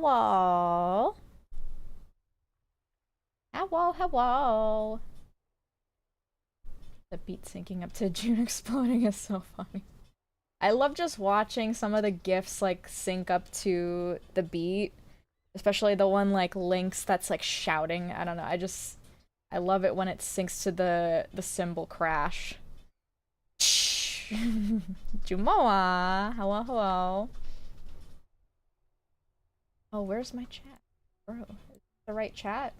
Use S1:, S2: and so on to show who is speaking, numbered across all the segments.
S1: hello. Hello, hello. The beat syncing up to June exploding is so funny. I love just watching some of the GIFs like sync up to the beat. Especially the one like Lynx that's like shouting. I don't know. I love it when it syncs to the cymbal crash. Jumoa. Hello, hello. Oh, where's my chat? Bro, is this the right chat?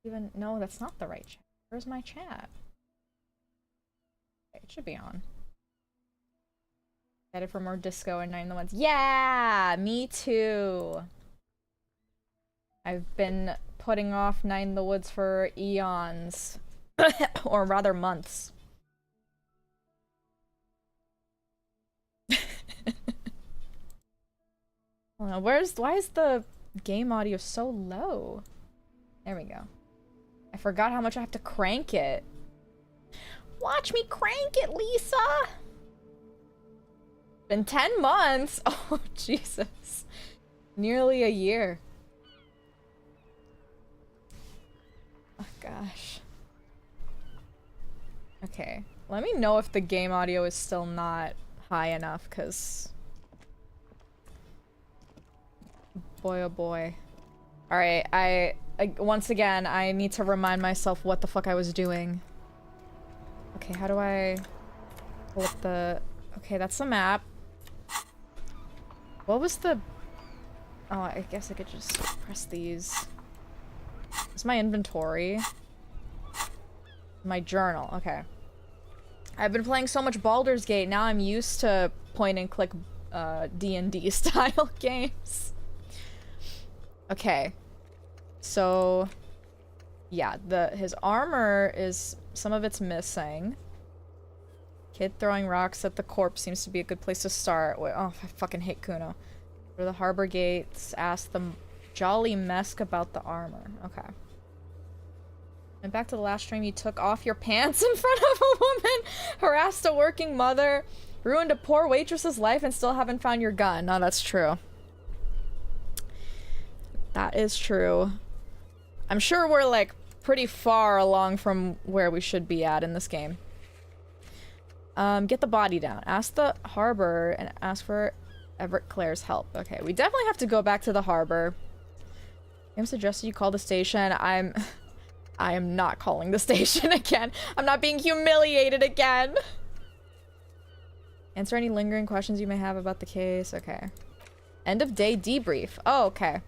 S1: Even no, that's not the right chat. Where's my chat? Okay, it should be on. Excited for more disco and 9 in the Woods. Yeah, me too. I've been putting off 9 in the Woods for eons. Or rather months. Why is the game audio so low? There we go. I forgot how much I have to crank it. Watch me crank it, Lisa! Been 10 months! Oh, Jesus. Nearly a year. Oh, gosh. Okay. Let me know if the game audio is still not high enough, because... Boy, oh boy. Alright, I once again, I need to remind myself what the fuck I was doing. Okay, how do I pull up the... Okay, that's the map. What was the... Oh, I guess I could just press these. It's my inventory. My journal, okay. I've been playing so much Baldur's Gate, now I'm used to point and click D&D style games. Okay. So, yeah, his armor is, some of it's missing. Kid throwing rocks at the corpse seems to be a good place to start. Wait, oh, I fucking hate Kuno. Go to the harbor gates, ask the Jolly Mesk about the armor. Okay. And back to the last stream, you took off your pants in front of a woman, harassed a working mother, ruined a poor waitress's life, and still haven't found your gun. No, that's true. That is true. I'm sure we're, like, pretty far along from where we should be at in this game. Get the body down. Ask the harbor and ask for Everett Clare's help. Okay, we definitely have to go back to the harbor. Kim suggested you call the station. I am not calling the station again. I'm not being humiliated again. Answer any lingering questions you may have about the case. Okay. End of day debrief. Oh, okay.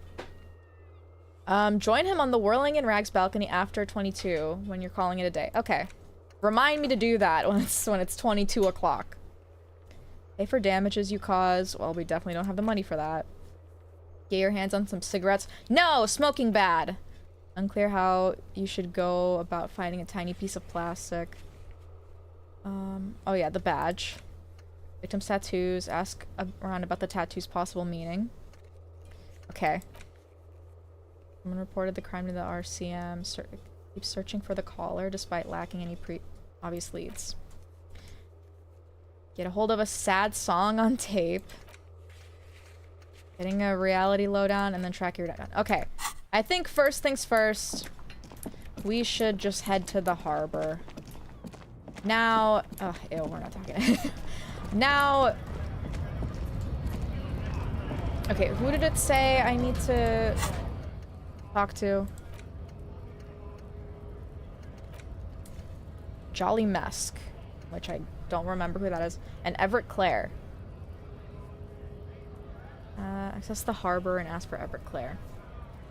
S1: Join him on the Whirling in Rags balcony after 22 when you're calling it a day. Okay. Remind me to do that when it's 22 o'clock. Pay for damages you cause. Well, we definitely don't have the money for that. Get your hands on some cigarettes. No! Smoking bad! Unclear how you should go about finding a tiny piece of plastic. Oh yeah, the badge. Victim's tattoos. Ask around about the tattoo's possible meaning. Okay. Someone reported the crime to the RCM. Keep searching for the caller despite lacking any obvious leads. Get a hold of a sad song on tape. Getting a reality lowdown and then track your down. Okay. I think first things first, we should just head to the harbor. Now, oh, ew, we're not talking. Now, okay, who did it say I need to talk to? Jolly Mesk, which I don't remember who that is, and Everett Clare. Access the harbor and ask for Everett Clare.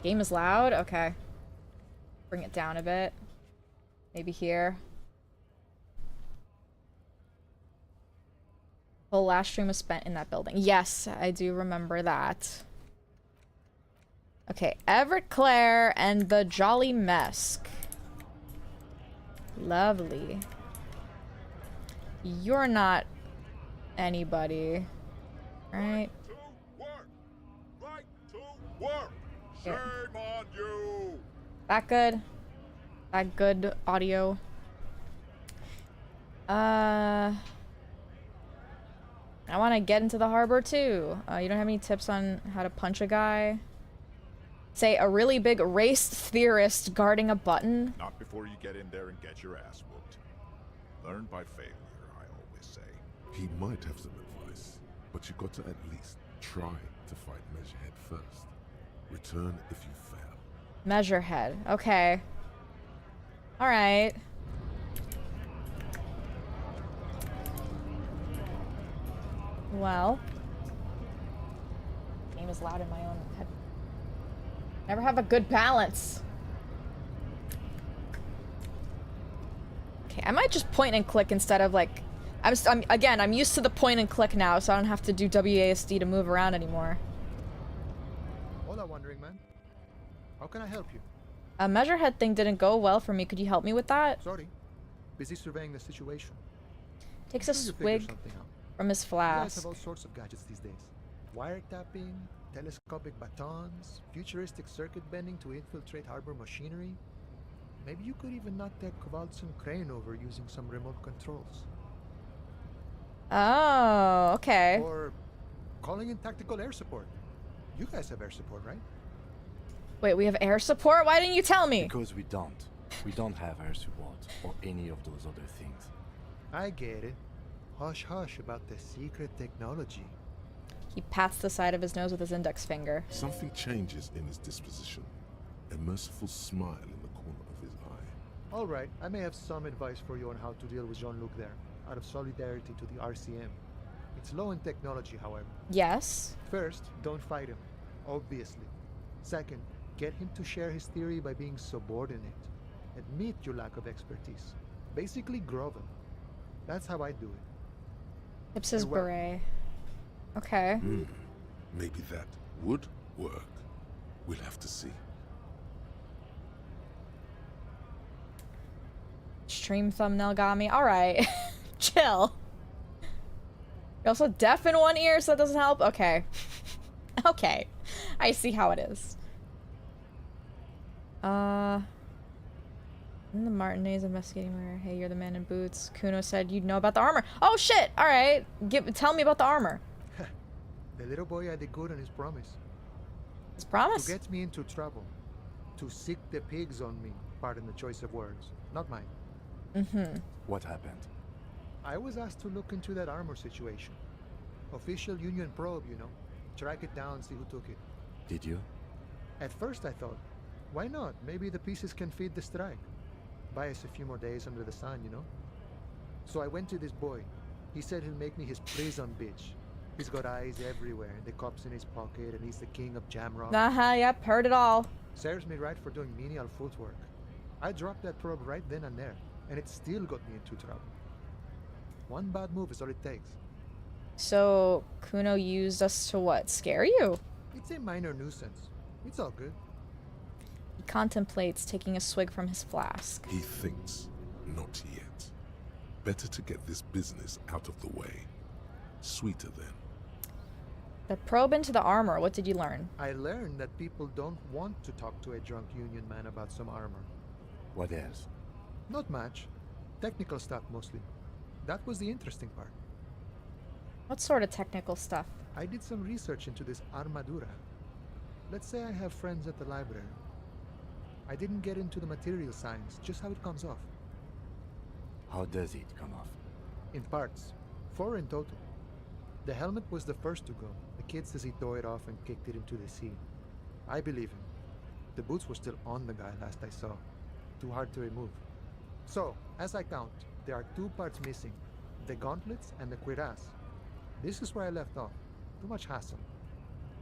S1: Game is loud? Okay. Bring it down a bit. Maybe here. The last stream was spent in that building. Yes, I do remember that. Okay, Everett Clare and the Jolly Mesk. Lovely. You're not anybody, right?
S2: Shame on you.
S1: That good? That good audio? I want to get into the harbor too. You don't have any tips on how to punch a guy? Say, a really big race theorist guarding a button?
S2: Not before you get in there and get your ass whooped. Learn by failure, I always say.
S3: He might have some advice, but you got to at least try to fight Measurehead first. Return if you fail.
S1: Measurehead. Okay. Alright. Well. Game is loud in my own head. Never have a good balance. Okay, I might just point and click instead of like... I'm used to the point and click now, so I don't have to do WASD to move around anymore.
S4: Hola, wandering man. How can I help you?
S1: A Measurehead thing didn't go well for me. Could you help me with that?
S4: Sorry. Busy surveying the situation.
S1: Takes a
S4: Sure you figure
S1: swig
S4: something out.
S1: from his
S4: You guys have
S1: flask.
S4: all sorts of gadgets these days. Wiretapping, telescopic batons, futuristic circuit bending to infiltrate harbor machinery. Maybe you could even knock that Kowalczyk crane over using some remote controls.
S1: Oh, okay.
S4: Or calling in tactical air support. You guys have air support, right?
S1: Wait, we have air support? Why didn't you tell me?
S5: Because we don't. We don't have air support or any of those other things.
S4: I get it. Hush hush about the secret technology.
S1: He pats the side of his nose with his index finger.
S3: Something changes in his disposition. A merciful smile in the corner of his eye.
S4: All right, I may have some advice for you on how to deal with Jean-Luc there, out of solidarity to the RCM. It's low in technology, however.
S1: Yes.
S4: First, don't fight him, obviously. Second, get him to share his theory by being subordinate. Admit your lack of expertise. Basically, grovel. That's how I do it.
S1: Tips his
S4: You're welcome.
S1: beret. Okay.
S3: Maybe that would work. We'll have to see.
S1: Stream thumbnail got me. Alright. Chill. You're also deaf in one ear, so that doesn't help? Okay. Okay. I see how it is. In the Martinez investigating murder. Hey, you're the man in boots. Kuno said you'd know about the armor. Oh shit! Alright. Tell me about the armor.
S4: The little boy had the good on his promise.
S1: His promise?
S4: To get me into trouble. To sick the pigs on me. Pardon the choice of words. Not mine.
S1: Mm-hmm.
S5: What happened?
S4: I was asked to look into that armor situation. Official union probe, you know. Track it down, see who took it.
S5: Did you?
S4: At first I thought, why not? Maybe the pieces can feed the strike. Buy us a few more days under the sun, you know? So I went to this boy. He said he'll make me his prison bitch. He's got eyes everywhere, and the cop's in his pocket, and he's the king of Jamrock.
S1: Uh-huh, yep, heard it all.
S4: Serves me right for doing menial footwork. I dropped that probe right then and there, and it still got me into trouble. One bad move is all it takes.
S1: So, Kuno used us to what? Scare you?
S4: It's a minor nuisance. It's all good.
S1: He contemplates taking a swig from his flask.
S3: He thinks, not yet. Better to get this business out of the way. Sweeter then.
S1: The probe into the armor, what did you learn?
S4: I learned that people don't want to talk to a drunk union man about some armor.
S5: What else?
S4: Not much. Technical stuff mostly. That was the interesting part.
S1: What sort of technical stuff?
S4: I did some research into this armadura. Let's say I have friends at the library. I didn't get into the material science, just how it comes off.
S5: How does it come off?
S4: In parts. 4 in total. The helmet was the first to go. The kid says he tore it off and kicked it into the sea. I believe him. The boots were still on the guy last I saw. Too hard to remove. So, as I count, there are 2 parts missing. The gauntlets and the cuirass. This is where I left off. Too much hassle.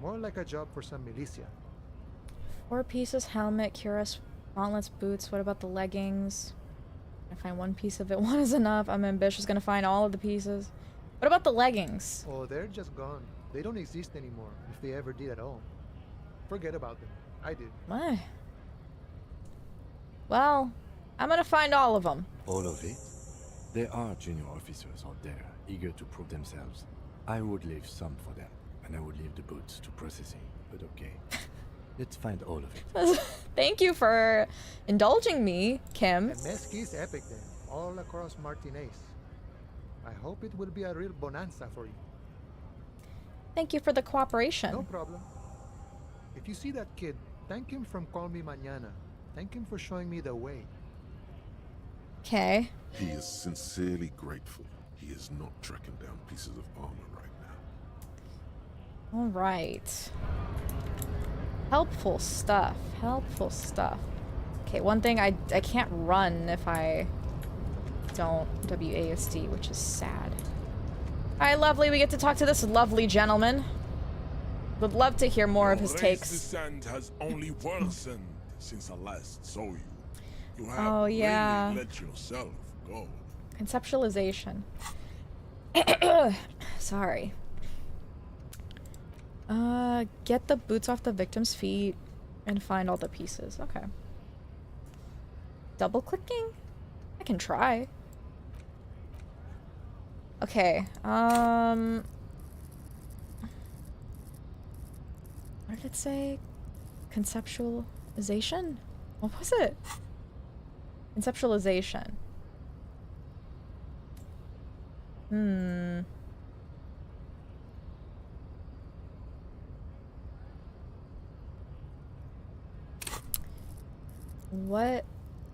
S4: More like a job for some militia.
S1: 4 pieces, helmet, cuirass, gauntlets, boots. What about the leggings? I find 1 piece of it. 1 is enough. I'm ambitious, gonna find all of the pieces. What about the leggings?
S4: Oh, they're just gone. They don't exist anymore, if they ever did at all. Forget about them. I did.
S1: What? Well, I'm gonna find all of them.
S5: All of it? There are junior officers out there, eager to prove themselves. I would leave some for them, and I would leave the boots to processing, but okay. Let's find all of it.
S1: Thank you for indulging me, Kim.
S4: And Mesqui's epic then, all across Martinez. I hope it will be a real bonanza for you.
S1: Thank you for the cooperation.
S4: No problem. If you see that kid, thank him from Call Me Mañana. Thank him for showing me the way.
S1: Okay.
S3: He is sincerely grateful. He is not tracking down pieces of armor right now.
S1: All right. Helpful stuff. Helpful stuff. Okay, one thing, I can't run if I don't WASD, which is sad. Alright, lovely. We get to talk to this lovely gentleman. Would love to hear more of his takes.
S6: Descent has only worsened since I last saw you. You have
S1: Oh, yeah.
S6: really let yourself go.
S1: Conceptualization. Sorry. Get the boots off the victim's feet and find all the pieces. Okay. Double clicking? I can try. Okay, what did it say? Conceptualization? What was it? Conceptualization. What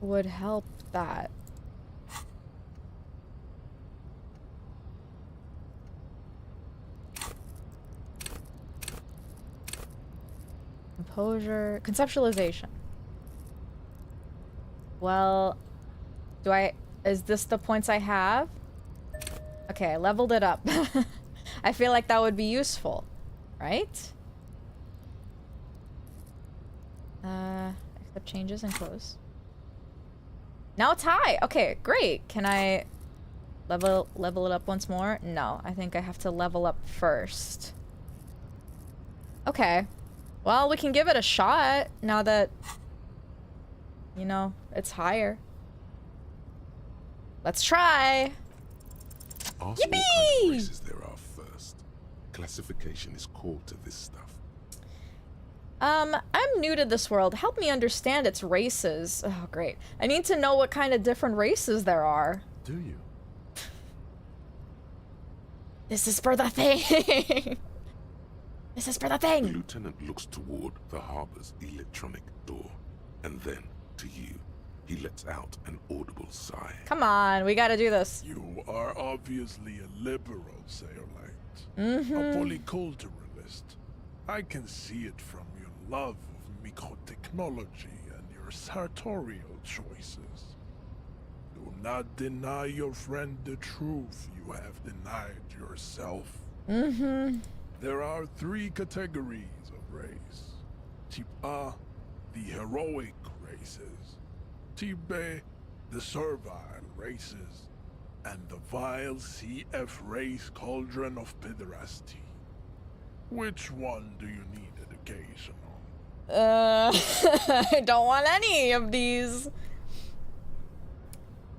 S1: would help that? Composure, conceptualization. Well, is this the points I have? Okay, I leveled it up. I feel like that would be useful, right? Accept changes and close. Now it's high. Okay, great. Can I level it up once more? No, I think I have to level up first. Okay. Well, we can give it a shot now that, you know, it's higher. Let's try.
S3: Ask what kind of races there are first. Classification is core to this stuff.
S1: I'm new to this world. Help me understand its races. Oh, great. I need to know what kind of different races there are.
S5: Do you?
S1: This is for the thing. This is for the
S3: The
S1: thing.
S3: lieutenant looks toward the harbor's electronic door, and then, to you, he lets out an audible sigh.
S1: Come on, we gotta do this.
S6: You are obviously a liberal, Sayerlight.
S1: Mm-hmm.
S6: A polyculturalist. I can see it from your love of microtechnology and your sartorial choices. Do not deny your friend the truth you have denied yourself.
S1: Mm-hmm.
S6: There are 3 categories of race. Type A, the heroic races. Type B, the servile races. And the vile CF race cauldron of pederasty. Which one do you need education on?
S1: I don't want any of these.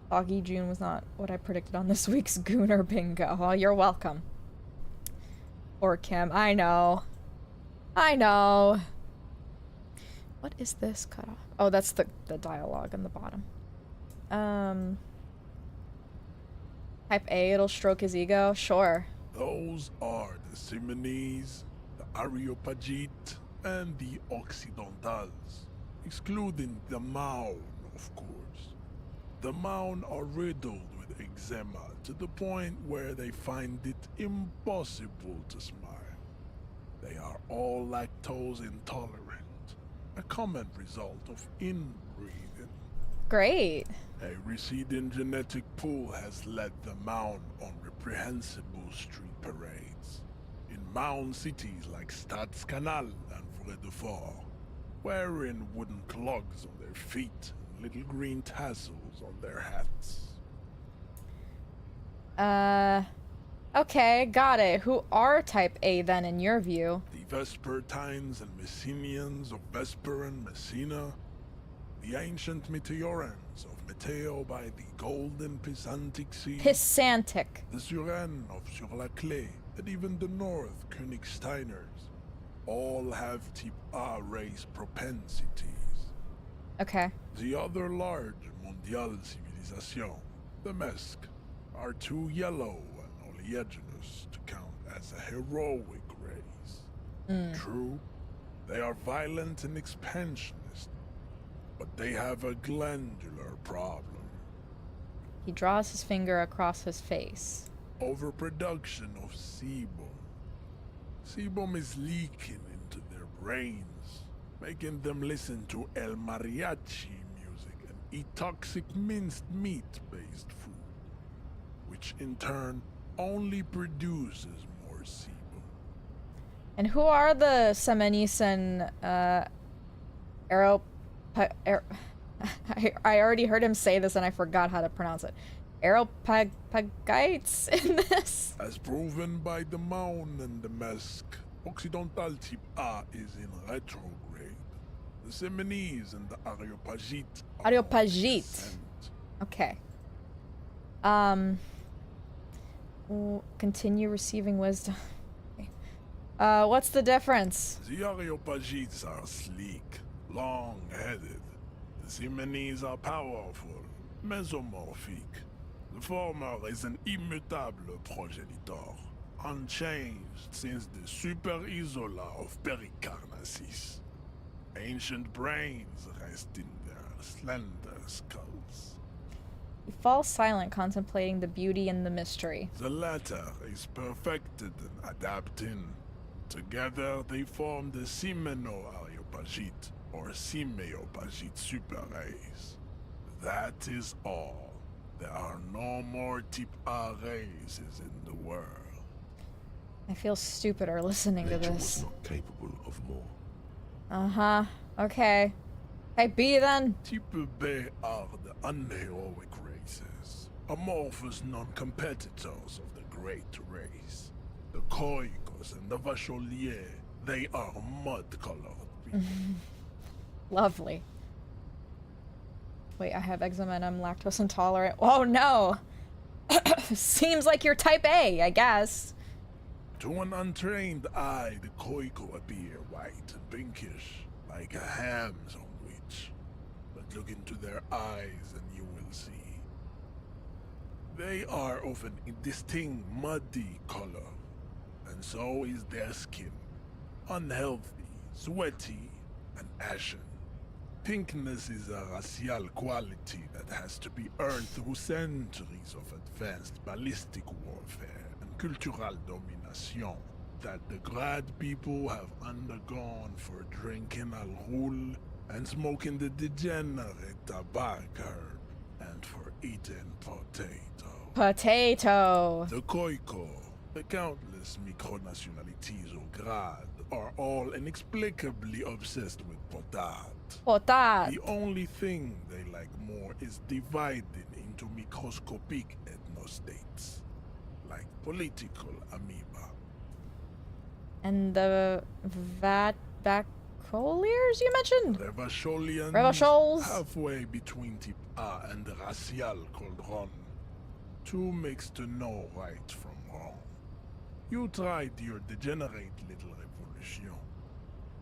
S1: Foggy June was not what I predicted on this week's Gooner Bingo. Oh, you're welcome. Or Kim, I know. I know. What is this cut off? Oh, that's the dialogue on the bottom. Type A, it'll stroke his ego? Sure.
S6: Those are the Simonese, the Areopagite, and the Occidentals, excluding the Maun, of course. The Maun are riddled with eczema to the point where they find it impossible to smile. They are all lactose intolerant, a common result of inbreeding.
S1: Great.
S6: A receding genetic pool has led the Maun on reprehensible street parades. In Maun cities like Stadskanal and Vredefort, wearing wooden clogs on their feet and little green tassels on their hats.
S1: Okay, got it. Who are type A then in your view?
S6: The Vespertines and Messenians of Vesper and Messina, the ancient Meteorans of Meteo by the golden Pisantic Sea,
S1: Pisantic.
S6: the Suren of Sur-la-Clé, and even the North Königsteiners, all have type A race propensities.
S1: Okay.
S6: The other large Mondial civilization, the Mesk, are too yellow and oleaginous to count as a heroic race. True, they are violent and expansionist, but they have a glandular problem.
S1: He draws his finger across his face.
S6: Overproduction of sebum. Sebum is leaking into their brains, making them listen to El Mariachi music and eat toxic minced meat-based food, which in turn only produces more sebum.
S1: And who are the Semenice and I already heard him say this and I forgot how to pronounce it. Aeropagites in this?
S6: As proven by the Maun and the Mesk, Occidental Type A is in retrograde. The Semenese and the Areopagite are
S1: Areopagite.
S6: on descent.
S1: Okay. Continue receiving wisdom. Okay. What's the difference?
S6: The Areopagites are sleek, long-headed. The Semenese are powerful, mesomorphic. The former is an immutable progenitor, unchanged since the Super Isola of Pericarnassus. Ancient brains rest in their slender skulls.
S1: He falls silent, contemplating the beauty and the mystery.
S6: The latter is perfected and adapting. Together they form the Simeno-Areopagite, or Simeopagite super race. That is all. There are no more Type A races in the world.
S1: I feel stupider listening to
S3: Nature
S1: this.
S3: was not capable of more.
S1: Uh-huh. Okay. Hey, B then?
S6: Type B are the unheroic races, amorphous non-competitors of the great race. The Koikos and the Vacholier, they are mud-colored people.
S1: Lovely. Wait, I have eczema and I'm lactose intolerant. Oh no! Seems like you're type A, I guess.
S6: To an untrained eye, the Koiko appear white and pinkish, like a ham sandwich. But look into their eyes and you will see. They are of an indistinct muddy color, and so is their skin. Unhealthy, sweaty, and ashen. Pinkness is a racial quality that has to be earned through centuries of advanced ballistic warfare and cultural domination that the Grad people have undergone for drinking alcohol and smoking the degenerate tabac herb and for eating potato.
S1: Potato.
S6: The Koiko, the countless micronationalities of Grad, are all inexplicably obsessed with potat.
S1: Potat.
S6: The only thing they like more is dividing into microscopic ethnostates, like political amoeba.
S1: And the Vacoliers you mentioned?
S6: Revacholians,
S1: Revachol.
S6: halfway between Type A and the racial Cauldron. Two makes to know right from wrong. You tried your degenerate little revolution,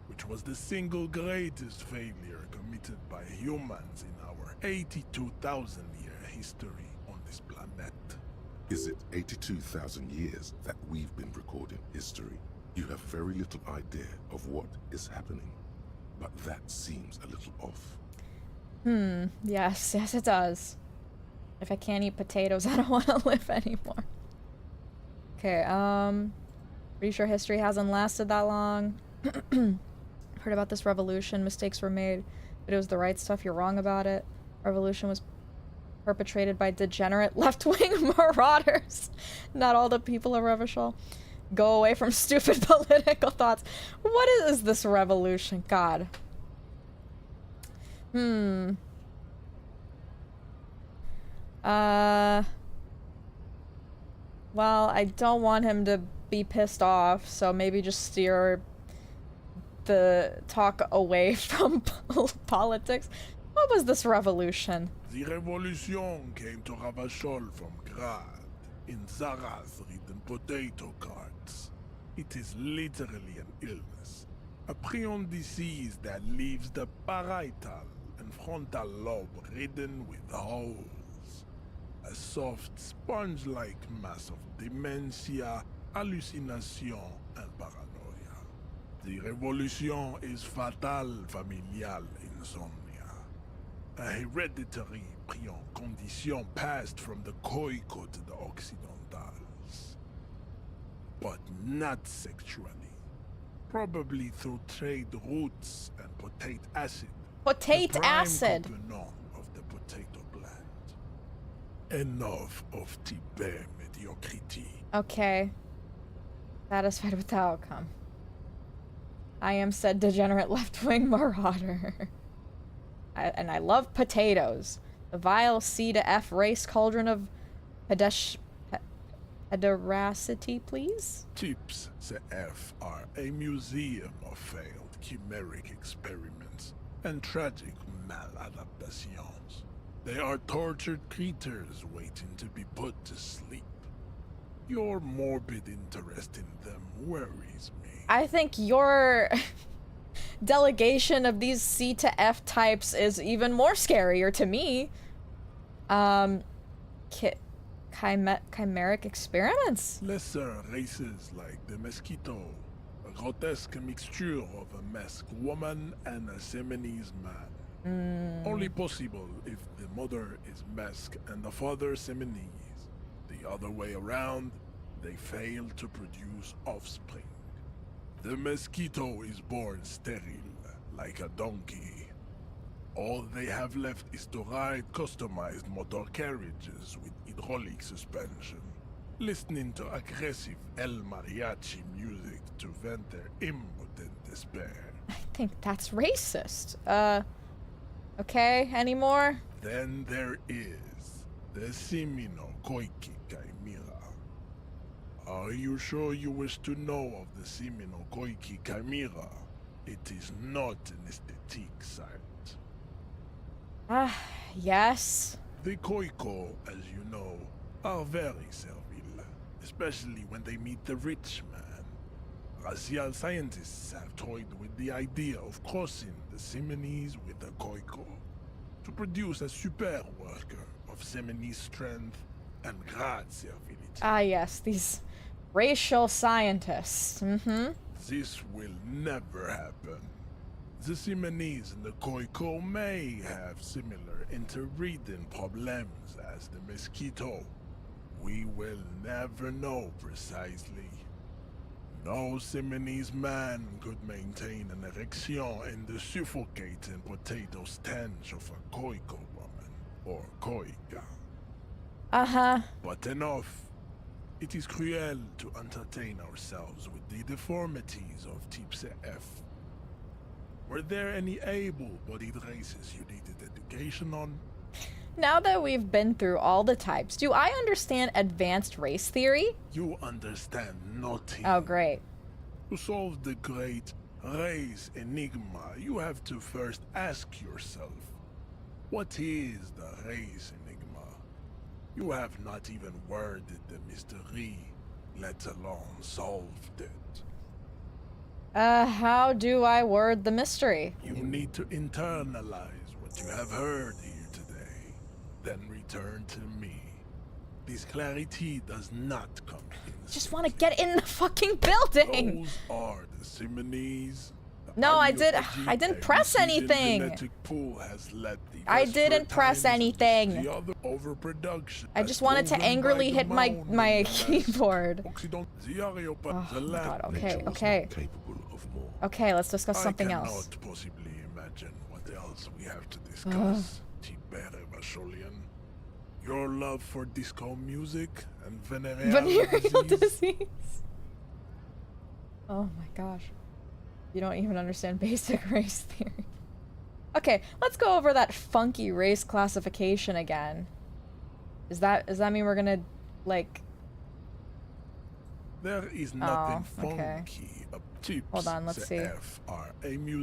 S6: which was the single greatest failure committed by humans in our 82,000-year history on this planet.
S3: Is it 82,000 years that we've been recording history? You have very little idea of what is happening, but that seems a little off.
S1: Yes, it does. If I can't eat potatoes, I don't want to live anymore. Okay, pretty sure history hasn't lasted that long. Heard about this revolution, mistakes were made, but it was the right stuff, you're wrong about it. Revolution was perpetrated by degenerate left-wing marauders. Not all the people of Revachol. Go away from stupid political thoughts. What is this revolution? God. Well, I don't want him to be pissed off, so maybe just steer the talk away from politics. What was this revolution?
S6: The revolution came to Ravachol from Grad, in Zaraz-ridden potato carts. It is literally an illness, a prion disease that leaves the parietal and frontal lobe ridden with holes. A soft, sponge-like mass of dementia, hallucination, and paranoia. The revolution is fatal familial insomnia. A hereditary condition passed from the Koiko to the Occidentals. But not sexually. Probably through trade routes and potate acid.
S1: Potate
S6: the prime
S1: acid.
S6: component of the potato plant. Enough of Tibet mediocrity.
S1: Okay. Satisfied with the outcome. I am said degenerate left-wing marauder. And I love potatoes. The vile C to F race cauldron of pederacity, please?
S6: Tips CF are a museum of failed chimeric experiments and tragic maladaptations. They are tortured creatures waiting to be put to sleep. Your morbid interest in them worries me.
S1: I think your delegation of these C to F types is even more scarier to me. Chimeric experiments?
S6: Lesser races like the mosquito, a grotesque mixture of a masked woman and a Seminese man. Only possible if the mother is masked and the father Seminese. The other way around, they fail to produce offspring. The mosquito is born sterile, like a donkey. All they have left is to ride customized motor carriages with hydraulic suspension, listening to aggressive El Mariachi music to vent their impotent despair.
S1: I think that's racist. Okay, any more?
S6: Then there is the Simino Koiki Chimera. Are you sure you wish to know of the Simino Koiki Chimera? It is not an aesthetic site.
S1: Yes.
S6: The Koiko, as you know, are very servile, especially when they meet the rich man. Racial scientists have toyed with the idea of crossing the Seminese with the Koiko to produce a super worker of Seminese strength and great servility.
S1: Ah, yes, these racial scientists.
S6: This will never happen. The Seminese and the Koiko may have similar interbreeding problems as the mosquito. We will never know precisely. No Seminese man could maintain an erection in the suffocating potato stench of a Koiko woman, or Koika. But enough. It is cruel to entertain ourselves with the deformities of Type F. Were there any able-bodied races you needed education on?
S1: Now that we've been through all the types, do I understand advanced race theory?
S6: You understand nothing.
S1: Oh, great.
S6: To solve the great race enigma, you have to first ask yourself, what is the race enigma? You have not even worded the mystery, let alone solved it.
S1: How do I word the mystery?
S6: You need to internalize what you have heard here today, then return to me. This clarity does not come in.
S1: Just want to get in the fucking building.
S6: Those are the Seminese.
S1: No, I didn't press anything.
S6: Pool has led the
S1: I didn't press anything.
S6: The other overproduction
S1: I just wanted to angrily hit my keyboard.
S6: Oh
S1: God, okay, okay.
S3: Capable of more.
S1: Okay, let's discuss something
S6: I
S1: else.
S6: cannot possibly imagine what else we have to discuss, Tibere Basholian. Your love for disco music and
S1: Venereal disease. Oh my gosh. You don't even understand basic race theory. Okay, let's go over that funky race classification again. Does that mean we're gonna, like...
S6: There is nothing
S1: okay.
S6: funky up tips.
S1: Hold on, let's see.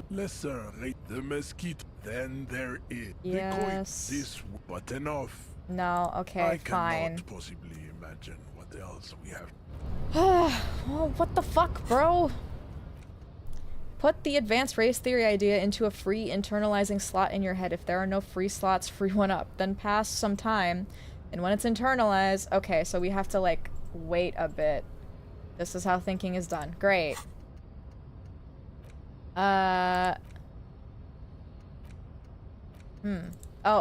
S6: Lesser rate the mosquito. Then there is
S1: Yes.
S6: this, but enough.
S1: No, okay,
S6: I
S1: fine.
S6: cannot possibly imagine what else we have.
S1: Well, what the fuck, bro? Put the advanced race theory idea into a free internalizing slot in your head. If there are no free slots, free one up. Then pass some time, and when it's internalized... Okay, so we have to, like, wait a bit. This is how thinking is done. Great. Oh,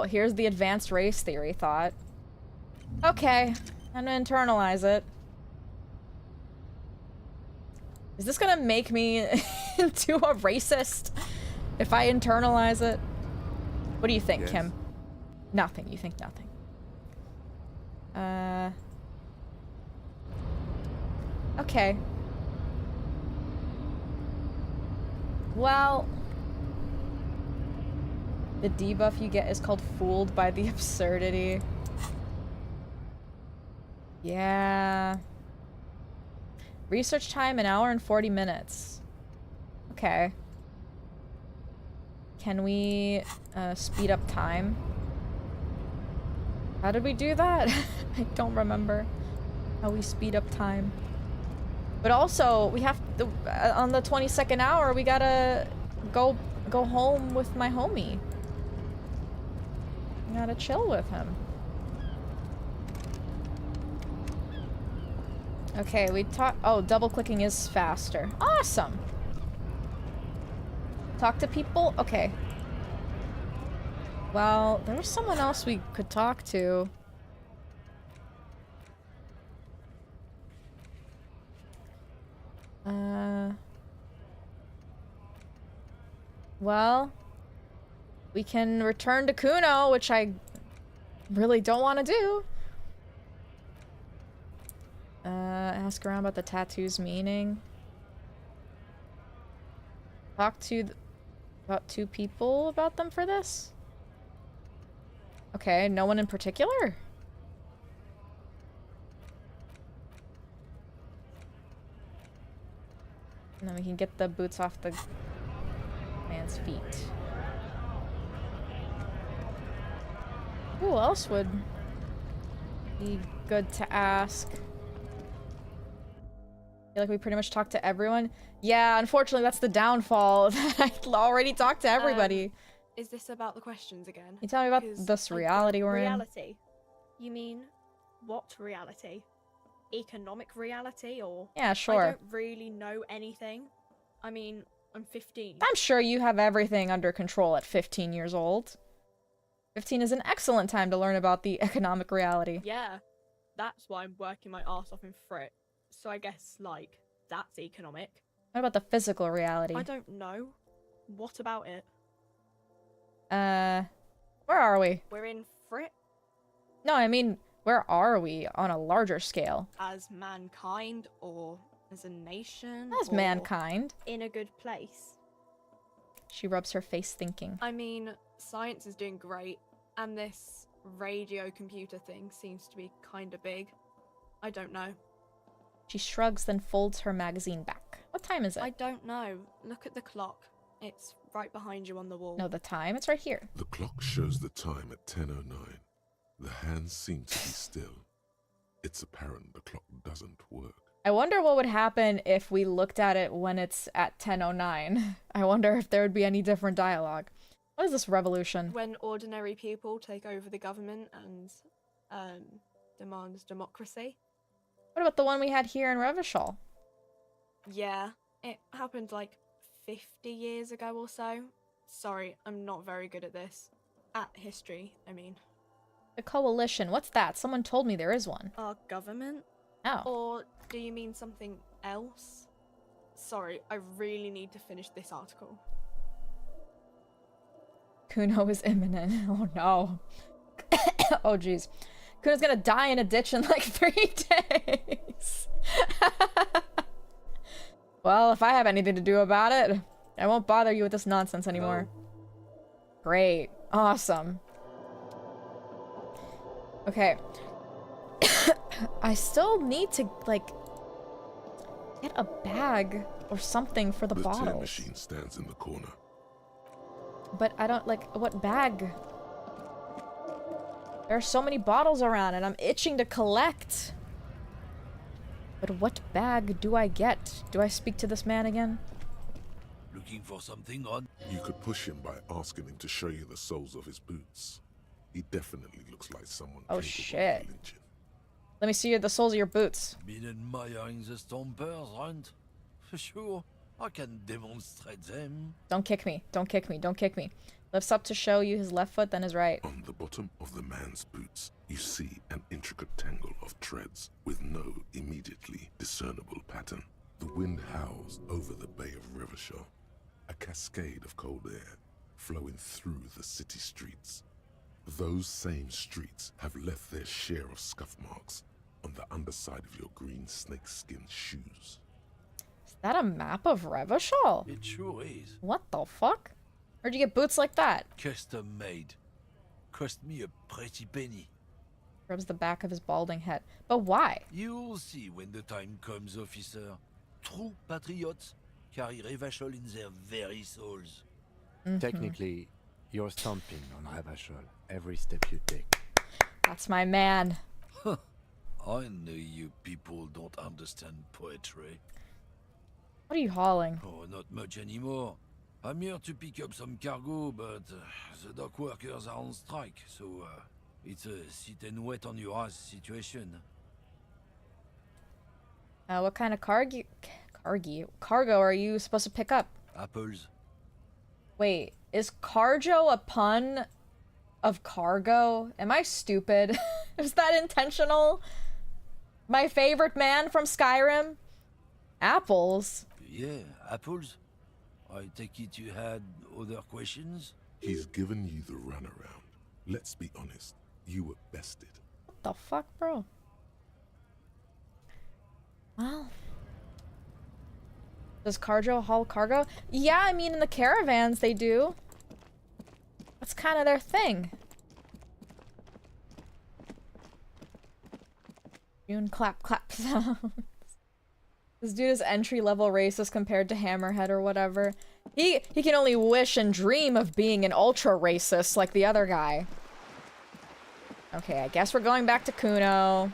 S1: here's the advanced race theory thought. Okay, I'm gonna internalize it. Is this gonna make me into a racist if I internalize it? What do you think,
S5: Yes.
S1: Kim? Nothing. You think nothing. Okay. Well, the debuff you get is called Fooled by the Absurdity. Yeah. Research time, 1 hour and 40 minutes. Okay. Can we speed up time? How did we do that? I don't remember how we speed up time. But also, we have to, on the 22nd hour, we gotta go home with my homie. I gotta chill with him. Okay, we talk. Oh, double clicking is faster. Awesome. Talk to people? Okay. Well, there was someone else we could talk to. Well, we can return to Kuno, which I really don't want to do. Ask around about the tattoo's meaning. Talk to about 2 people about them for this? Okay, no one in particular? And then we can get the boots off the man's feet. Who else would be good to ask? I feel like we pretty much talked to everyone. Yeah, unfortunately, that's the downfall. I already talked to everybody.
S7: Is this about the questions again?
S1: You tell me about
S7: 'Cause
S1: this
S7: I
S1: reality
S7: don't-
S1: we're in.
S8: Reality? You mean what reality? Economic reality or?
S1: Yeah,
S8: I
S1: sure.
S8: don't really know anything. I mean, I'm 15.
S1: I'm sure you have everything under control at 15 years old. 15 is an excellent time to learn about the economic reality.
S8: Yeah, that's why I'm working my ass off in Frit. So I guess, like, that's economic.
S1: What about the physical reality?
S8: I don't know. What about it?
S1: Where are we?
S8: We're in Frit
S1: No, I mean, where are we on a larger scale?
S8: as mankind or as a nation?
S1: As
S8: or
S1: mankind.
S8: in a good place.
S1: She rubs her face thinking.
S7: I mean, science is doing great, and this radio computer thing seems to be kinda big. I don't know.
S1: She shrugs, then folds her magazine back. What time is it?
S7: I don't know. Look at the clock. It's right behind you on the wall.
S1: No, the time. It's right here.
S3: The clock shows the time at 10:09. The hands seem to be still. It's apparent the clock doesn't work.
S1: I wonder what would happen if we looked at it when it's at 10:09. I wonder if there would be any different dialogue. What is this revolution?
S7: When ordinary people take over the government and demands democracy.
S1: What about the one we had here in Revachol?
S7: Yeah, it happened like 50 years ago or so. Sorry, I'm not very good at this. At history, I mean.
S1: The coalition. What's that? Someone told me there is one.
S8: Our government?
S1: Oh.
S7: Or do you mean something else? Sorry, I really need to finish this article.
S1: Kuno is imminent. Oh no. Oh jeez. Kuno's gonna die in a ditch in like 3 days. Well, if I have anything to do about it, I won't bother you with this nonsense anymore. Great. Awesome. Okay. I still need to, like, get a bag or something for the
S3: The tin
S1: bottles.
S3: machine stands in the corner.
S1: But I don't, like, what bag? There are so many bottles around and I'm itching to collect. But what bag do I get? Do I speak to this man again?
S9: Looking for something on?
S3: You could push him by asking him to show you the soles of his boots. He definitely looks like someone
S1: Oh,
S3: capable
S1: shit.
S3: of lynching.
S1: Let me see the soles of your boots.
S9: Been admiring the stompers, right? For sure. I can demonstrate them.
S1: Don't kick me. Don't kick me. Don't kick me. Lifts up to show you his left foot, then his right.
S3: On the bottom of the man's boots, you see an intricate tangle of treads with no immediately discernible pattern. The wind howls over the Bay of Revachol, a cascade of cold air flowing through the city streets. Those same streets have left their share of scuff marks on the underside of your green snakeskin shoes.
S1: Is that a map of Revachol?
S9: It sure is.
S1: What the fuck? Where'd you get boots like that?
S9: Custom made. Cost me a pretty penny.
S1: Rubs the back of his balding head. But why?
S9: You'll see when the time comes, officer. True patriots carry Revachol in their very souls.
S5: Technically, you're stomping on Revachol every step you take.
S1: That's my man.
S9: I know you people don't understand poetry.
S1: What are you hauling?
S9: Oh, not much anymore. I'm here to pick up some cargo, but the dock workers are on strike, so it's a sit and wait on your ass situation.
S1: What kind of cargo are you supposed to pick up?
S9: Apples.
S1: Wait, is cargo a pun of cargo? Am I stupid? Is that intentional? My favorite man from Skyrim? Apples?
S9: Yeah, apples. I take it you had other questions?
S3: He's given you the runaround. Let's be honest, you were bested.
S1: What the fuck, bro? Well, does cargo haul cargo? Yeah, I mean in the caravans they do. That's kind of their thing. June clap clap sounds. This dude is entry-level racist compared to Hammerhead or whatever. He can only wish and dream of being an ultra racist like the other guy. Okay, I guess we're going back to Kuno.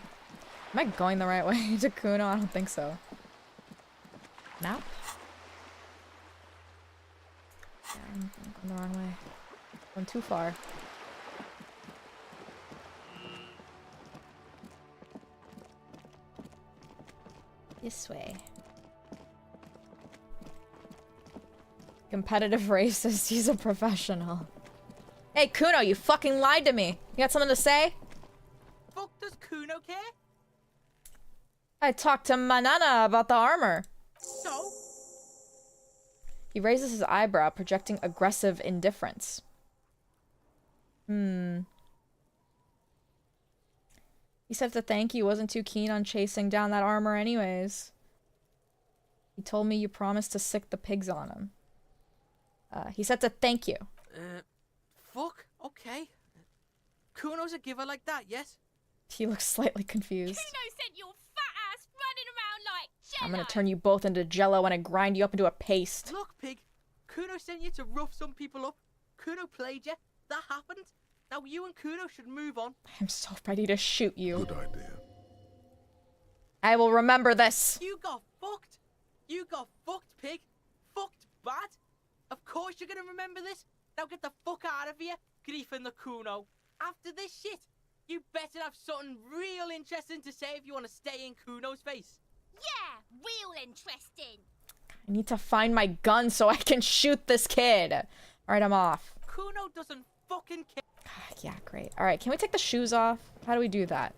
S1: Am I going the right way to Kuno? I don't think so. No? Yeah, I'm going the wrong way. Going too far. This way. Competitive racist, he's a professional. Hey, Kuno, you fucking lied to me. You got something to say?
S10: Fuck does Kuno care?
S1: I talked to Manana about the armor.
S10: So?
S1: He raises his eyebrow, projecting aggressive indifference. He said to thank you, wasn't too keen on chasing down that armor anyways. He told me you promised to sick the pigs on him. He said to thank you.
S10: Fuck, okay. Kuno's a giver like that, yes?
S1: He looks slightly confused.
S11: Kuno sent your fat ass running around like jello.
S1: I'm gonna turn you both into jello and I grind you up into a paste.
S10: Look, pig. Kuno sent you to rough some people up. Kuno played you. That happened. Now you and Kuno should move on.
S1: I'm so ready to shoot you.
S3: Good idea.
S1: I will remember this.
S10: You got fucked. You got fucked, pig. Fucked bad. Of course you're gonna remember this. Now get the fuck out of here, Grief and the Kuno. After this shit, you better have something real interesting to say if you want to stay in Kuno's face.
S11: Yeah, real interesting.
S1: I need to find my gun so I can shoot this kid. Alright, I'm off.
S10: Kuno doesn't fucking care.
S1: Yeah, great. Alright, can we take the shoes off? How do we do that?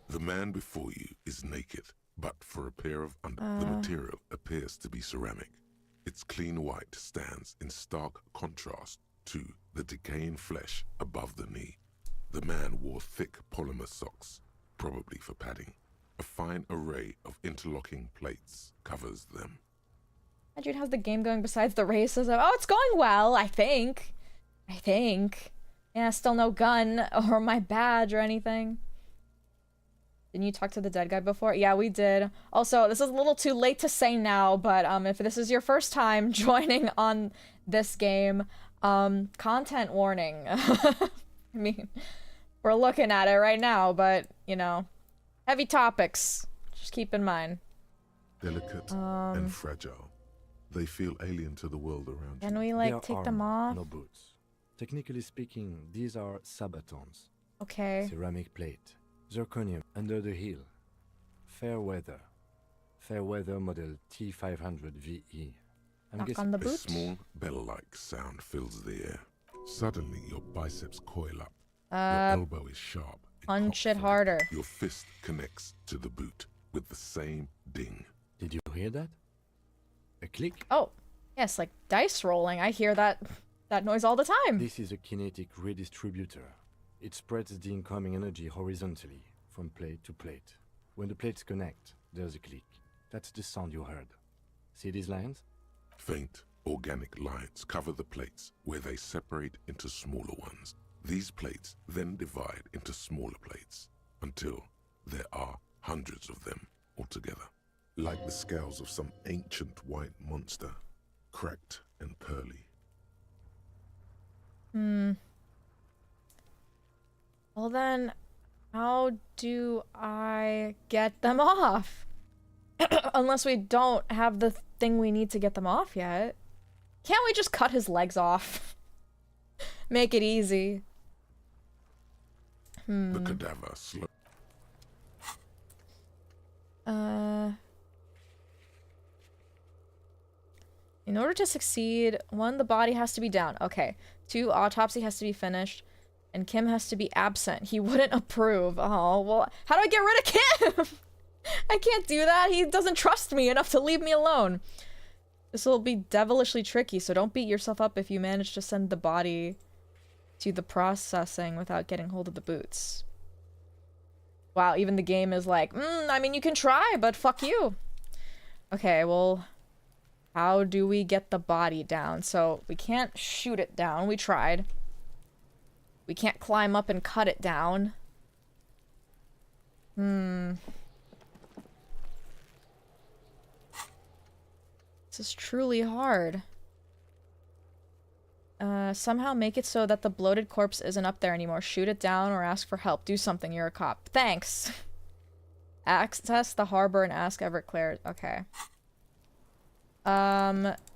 S3: The man before you is naked, but for a pair of the material appears to be ceramic. Its clean white stands in stark contrast to the decaying flesh above the knee. The man wore thick polymer socks, probably for padding. A fine array of interlocking plates covers them.
S1: Hi, Jude, how's the game going besides the racism? Oh, it's going well, I think. Yeah, still no gun or my badge or anything. Didn't you talk to the dead guy before? Yeah, we did. Also, this is a little too late to say now, but if this is your first time joining on this game, content warning. I mean, we're looking at it right now, but, you know, heavy topics. Just keep in mind.
S3: Delicate and fragile. They feel alien to the world around you.
S1: Can we,
S5: They
S1: like,
S5: are
S1: take them
S5: armed,
S1: off?
S5: No boots. Technically speaking, these are sabatons.
S1: Okay.
S5: Ceramic plate. Zirconium under the heel. Fair weather. Fairweather model T500 VE. I'm
S1: Knock
S5: guessing
S1: on the
S3: A
S1: boot.
S3: small bell-like sound fills the air. Suddenly, your biceps coil up. Your elbow is sharp.
S1: Punch it
S3: cocked
S1: harder.
S3: forward. Your fist connects to the boot with the same ding.
S5: Did you hear that? A click?
S1: Oh, yes, like dice rolling. I hear that noise all the time.
S5: This is a kinetic redistributor. It spreads the incoming energy horizontally, from plate to plate. When the plates connect, there's a click. That's the sound you heard. See these lines?
S3: Faint, organic lines cover the plates where they separate into smaller ones. These plates then divide into smaller plates until there are hundreds of them altogether. Like the scales of some ancient white monster, cracked and pearly.
S1: Well then, how do I get them off? Unless we don't have the thing we need to get them off yet. Can't we just cut his legs off? Make it easy.
S3: The cadaver slowly.
S1: In order to succeed, 1, the body has to be down. Okay. 2, autopsy has to be finished. And Kim has to be absent. He wouldn't approve. Oh, well, how do I get rid of Kim? I can't do that. He doesn't trust me enough to leave me alone. This will be devilishly tricky, so don't beat yourself up if you manage to send the body to the processing without getting hold of the boots. Wow, even the game is like, I mean, you can try, but fuck you. Okay, well, how do we get the body down? So, we can't shoot it down. We tried. We can't climb up and cut it down. This is truly hard. Somehow make it so that the bloated corpse isn't up there anymore. Shoot it down or ask for help. Do something, you're a cop. Thanks. Access the harbor and ask Everclear. Okay.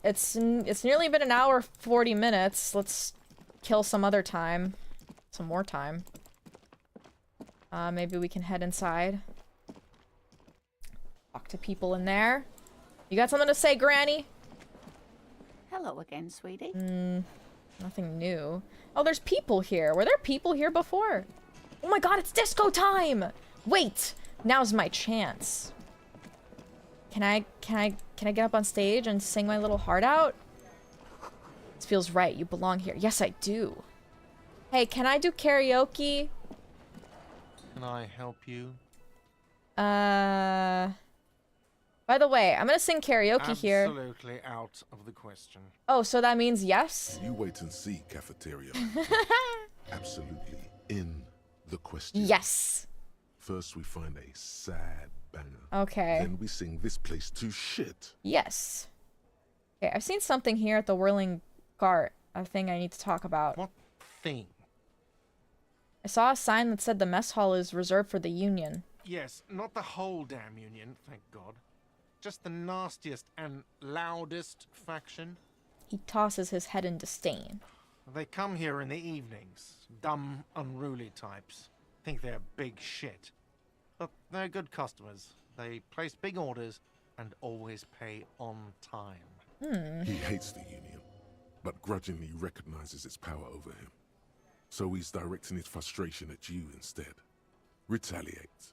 S1: It's nearly been an hour 40 minutes. Let's kill some other time. Some more time. Maybe we can head inside. Talk to people in there. You got something to say, Granny?
S12: Hello again, sweetie.
S1: Nothing new. Oh, there's people here. Were there people here before? Oh my god, it's disco time! Wait! Now's my chance. Can I get up on stage and sing my little heart out? This feels right. You belong here. Yes, I do. Hey, can I do karaoke?
S13: Can I help you?
S1: By the way, I'm gonna sing karaoke here.
S13: Absolutely out of the question.
S1: Oh, so that means yes?
S3: You wait and see, cafeteria. Absolutely in the question.
S1: Yes.
S3: First we find a sad banger.
S1: Okay.
S3: Then we sing this place to shit.
S1: Yes. Okay, I've seen something here at the Whirling Cart. A thing I need to talk about.
S13: What thing?
S1: I saw a sign that said the mess hall is reserved for the Union.
S13: Yes, not the whole damn Union, thank God. Just the nastiest and loudest faction.
S1: He tosses his head in disdain.
S13: They come here in the evenings. Dumb, unruly types. Think they're big shit. But they're good customers. They place big orders and always pay on time.
S3: He hates the Union, but grudgingly recognizes its power over him. So he's directing his frustration at you instead. Retaliate.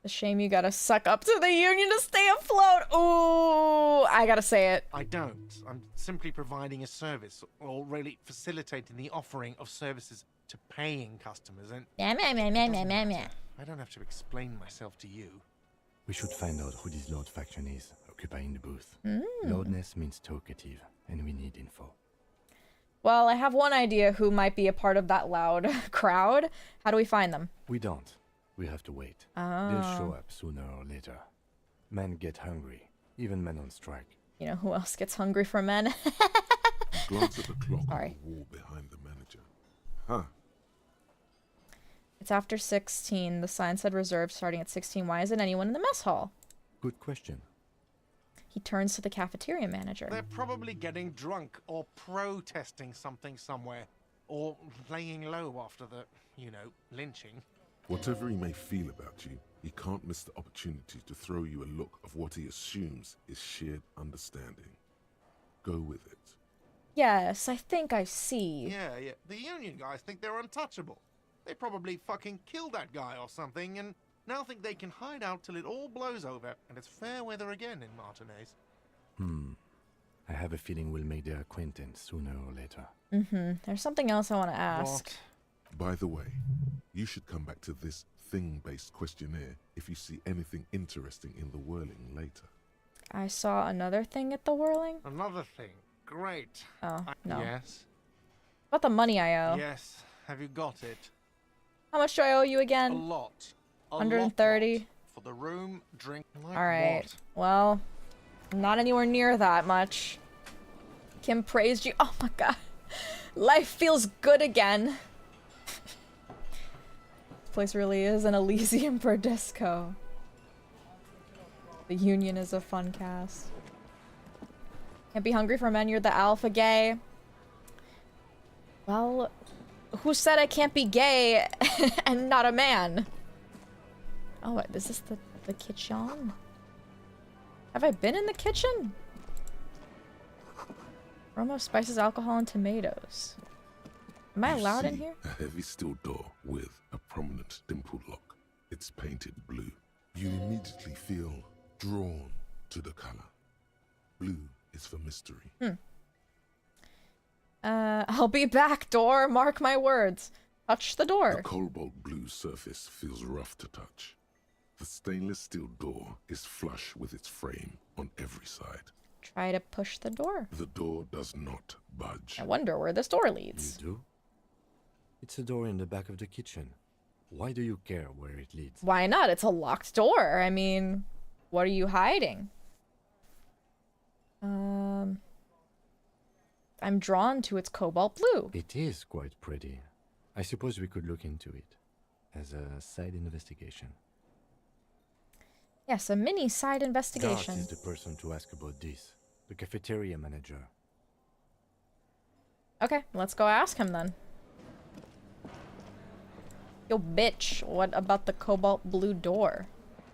S1: The shame you gotta suck up to the Union to stay afloat. Ooh, I gotta say it.
S13: I don't. I'm simply providing a service, or really facilitating the offering of services to paying customers, and I don't have to explain myself to you.
S5: We should find out who this Lord faction is, occupying the booth. Loudness means talkative, and we need info.
S1: Well, I have one idea who might be a part of that loud crowd. How do we find them?
S5: We don't. We have to wait.
S1: Oh.
S5: They'll show up sooner or later. Men get hungry, even men on strike.
S1: You know who else gets hungry for men?
S3: Glance at the clock
S1: Sorry.
S3: on the wall behind the manager. Huh.
S1: It's after 16. The sign said reserved starting at 16. Why isn't anyone in the mess hall?
S5: Good question.
S1: He turns to the cafeteria manager.
S13: They're probably getting drunk or protesting something somewhere, or laying low after the, lynching.
S3: Whatever he may feel about you, He can't miss the opportunity to throw you a look of what he assumes is shared understanding. Go with it.
S1: Yes, I think I see.
S13: Yeah, yeah. The Union guys think they're untouchable. They probably fucking killed that guy or something, and now think they can hide out till it all blows over and it's fair weather again in Martinez.
S5: I have a feeling we'll make their acquaintance sooner or later.
S1: There's something else I want to ask.
S13: What?
S3: By the way, you should come back to this thing-based questionnaire if you see anything interesting in the whirling later.
S1: I saw another thing at the whirling.
S13: Another thing. Great.
S1: Oh, no.
S13: Yes.
S1: What about the money I owe?
S13: Yes. Have you got it?
S1: How much do I owe you
S13: A
S1: again?
S13: lot.
S1: 130.
S13: Lot. For the room, drink, like
S1: Alright.
S13: what?
S1: Well, not anywhere near that much. Kim praised you. Oh my god. Life feels good again. This place really is an Elysium for disco. The Union is a fun cast. Can't be hungry for men, you're the alpha gay. Well, who said I can't be gay and not a man? Oh, what, is this the kitchen? Have I been in the kitchen? Aroma of spices, alcohol, and tomatoes. Am I allowed in here?
S3: A heavy steel door with a prominent dimpled lock. It's painted blue. You immediately feel drawn to the color. Blue is for mystery.
S1: I'll be back, door. Mark my words. Touch the door.
S3: The cobalt blue surface feels rough to touch. The stainless steel door is flush with its frame on every side.
S1: Try to push the door.
S3: The door does not budge.
S1: I wonder where this door leads.
S5: You do? It's a door in the back of the kitchen. Why do you care where it leads?
S1: Why not? It's a locked door. I mean, what are you hiding? I'm drawn to its cobalt blue.
S5: It is quite pretty. I suppose we could look into it as a side investigation.
S1: Yes, a mini side
S5: Dart
S1: investigation.
S5: is the person to ask about this. The cafeteria manager.
S1: Okay, let's go ask him then. Yo, bitch, what about the cobalt blue door?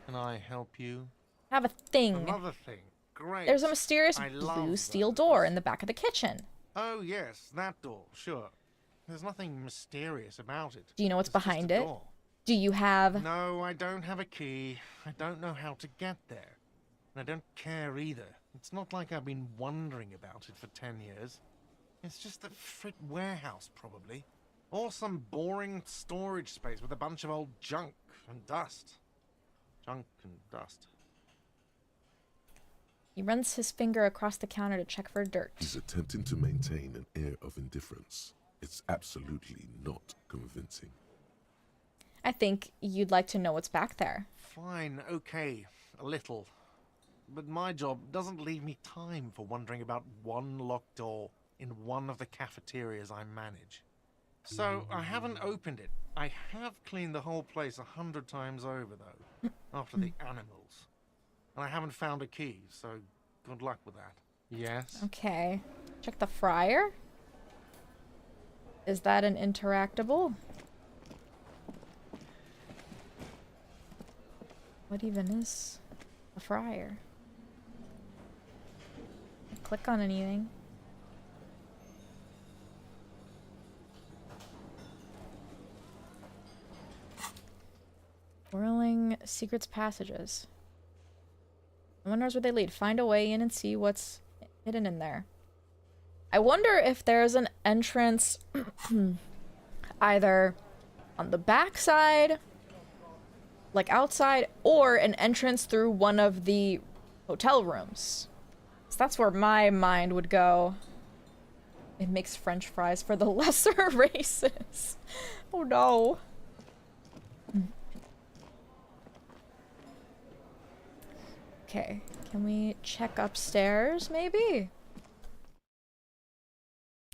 S13: Can I help you?
S1: Have a thing.
S13: Another thing. Great.
S1: There's a mysterious
S13: I love
S1: blue steel
S13: those.
S1: door in the back of the kitchen.
S13: Oh, yes, that door, sure. There's nothing mysterious about it.
S1: Do you know what's
S13: It's just
S1: behind
S13: a
S1: it?
S13: door.
S1: Do you have...
S13: No, I don't have a key. I don't know how to get there. And I don't care either. It's not like I've been wondering about it for 10 years. It's just a frit warehouse, probably. Or some boring storage space with a bunch of old junk and dust. Junk and dust.
S1: He runs his finger across the counter to check for dirt.
S3: He's attempting to maintain an air of indifference. It's absolutely not convincing.
S1: I think you'd like to know what's back there.
S13: Fine, okay, a little. But my job doesn't leave me time for wondering about one locked door in one of the cafeterias I manage. So I haven't opened it. I have cleaned the whole place 100 times over, though, after the animals. And I haven't found a key, so good luck with that. Yes?
S1: Okay. Check the fryer. Is that an interactable? What even is a fryer? Click on anything. Whirling secrets passages. I wonder where they lead. Find a way in and see what's hidden in there. I wonder if there's an entrance either on the back side, like outside, or an entrance through one of the hotel rooms. So that's where my mind would go. It makes French fries for the lesser races. Oh no. Okay, can we check upstairs, maybe?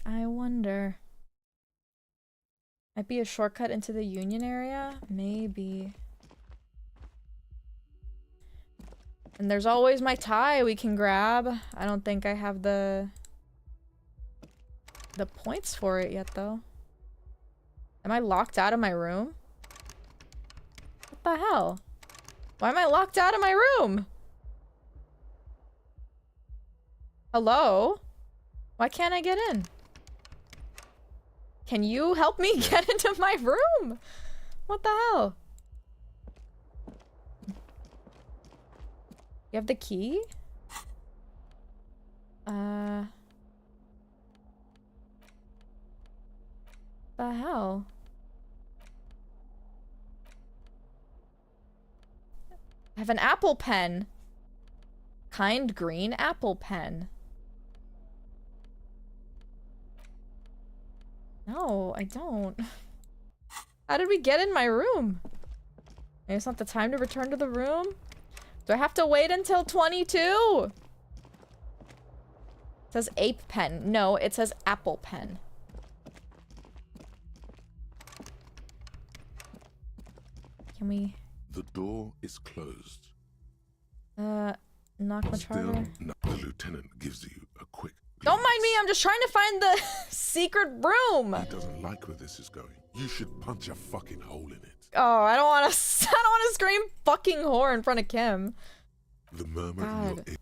S1: I wonder. Might be a shortcut into the Union area? Maybe. And there's always my tie we can grab. I don't think I have the points for it yet, though. Am I locked out of my room? What the hell? Why am I locked out of my room? Hello? Why can't I get in? Can you help me get into my room? What the hell? You have the key? The hell? I have an apple pen. Kind green apple pen. No, I don't. How did we get in my room? Maybe it's not the time to return to the room? Do I have to wait until 22? It says ape pen. No, it says apple pen. Can we...
S3: The door is closed.
S1: Knock my charger.
S3: The lieutenant gives you a quick
S1: Don't mind me, I'm just trying to find the secret room.
S3: He doesn't like where this is going. You should punch a fucking hole in it.
S1: Oh, I don't want to. I don't want to scream "fucking whore" in front of Kim.
S3: The murmur
S1: God.
S3: in your ear.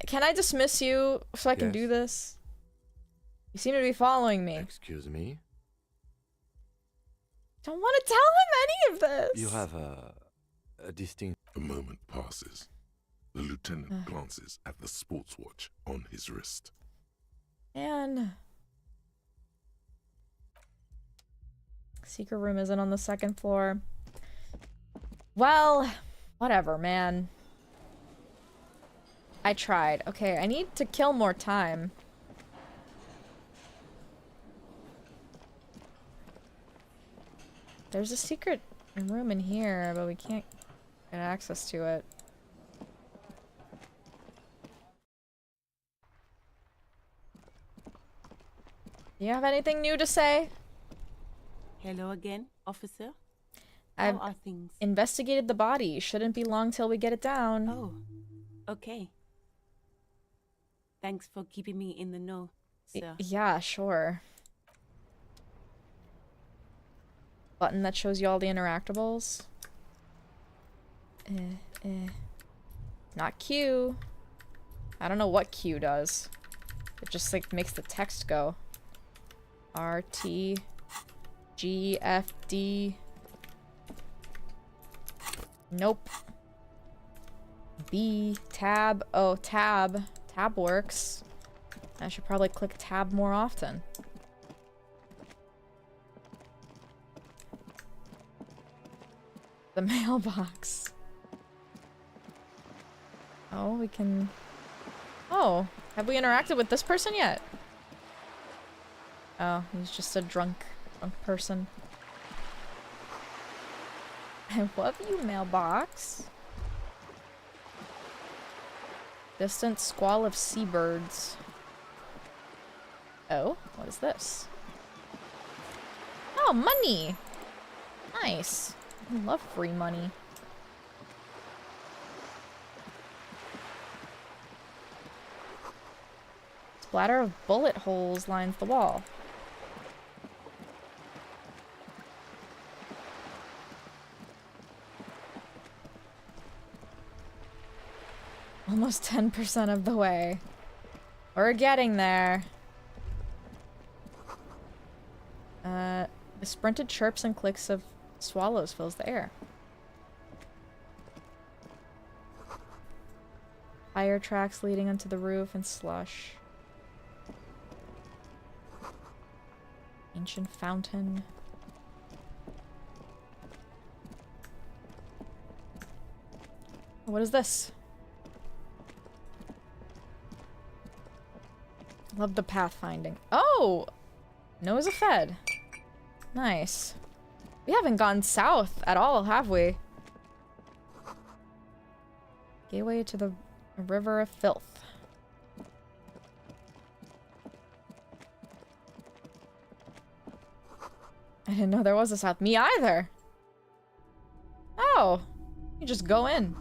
S1: Can I dismiss you so I can do this? You seem to be following me.
S5: Excuse me?
S1: Don't want to tell him any of this.
S5: You have a distinct...
S3: A moment passes. The lieutenant glances at the sports watch on his wrist.
S1: And secret room isn't on the second floor. Well, whatever, man. I tried. Okay, I need to kill more time. There's a secret room in here, but we can't get access to it. Do you have anything new to say?
S12: Hello again, officer.
S1: I've
S12: How are things?
S1: investigated the body. Shouldn't be long till we get it down.
S12: Oh, okay. Thanks for keeping me in the know, sir.
S1: Yeah, sure. Button that shows you all the interactables. Not Q. I don't know what Q does. It just like makes the text go. R, T, G, F, D. Nope. B, tab. Oh, tab. Tab works. I should probably click tab more often. The mailbox. Oh, we can... Oh, have we interacted with this person yet? Oh, he's just a drunk person. I love you, mailbox. Distant squall of seabirds. Oh, what is this? Oh, money! Nice. I love free money. Splatter of bullet holes lines the wall. Almost 10% of the way. We're getting there. The sprinted chirps and clicks of swallows fills the air. Fire tracks leading onto the roof and slush. Ancient fountain. What is this? Love the pathfinding. Oh! Noah's a Fed. Nice. We haven't gone south at all, have we? Gateway to the river of filth. I didn't know there was a south. Me either! Oh! You just go in.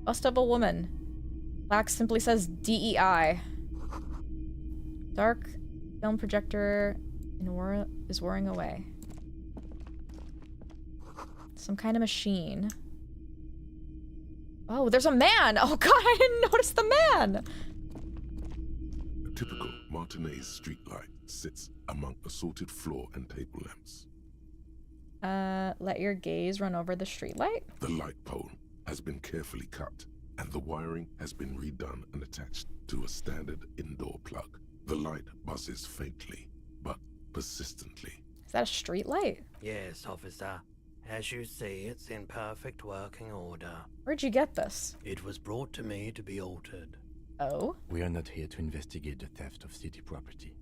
S1: Bust of a woman. Lax simply says DEI. Dark film projector is whirring away. Some kind of machine. Oh, there's a man! Oh god, I didn't notice the man!
S3: A typical Martinez streetlight sits among assorted floor and table lamps.
S1: Let your gaze run over the streetlight?
S3: The light pole has been carefully cut, and the wiring has been redone and attached to a standard indoor plug. The light buzzes faintly, but persistently.
S1: Is that a streetlight?
S14: Yes, officer. As you see, it's in perfect working order.
S1: Where'd you get this?
S14: It was brought to me to be altered.
S1: Oh?
S5: We are not here to investigate the theft of city property.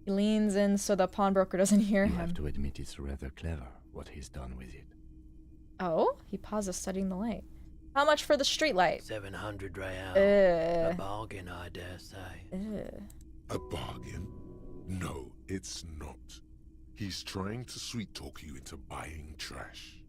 S1: He leans in so the pawnbroker doesn't hear
S5: You
S1: him.
S5: have to admit it's rather clever what he's done with it.
S1: Oh? He pauses, studying the light. How much for the streetlight?
S14: 700 real. A bargain, I dare say.
S3: A bargain? No, it's not. He's trying to sweet-talk you into buying trash.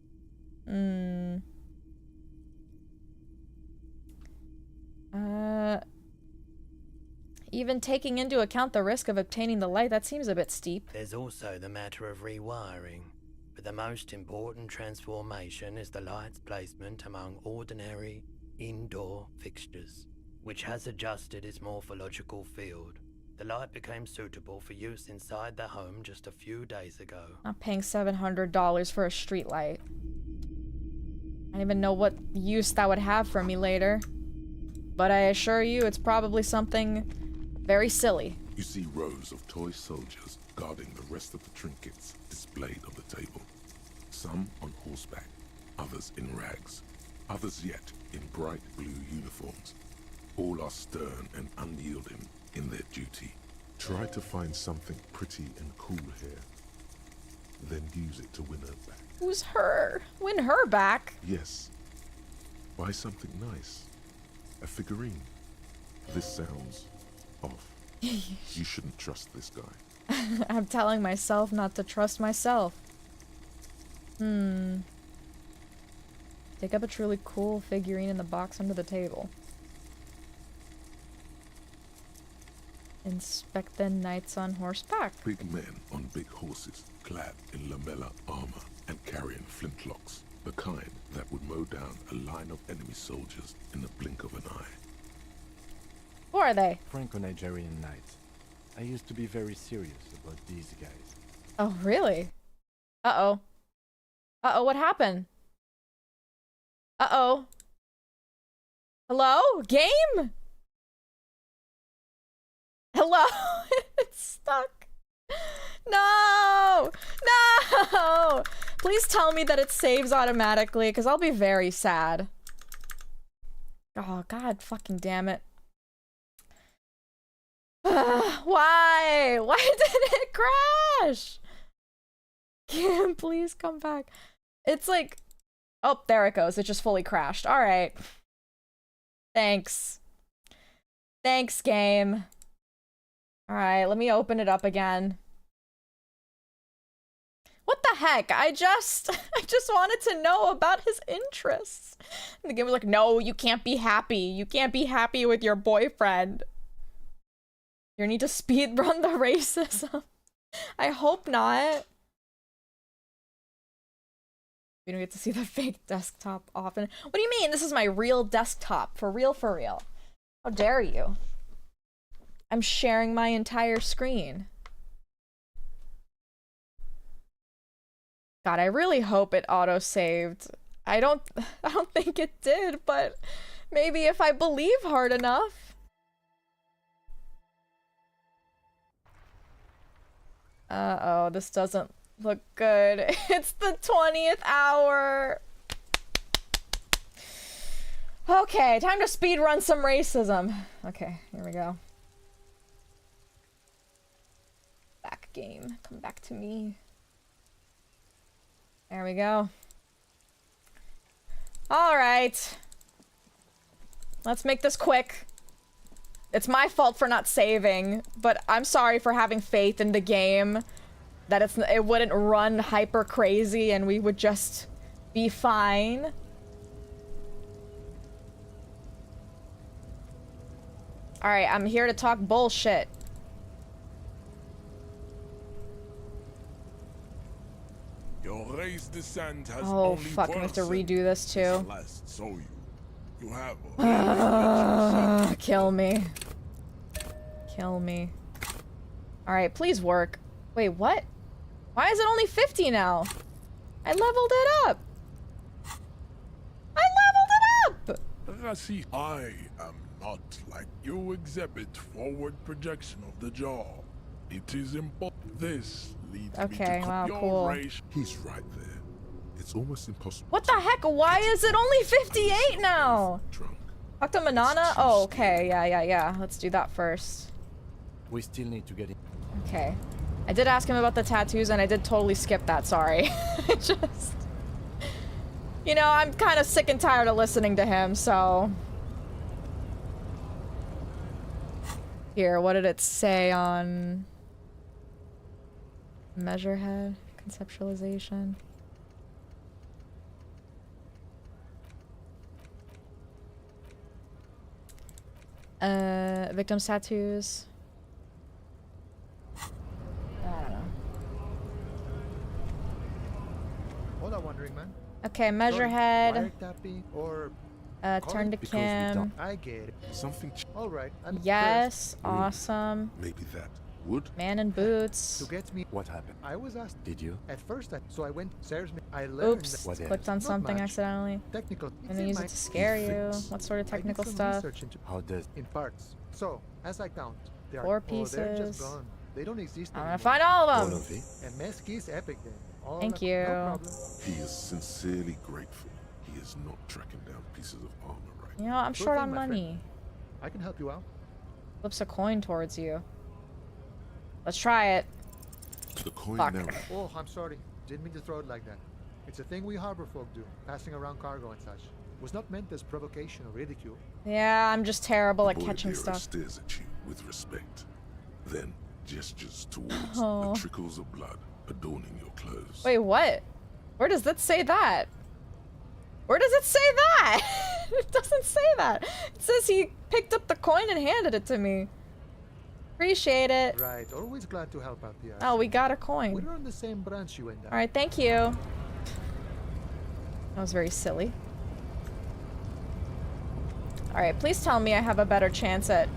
S1: Even taking into account the risk of obtaining the light, that seems a bit steep.
S14: There's also the matter of rewiring. But the most important transformation is the light's placement among ordinary indoor fixtures, which has adjusted its morphological field. The light became suitable for use inside the home just a few days ago.
S1: I'm paying $700 for a streetlight. I don't even know what use that would have for me later. But I assure you, it's probably something very silly.
S3: You see rows of toy soldiers guarding the rest of the trinkets displayed on the table. Some on horseback, others in rags, others yet in bright blue uniforms. All are stern and unyielding in their duty. Try to find something pretty and cool here, then use it to win her back.
S1: Who's her? Win her back?
S3: Yes. Buy something nice. A figurine. This sounds off. You shouldn't trust this guy.
S1: I'm telling myself not to trust myself. Take up a truly cool figurine in the box under the table. Inspect the knights on horseback.
S3: Big men on big horses, clad in lamella armor and carrying flintlocks. The kind that would mow down a line of enemy soldiers in the blink of an eye.
S1: Who are they?
S5: Franco-Nigerian knights. I used to be very serious about these guys.
S1: Oh, really? Uh-oh. Uh-oh, what happened? Uh-oh. Hello? Game? Hello? It's stuck. No! No! Please tell me that it saves automatically, because I'll be very sad. Oh, god fucking damn it. Why? Why did it crash? Kim, please come back. It's like... Oh, there it goes. It just fully crashed. Alright. Thanks. Thanks, game. Alright, let me open it up again. What the heck? I just wanted to know about his interests. And the game was like, no, you can't be happy. You can't be happy with your boyfriend. You need to speedrun the racism. I hope not. We don't get to see the fake desktop often. What do you mean? This is my real desktop. For real, for real. How dare you? I'm sharing my entire screen. God, I really hope it auto-saved. I don't think it did, but maybe if I believe hard enough. Uh-oh, this doesn't look good. It's the 20th hour. Okay, time to speedrun some racism. Okay, here we go. Back game. Come back to me. There we go. Alright. Let's make this quick. It's my fault for not saving, but I'm sorry for having faith in the game that it wouldn't run hyper crazy and we would just be fine. Alright, I'm here to talk bullshit.
S6: You're race descent has
S1: Oh
S6: only
S1: fuck, I have to
S6: worsened
S1: redo this
S6: since
S1: too.
S6: I last saw you. You have already
S1: Kill me. Kill me. Alright, please work. Wait, what? Why is it only 50 now? I leveled it up! I leveled it up!
S6: See, I am not like you exhibit forward projection of the jaw. It is important. This leads me
S1: Okay,
S6: to
S1: wow,
S6: your
S1: cool.
S6: race.
S3: He's right there. It's almost impossible.
S1: What the heck? Why is it only 58 now? Talk to Manana? Oh, okay. Yeah. Let's do that first.
S5: We still need to get in.
S1: Okay. I did ask him about the tattoos and I did totally skip that, sorry. Just... You know, I'm kind of sick and tired of listening to him, so... Here, what did it say on... Measurehead? Conceptualization? Victim's tattoos. I don't know.
S4: All I'm wondering, man.
S1: Okay, measurehead.
S4: Wiretapping or
S1: Turn to Kim.
S4: I get it.
S3: Something.
S4: All right. I'm
S1: Yes,
S3: Really?
S1: awesome.
S3: Maybe that would.
S1: Man in boots.
S4: To get me.
S5: What happened?
S4: I was asked.
S5: Did you?
S4: At first, so I went. I learned.
S1: Oops,
S5: What
S1: clicked on
S4: Not
S1: something
S4: much.
S1: accidentally.
S4: Technical.
S1: I'm gonna use it to scare you. What sort of technical
S4: I did some
S1: stuff?
S4: research into
S5: How does?
S4: in parts. So, as I count, there
S1: 4
S4: are. Oh, they're
S1: pieces.
S4: just gone. They don't exist
S1: I'm
S4: anymore.
S1: gonna find all of
S3: All
S1: them.
S3: of it.
S4: And Mesqui's epic then. All
S1: Thank
S4: no
S1: you.
S4: problem.
S3: He is sincerely grateful. He is not tracking down pieces of armor right
S1: You know, I'm
S4: Sure
S1: short
S4: thing,
S1: on
S4: my friend.
S1: money.
S4: I can help you out.
S1: Flips a coin towards you. Let's try it.
S3: now. The coin
S1: Fuck.
S3: now.
S4: Oh, I'm sorry. Didn't mean to throw it like that. It's a thing we harbor folk do, passing around cargo and such. Was not meant as provocation or ridicule.
S1: Yeah, I'm just terrible
S3: The
S1: at
S3: boy
S1: catching
S3: bearer
S1: stuff.
S3: stares at you with respect, then gestures towards
S1: Oh.
S3: the trickles of blood adorning your clothes.
S1: Wait, what? Where does that say that? Where does it say that? It doesn't say that. It says he picked up the coin and handed it to me. Appreciate it.
S4: Right. Always glad to help out the
S1: Oh, we got a coin.
S4: We're on the same branch, you and I.
S1: Alright, thank you. That was very silly. Alright, please tell me I have a better chance at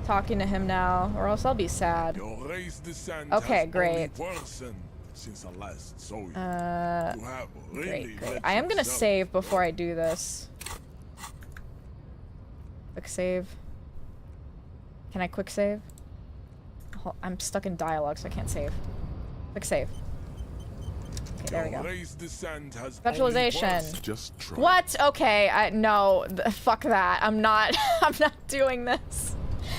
S1: talking to him now, or else I'll be sad.
S6: Your race descent
S1: Okay,
S6: has
S1: great.
S6: only worsened since I last saw you. You have really
S1: Great.
S6: let
S1: I am gonna
S6: yourself
S1: save before I do this. Quick save. Can I quick save? I'm stuck in dialogue, so I can't save. Quick save. Okay, there we go.
S6: Race descent has
S1: Specialization.
S6: only worsened.
S3: Just try.
S1: What? Okay, no, fuck that. I'm not doing this.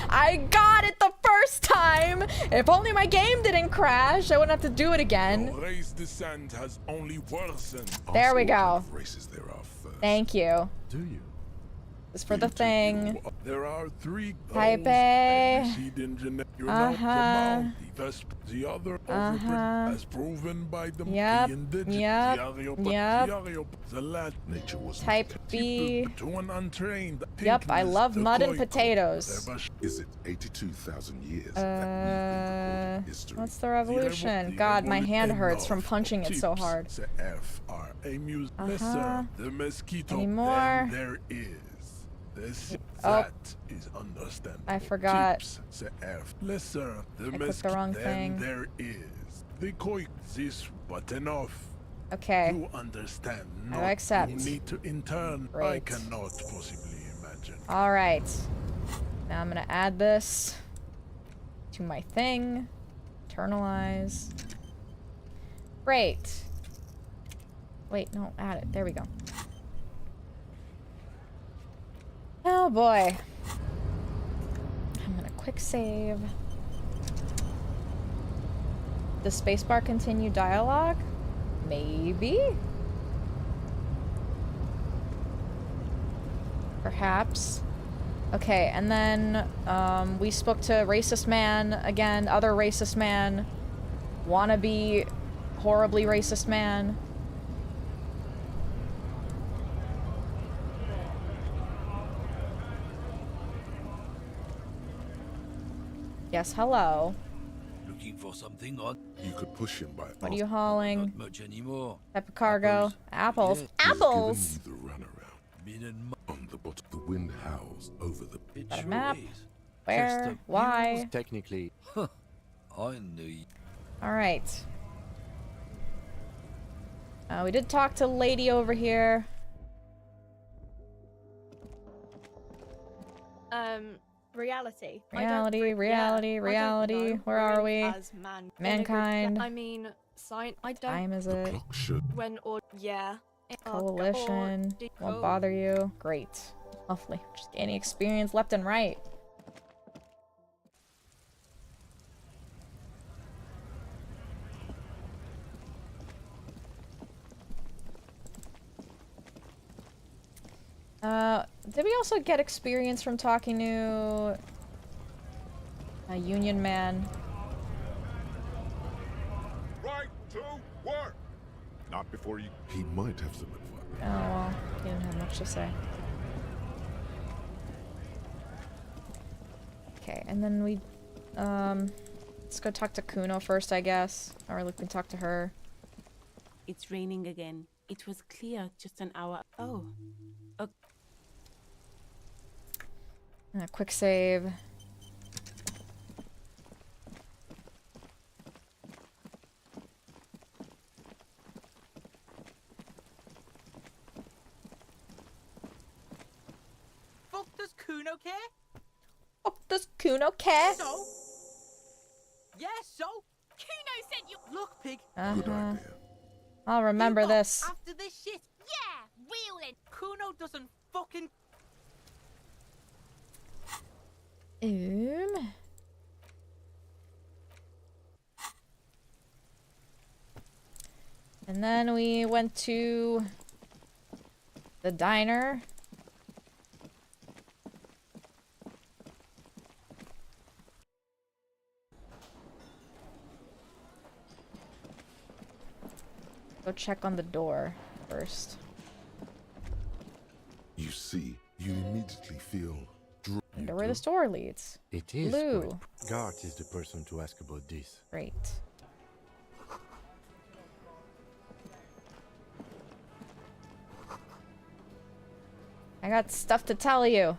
S1: I got it the first time. If only my game didn't crash, I wouldn't have to do it again.
S6: Your race descent has only worsened.
S1: There we
S3: Ask what kind
S1: go.
S3: of races there are first.
S1: Thank you.
S5: Do you?
S1: This is for the thing.
S6: There are 3
S1: Type
S6: goals
S1: A.
S6: that exceed engineer. You're not the mount, the other as proven by the
S1: Yep,
S6: indigenous
S1: yep,
S6: the lad
S3: Nature was
S1: Type B.
S6: to an untrained.
S1: Yep, I
S6: thinkness,
S1: love
S6: the
S1: mud and
S6: Koiko,
S1: potatoes.
S3: Is it 82,000 years that we've been called history?
S1: What's the revolution? God, my hand hurts from punching it so hard.
S6: The mosquito.
S1: Any more?
S6: There is. This
S1: Oh.
S6: that is understandable.
S1: I forgot.
S6: Tips, the F. Lesser, the
S1: I clicked the wrong
S6: then
S1: thing.
S6: there is. The koi this but enough.
S1: Okay.
S6: You understand.
S1: I
S6: Not
S1: accept.
S6: You need to intern. I
S1: Great.
S6: cannot possibly imagine.
S1: Alright. Now I'm gonna add this to my thing. Internalize. Great. Wait, no, add it. There we go. Oh boy. I'm gonna quick save. Does spacebar continue dialogue? Maybe? Perhaps. Okay, and then we spoke to racist man again, other racist man, wannabe horribly racist man. Yes, hello.
S9: Looking for something odd?
S3: You could push him by.
S1: What are you hauling?
S9: Not much anymore.
S1: Type of cargo. Apples.
S9: Yeah.
S1: Apples!
S3: The runaround.
S9: Been in
S3: On the bottom, the wind howls over the.
S9: it
S1: Got a
S9: sure
S1: map?
S9: is.
S1: Where?
S9: Just a
S1: Why?
S5: Technically,
S9: I knew you.
S1: Alright. We did talk to lady over here.
S8: Reality.
S1: Reality. Where are we?
S8: As man.
S1: Mankind.
S7: I mean, science. I don't.
S1: Time is
S3: The
S1: it?
S3: clock should.
S7: When or
S8: Yeah.
S1: Coalition. Won't bother you. Great. Lovely. Just gaining experience left and right. Did we also get experience from talking to a union man?
S2: Right to work. Not before you.
S3: He might have some advice.
S1: Oh, well, he didn't have much to say. Okay, and then we, let's go talk to Kuno first, I guess. Or we can talk to her.
S12: It's raining again. It was clear just an hour. Oh. Okay.
S1: Quick save.
S10: Fuck does Kuno care?
S1: Oh, does Kuno care?
S10: So? Yeah, so?
S11: Kuno sent you.
S10: Look, pig.
S3: Good idea.
S1: I'll remember
S10: you got
S1: this.
S10: After this shit.
S11: Yeah, real.
S10: Kuno doesn't fucking.
S1: And then we went to the diner. Go check on the door first.
S3: You see, you immediately feel.
S1: Wonder where the store leads.
S5: it is.
S1: Blue.
S5: quite- Gart is the person to ask about this.
S1: Great. I got stuff to tell you.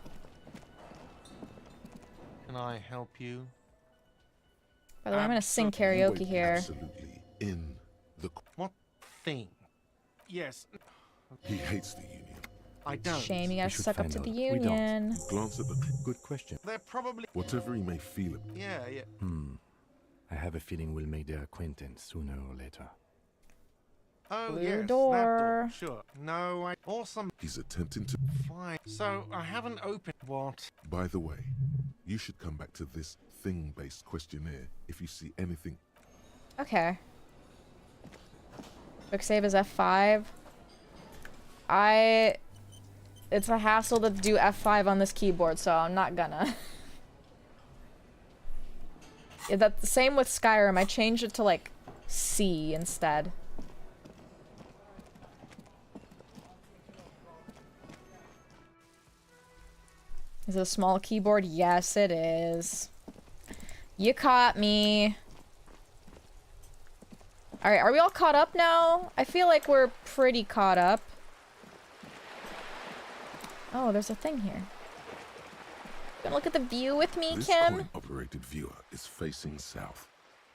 S13: Can I help you?
S1: By the way, I'm gonna sing karaoke here.
S3: Absolutely in the.
S13: What thing? Yes.
S3: He hates the union.
S13: I don't.
S1: Shame you
S5: We
S1: gotta
S5: should
S1: suck up
S5: find
S1: to
S5: out.
S1: the
S5: We don't.
S1: union.
S3: You glance at the.
S5: Good question.
S13: They're probably.
S3: Whatever he may feel.
S13: Yeah.
S5: I have a feeling we'll make their acquaintance sooner or later.
S13: Oh,
S1: Blue
S13: yes. That
S1: door.
S13: door. Sure. No, I. Awesome.
S3: He's attempting to.
S13: Fine. So, I haven't opened what?
S3: By the way, you should come back to this thing-based questionnaire if you see anything.
S1: Okay. Quick save is F5. It's a hassle to do F5 on this keyboard, so I'm not gonna. Yeah, that's the same with Skyrim. I changed it to, like, C instead. Is it a small keyboard? Yes, it is. You caught me. Alright, are we all caught up now? I feel like we're pretty caught up. Oh, there's a thing here. Gonna look at the view with me,
S3: This
S1: Kim?
S3: coin-operated viewer is facing south.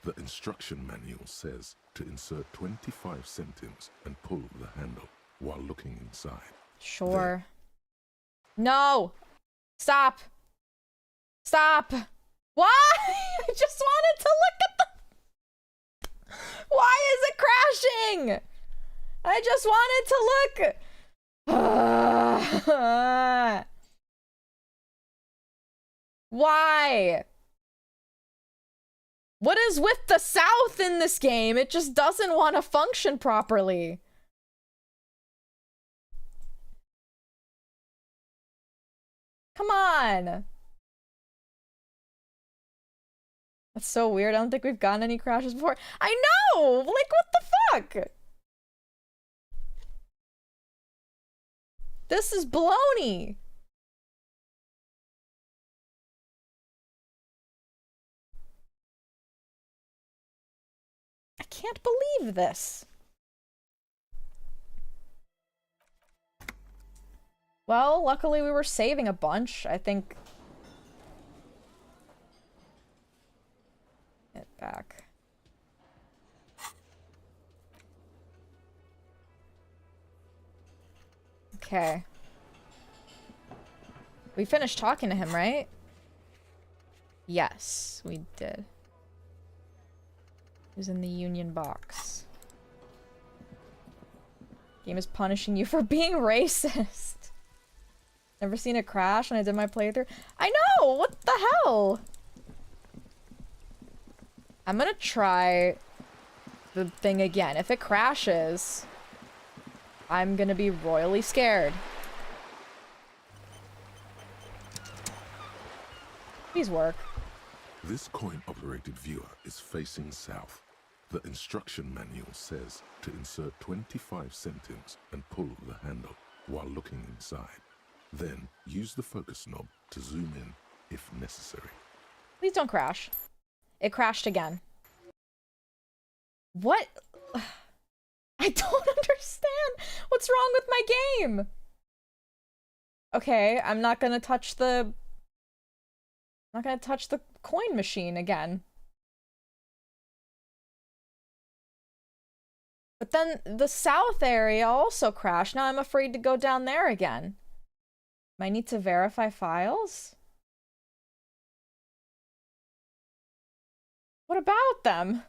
S3: The instruction manual says to insert 25 centimes and pull the handle while looking inside.
S1: Sure. No! Stop! Stop! Why? I just wanted to look at the... Why is it crashing? I just wanted to look. Why? What is with the South in this game? It just doesn't want to function properly. Come on. That's so weird. I don't think we've gotten any crashes before. I know! Like, what the fuck? This is baloney. can't believe this. Well, luckily we were saving a bunch. I think... Get back. Okay. We finished talking to him, right? Yes, we did. He was in the union box. Game is punishing you for being racist. Never seen it crash when I did my playthrough. I know! What the hell? I'm gonna try the thing again. If it crashes, I'm gonna be royally scared. Please work.
S3: This coin-operated viewer is facing south. The instruction manual says to insert 25 centimes and pull the handle while looking inside. Then use the focus knob to zoom in if necessary.
S1: Please don't crash. It crashed again. What? I don't understand. What's wrong with my game? Okay, I'm not gonna touch the... I'm not gonna touch the coin machine again. But then the south area also crashed. Now I'm afraid to go down there again. I need to verify files? What about them?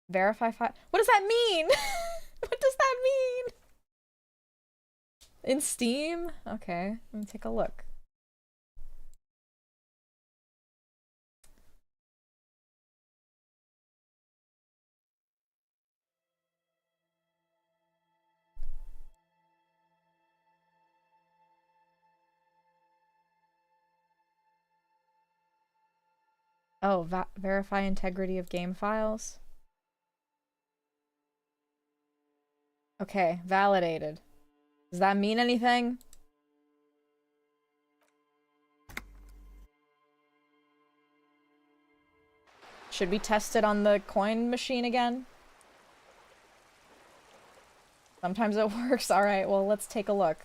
S1: Verify file? What does that mean? What does that mean? In Steam? Okay, let me take a look. Oh, verify integrity of game files. Okay, validated. Does that mean anything? Should we test it on the coin machine again? Sometimes it works. Alright, well, let's take a look.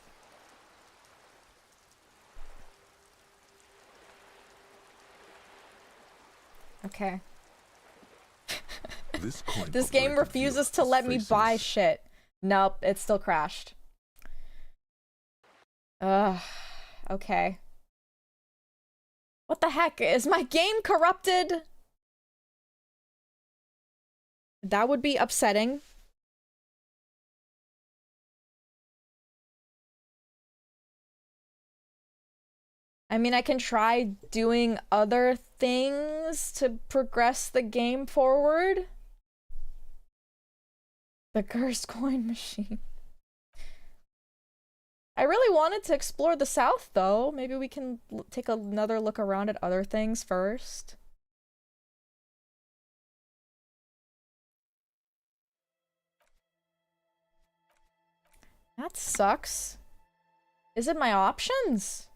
S1: Okay. This game refuses to let me buy shit. Nope, it still crashed. Ugh. Okay. What the heck? Is my game corrupted? That would be upsetting. I mean, I can try doing other things to progress the game forward. The cursed coin machine. I really wanted to explore the south, though. Maybe we can take another look around at other things first. That sucks. Is it my options?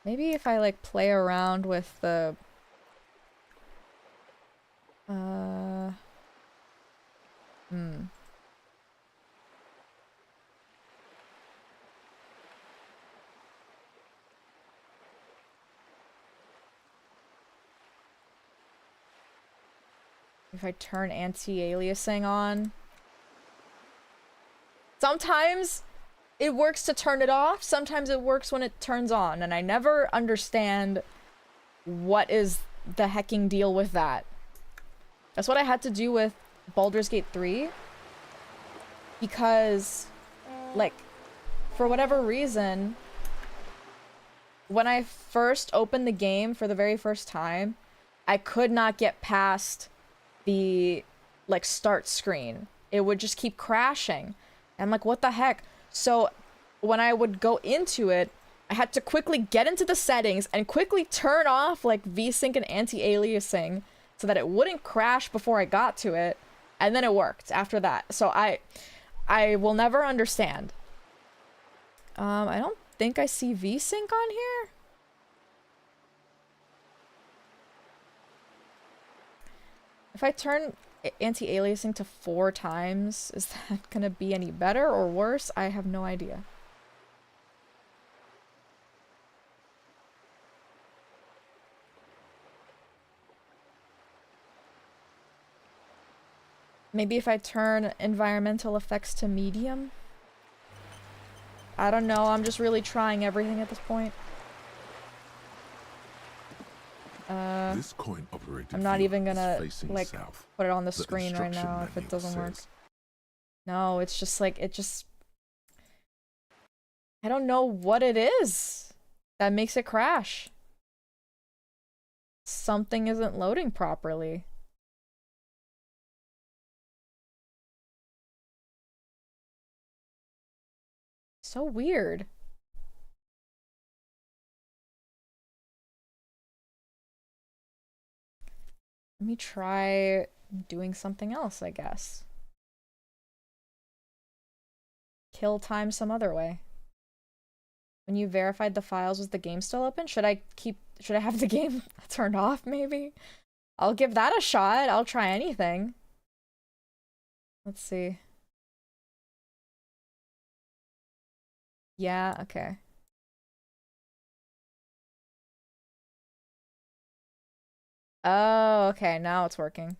S1: Maybe if I, like, play around with the... If I turn anti-aliasing on... Sometimes it works to turn it off, sometimes it works when it turns on, and I never understand what is the hecking deal with that. That's what I had to do with Baldur's Gate 3. Because, like, for whatever reason, when I first opened the game for the very first time, I could not get past the, like, start screen. It would just keep crashing. I'm like, what the heck? So when I would go into it, I had to quickly get into the settings and quickly turn off like VSync and anti-aliasing so that it wouldn't crash before I got to it. And then it worked after that. So I will never understand. I don't think I see VSync on here. If I turn anti-aliasing to 4 times, is that gonna be any better or worse? I have no idea. Maybe if I turn environmental effects to medium? I don't know, I'm just really trying everything at this point.
S3: This coin operated
S1: I'm not
S3: view
S1: even gonna,
S3: is facing
S1: like,
S3: south.
S1: put it on the
S3: The
S1: screen right
S3: instruction
S1: now if it
S3: manual
S1: doesn't work.
S3: says-
S1: No, it's just like, it just... I don't know what it is that makes it crash. Something isn't loading properly. So weird. Let me try doing something else, I guess. Kill time some other way. When you verified the files, was the game still open? Should I have the game turned off, maybe? I'll give that a shot. I'll try anything. Let's see. Yeah, okay. Oh, okay, now it's working.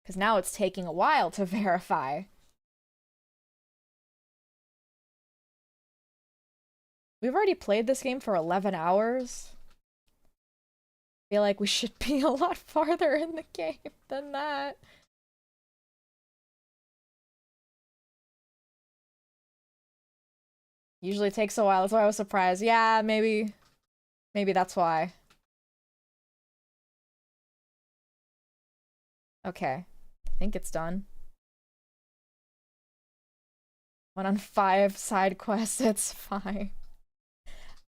S1: Because now it's taking a while to verify. We've already played this game for 11 hours. I feel like we should be a lot farther in the game than that. Usually takes a while, that's why I was surprised. Yeah, maybe that's why. Okay, I think it's done. 1 on 5 side quests, it's fine.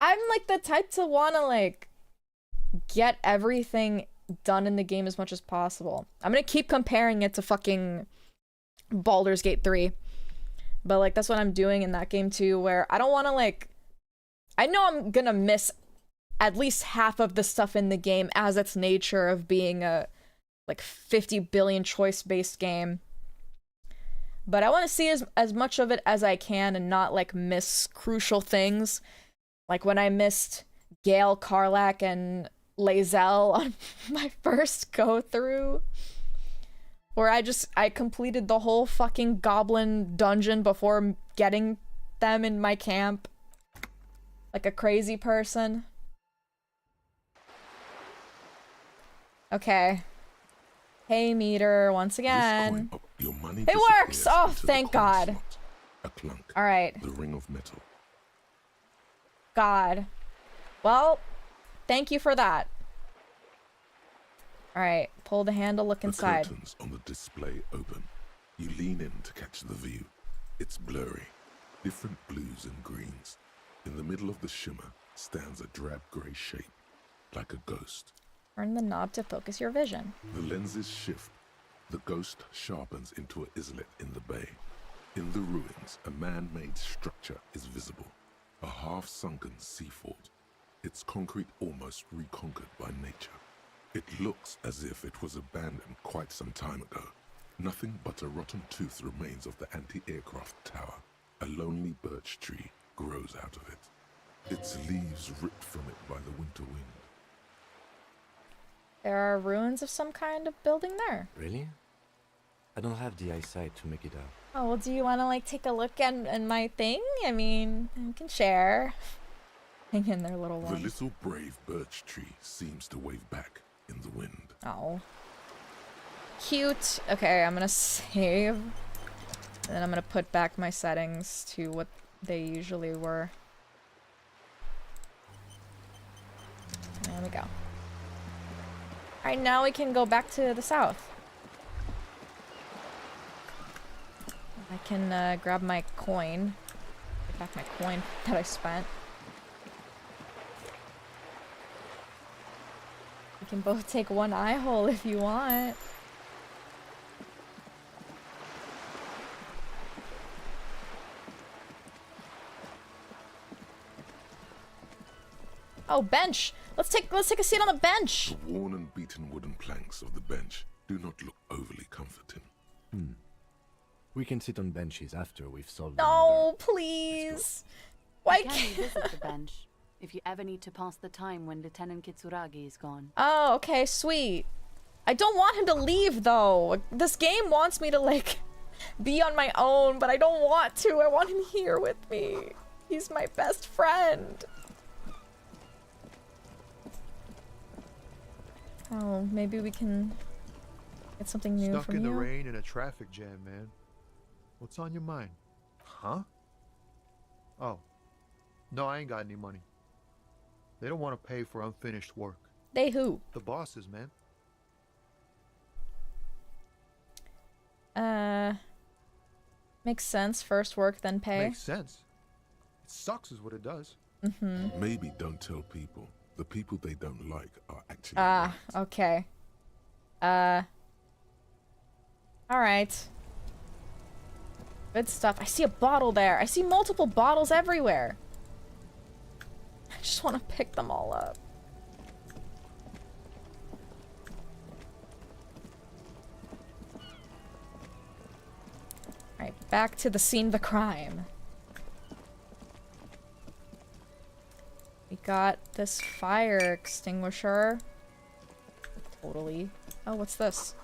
S1: I'm like the type to wanna like get everything done in the game as much as possible. I'm gonna keep comparing it to fucking Baldur's Gate 3. But like that's what I'm doing in that game too, where I don't wanna like... I know I'm gonna miss at least half of the stuff in the game as its nature of being a like 50 billion choice-based game. But I want to see as much of it as I can and not like miss crucial things. Like when I missed Gale, Karlach, and Lae'zel on my first go-through. Where I completed the whole fucking goblin dungeon before getting them in my camp. Like a crazy person. Okay. Hey meter, once again. It works! Oh, thank God.
S3: A clunk.
S1: Alright.
S3: The ring of metal.
S1: God. Well, thank you for that. Alright, pull the handle, look inside.
S3: The curtains on the display open. You lean in to catch the view. It's blurry. Different blues and greens. In the middle of the shimmer stands a drab grey shape, like a ghost.
S1: Turn the knob to focus your vision.
S3: The lenses shift. The ghost sharpens into an islet in the bay. In the ruins, a man-made structure is visible. A half-sunken sea fort. Its concrete almost reconquered by nature. It looks as if it was abandoned quite some time ago. Nothing but a rotten tooth remains of the anti-aircraft tower. A lonely birch tree grows out of it. Its leaves ripped from it by the winter wind.
S1: There are ruins of some kind of building there.
S5: Really? I don't have the eyesight to make it out.
S1: Oh, well, do you want to, like, take a look at my thing? I mean, you can share. Hang in there, little one.
S3: The little brave birch tree seems to wave back in the wind.
S1: Oh. Cute. Okay, I'm gonna save. And then I'm gonna put back my settings to what they usually were. There we go. Alright, now we can go back to the south. I can grab my coin. Get back my coin that I spent. We can both take one eye hole if you want. Oh, bench! Let's take a seat on the bench!
S3: The worn and beaten wooden plank lengths of the bench do not look overly comforting.
S5: We can sit on benches after we've solved the
S1: No,
S5: murder.
S1: please. Why
S15: You can
S1: can't...
S15: revisit the bench if you ever need to pass the time when Lieutenant Kitsuragi is gone.
S1: Oh, okay, sweet. I don't want him to leave, though. This game wants me to, like, be on my own, but I don't want to. I want him here with me. He's my best friend. Oh, maybe we can get something new
S4: Stuck
S1: from
S4: in
S1: you.
S4: the rain in a traffic jam, man. What's on your mind? Huh? Oh. No, I ain't got any money. They don't want to pay for unfinished work.
S1: They who?
S4: The bosses, man.
S1: Makes sense. First work, then pay.
S4: Makes sense. It sucks is what it does.
S1: Mm-hmm.
S3: Maybe don't tell people. The people they don't like are actually
S1: Ah,
S3: right.
S1: okay. Alright. Good stuff. I see a bottle there. I see multiple bottles everywhere. I just want to pick them all up. Alright, back to the scene of the crime. We got this fire extinguisher. Totally. Oh, what's this?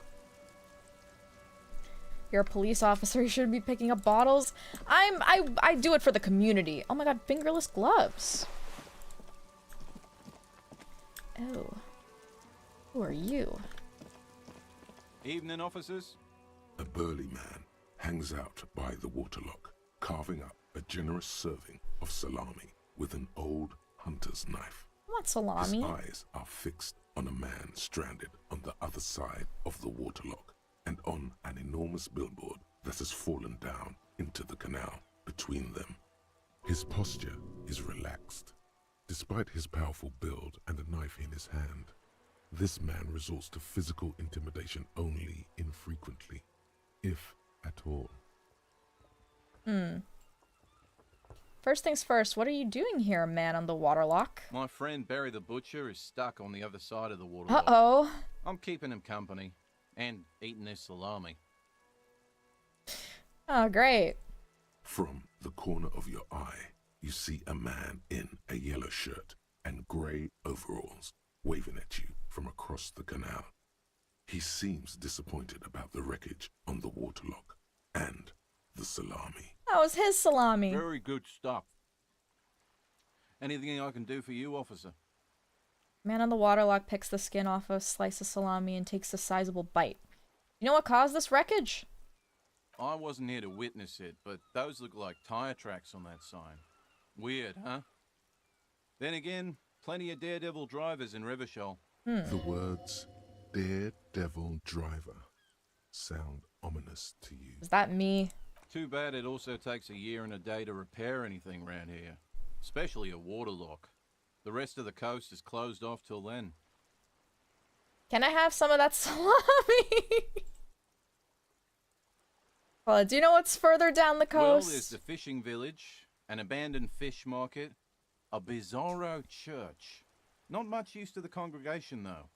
S1: You're a police officer, you shouldn't be picking up bottles. I do it for the community. Oh my god, fingerless gloves. Oh. Who are you?
S16: Evening, officers.
S3: A burly man hangs out by the waterlock, carving up a generous serving of salami with an old hunter's knife.
S1: I want salami.
S3: His eyes are fixed on a man stranded on the other side of the waterlock and on an enormous billboard that has fallen down into the canal between them. His posture is relaxed. Despite his powerful build and a knife in his hand, this man resorts to physical intimidation only infrequently, if at all.
S1: First things first, what are you doing here, man on the waterlock?
S16: My friend Barry the Butcher is stuck on the other side of the water.
S1: Uh-oh.
S16: I'm keeping him company and eating his salami.
S1: Oh, great.
S3: From the corner of your eye, you see a man in a yellow shirt and grey overalls waving at you from across the canal. He seems disappointed about the wreckage on the waterlock and the salami.
S1: That was his salami.
S16: Very good stuff. Anything I can do for you, officer?
S1: Man on the waterlock picks the skin off a slice of salami and takes a sizable bite. You know what caused this wreckage?
S16: I wasn't here to witness it, but those look like tire tracks on that sign. Weird, huh? Then again, plenty of daredevil drivers in Rivershoal.
S3: The words "daredevil driver" sound ominous to you.
S1: Is that me?
S16: Too bad it also takes a year and a day to repair anything around here. Especially a waterlock. The rest of the coast is closed off till then.
S1: Can I have some of that salami? Well, do you know what's further down the
S16: Well,
S1: coast?
S16: there's the fishing village, an abandoned fish market, a bizarro church. Not much use to the congregation, though.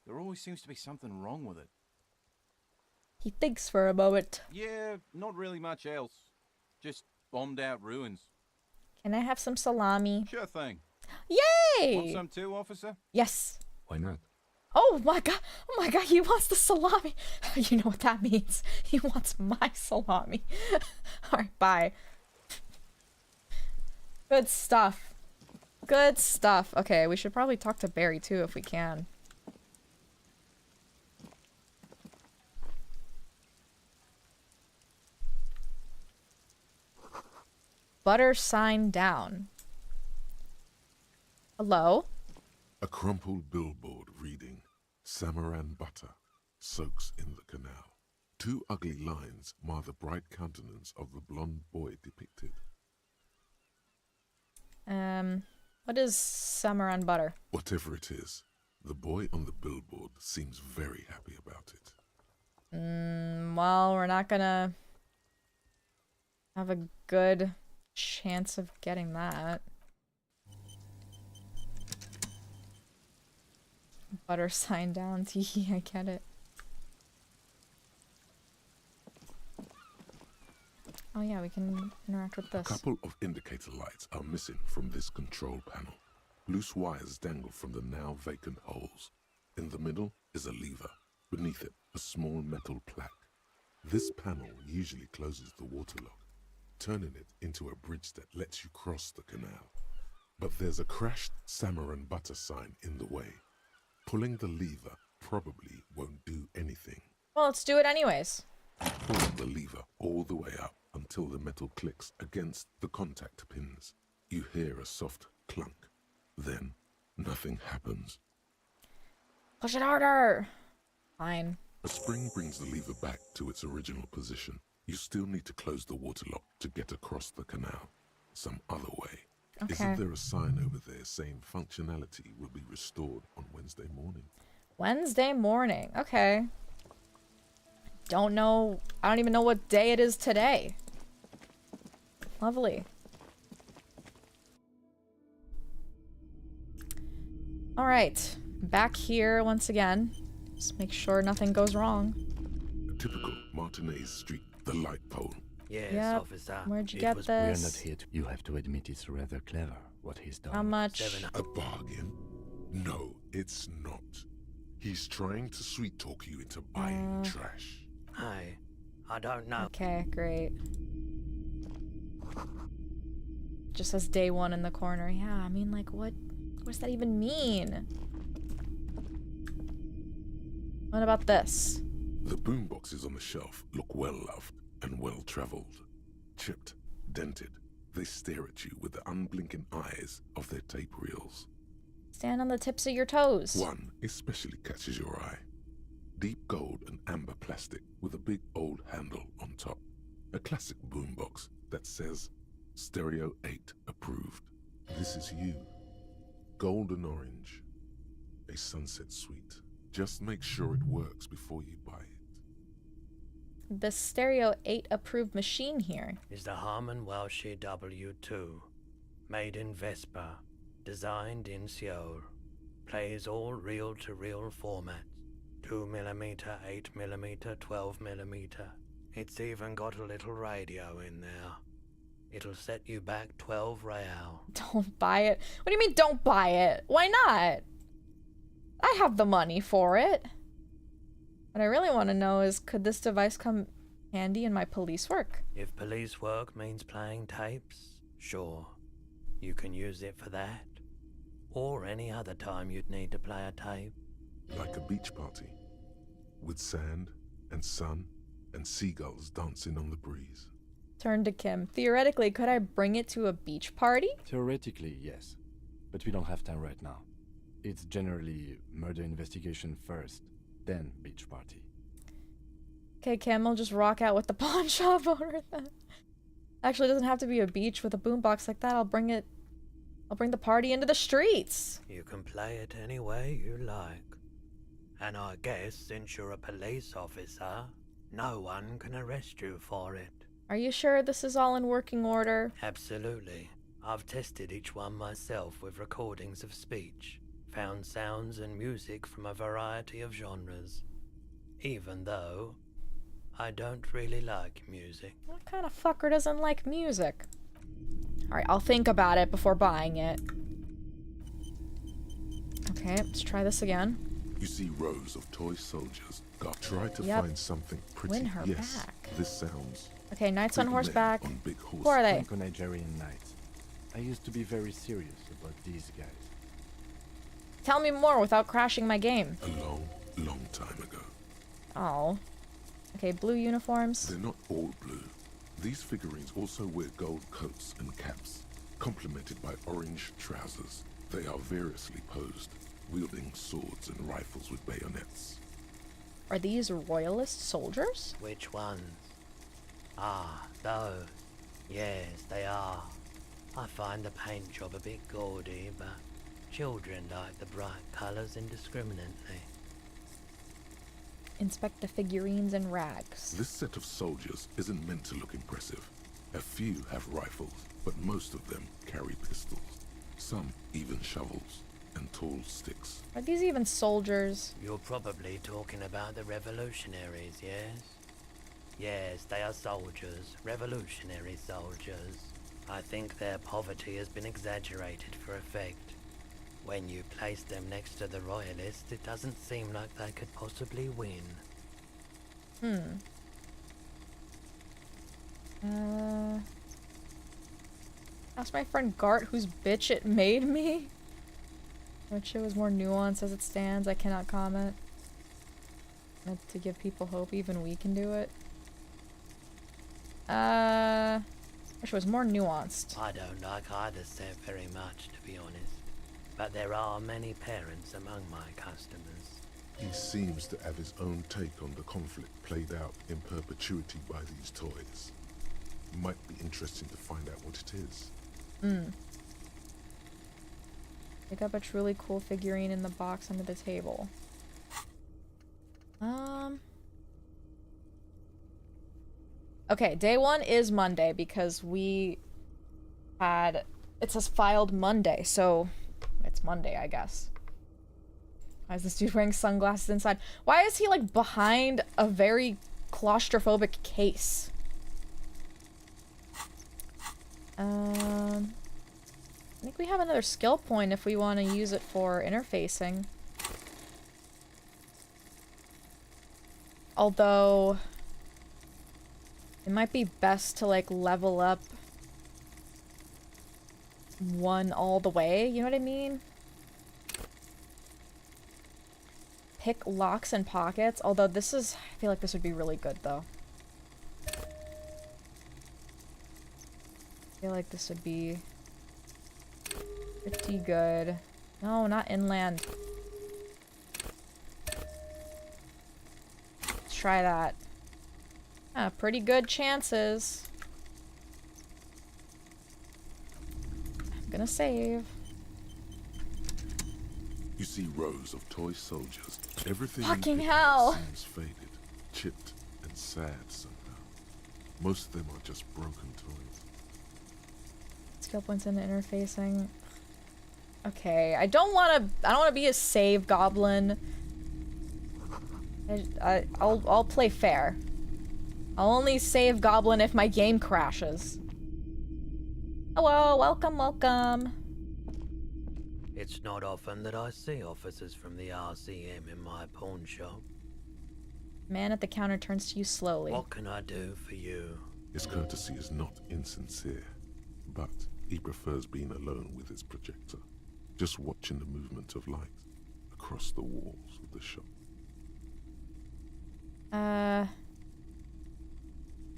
S16: There always seems to be something wrong with it.
S1: He thinks for a moment.
S16: Yeah, not really much else. Just bombed out ruins.
S1: Can I have some salami?
S16: Sure thing.
S1: Yay!
S16: Want some too, officer?
S1: Yes.
S5: Why not?
S1: Oh my god! Oh my god, he wants the salami! You know what that means. He wants my salami. Alright, bye. Good stuff. Good stuff. Okay, we should probably talk to Barry too if we can. Butter sign down. Hello?
S3: A crumpled billboard reading "Samaran butter soaks in the canal." Two ugly lines mar the bright countenance of the blonde boy depicted.
S1: What is Samaran butter?
S3: Whatever it is, the boy on the billboard seems very happy about it.
S1: Well, we're not gonna have a good chance of getting that. Butter sign down. Tee, I get it. Oh yeah, we can interact with this.
S3: A couple of indicator lights are missing from this control panel. Loose wires dangle from the now vacant holes. In the middle is a lever. Beneath it, a small metal plaque. This panel usually closes the water lock, turning it into a bridge that lets you cross the canal. But there's a crashed salmon and butter sign in the way. Pulling the lever probably won't do anything.
S1: Well, let's do it anyways.
S3: Pull the lever all the way up until the metal clicks against the contact pins. You hear a soft clunk. Then, nothing happens.
S1: Push it harder! Fine.
S3: A spring brings the lever back to its original position. You still need to close the water lock to get across the canal. Some other way.
S1: Okay.
S3: Isn't there a sign over there saying functionality will be restored on Wednesday morning?
S1: Wednesday morning. Okay. Don't know. I don't even know what day it is today. Lovely. Alright. Back here once again. Just make sure nothing goes wrong.
S3: A typical Martinez Street, the light pole.
S14: Yes,
S1: Yep.
S14: officer.
S1: Where'd you
S14: It
S1: get
S14: was-
S1: this?
S5: We're not here to... You have to admit it's rather clever what he's done.
S1: How much?
S3: A bargain? No, it's not. He's trying to sweet talk you into buying trash.
S14: Hey, I don't know.
S1: Okay, great. Just says day one in the corner. Yeah, I mean, like, what does that even mean? What about this?
S3: The boomboxes on the shelf look well-loved and well-traveled. Chipped, dented, they stare at you with the unblinking eyes of their tape reels.
S1: Stand on the tips of your toes.
S3: One especially catches your eye. Deep gold and amber plastic with a big old handle on top. A classic boombox that says Stereo 8 approved. This is you. Golden orange. A sunset suite. Just make sure it works before you buy it.
S1: The Stereo 8 approved machine here.
S14: Is the Harman Welsh W2. Made in Vespa. Designed in Seoul. Plays all reel-to-reel formats. 2mm, 8mm, 12mm. It's even got a little radio in there. It'll set you back 12 real.
S1: Don't buy it. What do you mean don't buy it? Why not? I have the money for it. What I really want to know is, could this device come handy in my police work?
S14: If police work means playing tapes, sure. You can use it for that. Or any other time you'd need to play a tape.
S3: Like a beach party. With sand and sun and seagulls dancing on the breeze.
S1: Turn to Kim. Theoretically, could I bring it to a beach party?
S5: Theoretically, yes. But we don't have time right now. It's generally murder investigation first, then beach party.
S1: Okay, Kim, I'll just rock out with the pawn shop owner then. Actually, it doesn't have to be a beach with a boombox like that. I'll bring the party into the streets.
S14: You can play it any way you like. And I guess since you're a police officer, no one can arrest you for it.
S1: Are you sure this is all in working order?
S14: Absolutely. I've tested each one myself with recordings of speech. Found sounds and music from a variety of genres. Even though I don't really like music.
S1: What kind of fucker doesn't like music? Alright, I'll think about it before buying it. Okay, let's try this again.
S3: You see rows of toy soldiers. Try to
S1: Yep.
S3: find something pretty.
S1: Win her
S3: yes,
S1: back.
S3: this sounds.
S1: Okay, knights on
S3: big men
S1: horseback.
S3: on big horses.
S1: Who are they?
S5: Franco-Nigerian knights. I used to be very serious about these guys.
S1: Tell me more without crashing my game.
S3: A long, long time ago.
S1: Oh. Okay, blue uniforms.
S3: They're not all blue. These figurines also wear gold coats and caps, complemented by orange trousers. They are variously posed, wielding swords and rifles with bayonets.
S1: Are these royalist soldiers?
S14: Which ones? Ah, those. Yes, they are. I find the paint job a bit gaudy, but children like the bright colours indiscriminately.
S1: Inspect the figurines and rags.
S3: This set of soldiers isn't meant to look impressive. A few have rifles, but most of them carry pistols. Some even shovels. and tall sticks.
S1: Are these even soldiers?
S14: You're probably talking about the revolutionaries, yes? Yes, they are soldiers, revolutionary soldiers. I think their poverty has been exaggerated for effect. When you place them next to the royalists, it doesn't seem like they could possibly win.
S1: Ask my friend Gart whose bitch it made me. That shit was more nuanced as it stands. I cannot comment. Meant to give people hope even we can do it. Wish it was more nuanced.
S14: I don't like either set very much, to be honest. But there are many parents among my customers.
S3: He seems to have his own take on the conflict played out in perpetuity by these toys. Might be interesting to find out what it is.
S1: Pick up a truly cool figurine in the box under the table. Okay, day 1 is Monday because we had... It says filed Monday, so it's Monday, I guess. Why is this dude wearing sunglasses inside? Why is he, like, behind a very claustrophobic case? I think we have another skill point if we want to use it for interfacing. Although... it might be best to, like, level up one all the way, you know what I mean? Pick locks and pockets, although this is... I feel like this would be really good, though. I feel like this would be pretty good. No, not inland. Let's try that. Ah, pretty good chances. I'm gonna save.
S3: You see rows of toy soldiers. Everything
S1: Fucking hell!
S3: seems faded, chipped, and sad somehow. Most of them are just broken toys.
S1: Skill points into interfacing. Okay, I don't want to be a save goblin. I'll play fair. I'll only save goblin if my game crashes. Hello, welcome, welcome.
S14: It's not often that I see officers from the RCM in my pawn shop.
S1: Man at the counter turns to you slowly.
S14: What can I do for you?
S3: His courtesy is not insincere, but he prefers being alone with his projector, just watching the movement of light across the walls of the shop.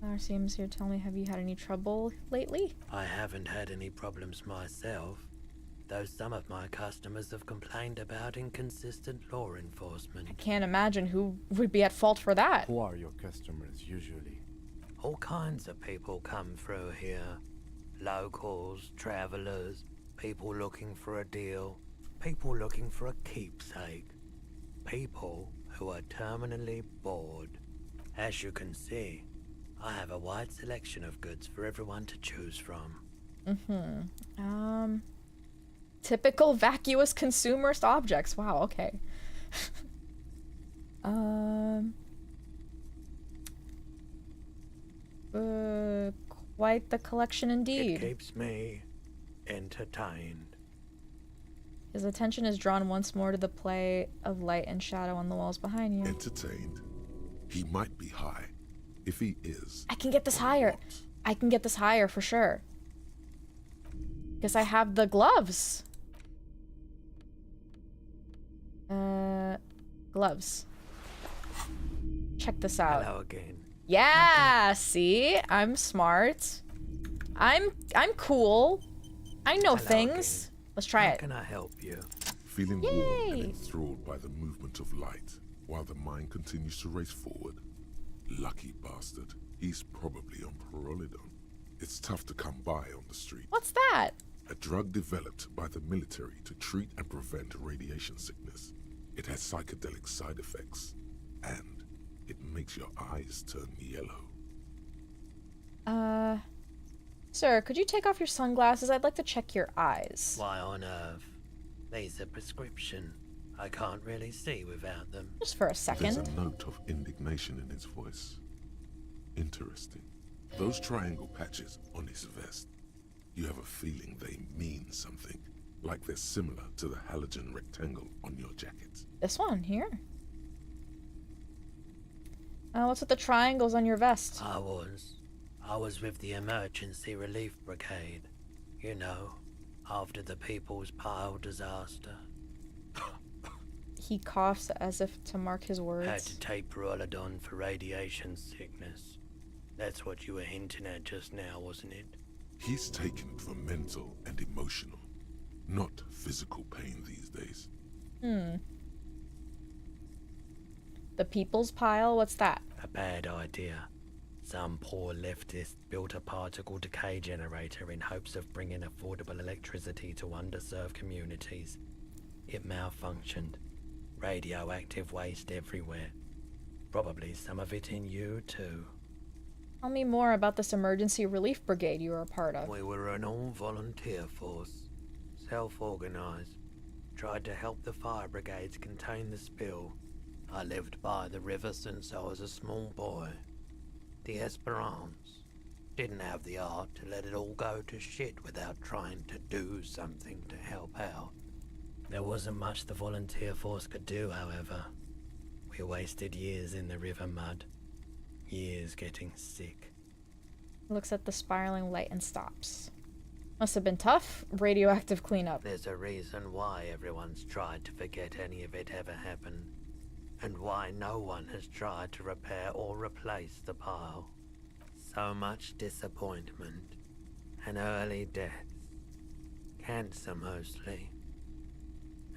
S1: RCM's here, tell me, have you had any trouble lately?
S14: I haven't had any problems myself, though some of my customers have complained about inconsistent law enforcement.
S1: I can't imagine who would be at fault for that.
S5: Who are your customers usually?
S14: All kinds of people come through here. Locals, travelers, people looking for a deal, people looking for a keepsake, people who are terminally bored. As you can see, I have a wide selection of goods for everyone to choose from.
S1: Typical vacuous consumerist objects. Wow, okay. Quite the collection indeed.
S14: It keeps me entertained.
S1: His attention is drawn once more to the play of light and shadow on the walls behind you.
S3: Entertained? He might be high. If he is...
S1: I can get this higher. I can get this higher for sure. Because I have the gloves. Gloves. Check this out.
S14: Hello again.
S1: Yeah, see? I'm smart. I'm cool. I know things.
S14: Again.
S1: Let's try
S14: How
S1: it.
S14: can I help you?
S3: Feeling warm and enthralled by the movement of light, while the mind continues to race forward. Lucky bastard. He's probably on Parolidon. It's tough to come by on the street.
S1: What's that?
S3: A drug developed by the military to treat and prevent radiation sickness. It has psychedelic side effects, and it makes your eyes turn yellow.
S1: Sir, could you take off your sunglasses? I'd like to check your eyes.
S14: Why on earth? These are prescription. I can't really see without them.
S1: Just for a second.
S3: There's a note of indignation in his voice. Interesting. Those triangle patches on his vest, you have a feeling they mean something, like they're similar to the halogen rectangle on your jacket.
S1: This one here. What's with the triangles on your vest?
S14: I was with the Emergency Relief Brigade. You know, after the People's Pile disaster.
S1: He coughs as if to mark his words.
S14: Had to take Perolidon for radiation sickness. That's what you were hinting at just now, wasn't it?
S3: He's taken it for mental and emotional, not physical pain these days.
S1: The People's Pile? What's that?
S14: A bad idea. Some poor leftist built a particle decay generator in hopes of bringing affordable electricity to underserved communities. It malfunctioned. Radioactive waste everywhere. Probably some of it in you, too.
S1: Tell me more about this emergency relief brigade you were a part of.
S14: We were an all-volunteer force. Self-organized. Tried to help the fire brigades contain the spill. I lived by the river since I was a small boy. The Esperance. Didn't have the art to let it all go to shit without trying to do something to help out. There wasn't much the volunteer force could do, however. We wasted years in the river mud. Years getting sick.
S1: Looks at the spiraling light and stops. Must have been tough. Radioactive cleanup.
S14: There's a reason why everyone's tried to forget any of it ever happened. And why no one has tried to repair or replace the pile. So much disappointment. And early deaths. Cancer mostly.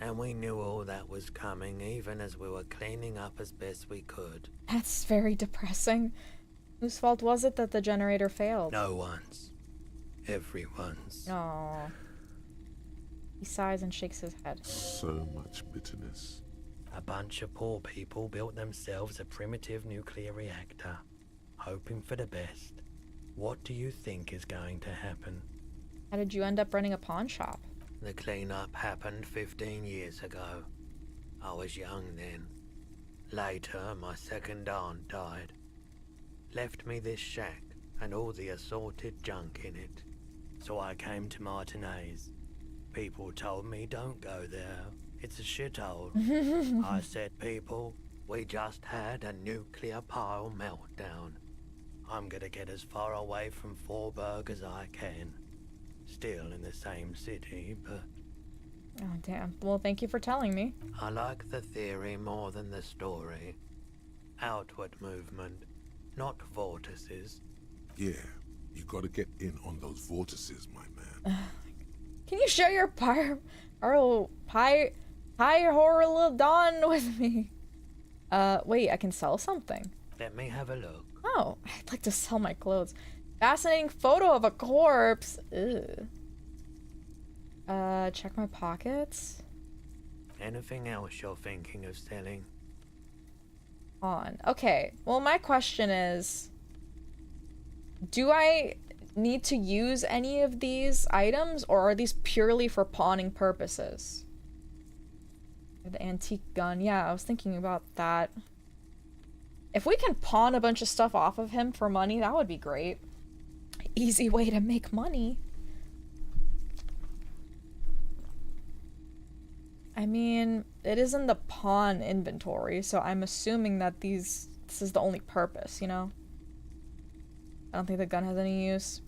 S14: And we knew all that was coming even as we were cleaning up as best we could.
S1: That's very depressing. Whose fault was it that the generator failed?
S14: No one's. Everyone's.
S1: Aww. He sighs and shakes his head.
S3: So much bitterness.
S14: A bunch of poor people built themselves a primitive nuclear reactor, hoping for the best. What do you think is going to happen?
S1: How did you end up running a pawn shop?
S14: The cleanup happened 15 years ago. I was young then. Later, my second aunt died. Left me this shack and all the assorted junk in it. So I came to Martinez. People told me don't go there. It's a shithole. I said, people, we just had a nuclear pile meltdown. I'm gonna get as far away from Forberg as I can. Still in the same city, but...
S1: Oh, damn. Well, thank you for telling me.
S14: I like the theory more than the story. Outward movement, not vortices.
S3: Yeah, you gotta get in on those vortices, my man.
S1: Can you share your Pyroridon with me? Wait, I can sell something.
S14: Let me have a look.
S1: Oh, I'd like to sell my clothes. Fascinating photo of a corpse. Ew. Check my pockets.
S14: Anything else you're thinking of selling?
S1: On. Okay, well, my question is, do I need to use any of these items, or are these purely for pawning purposes? The antique gun. Yeah, I was thinking about that. If we can pawn a bunch of stuff off of him for money, that would be great. Easy way to make money. I mean, it is in the pawn inventory, so I'm assuming that this is the only purpose, you know? I don't think the gun has any use.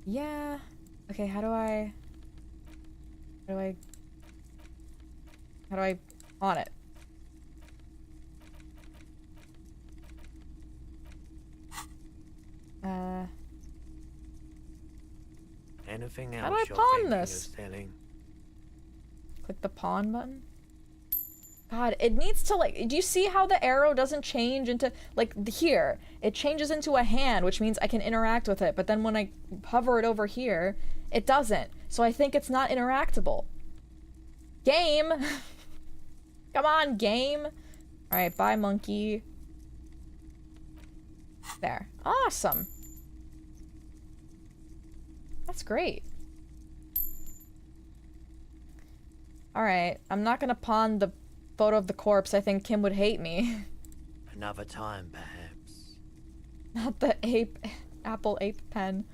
S1: Yeah. Okay, how do I pawn it?
S14: Anything
S1: How
S14: else
S1: do I
S14: you're
S1: pawn
S14: thinking
S1: this?
S14: of selling?
S1: Click the pawn button. God, it needs to, like, do you see how the arrow doesn't change into, like, here? It changes into a hand, which means I can interact with it, but then when I hover it over here, it doesn't. So I think it's not interactable. Game! Come on, game! Alright, bye, monkey. There. Awesome! That's great. Alright, I'm not gonna pawn the photo of the corpse. I think Kim would hate me.
S14: Another time, perhaps.
S1: Not the Apple ape pen.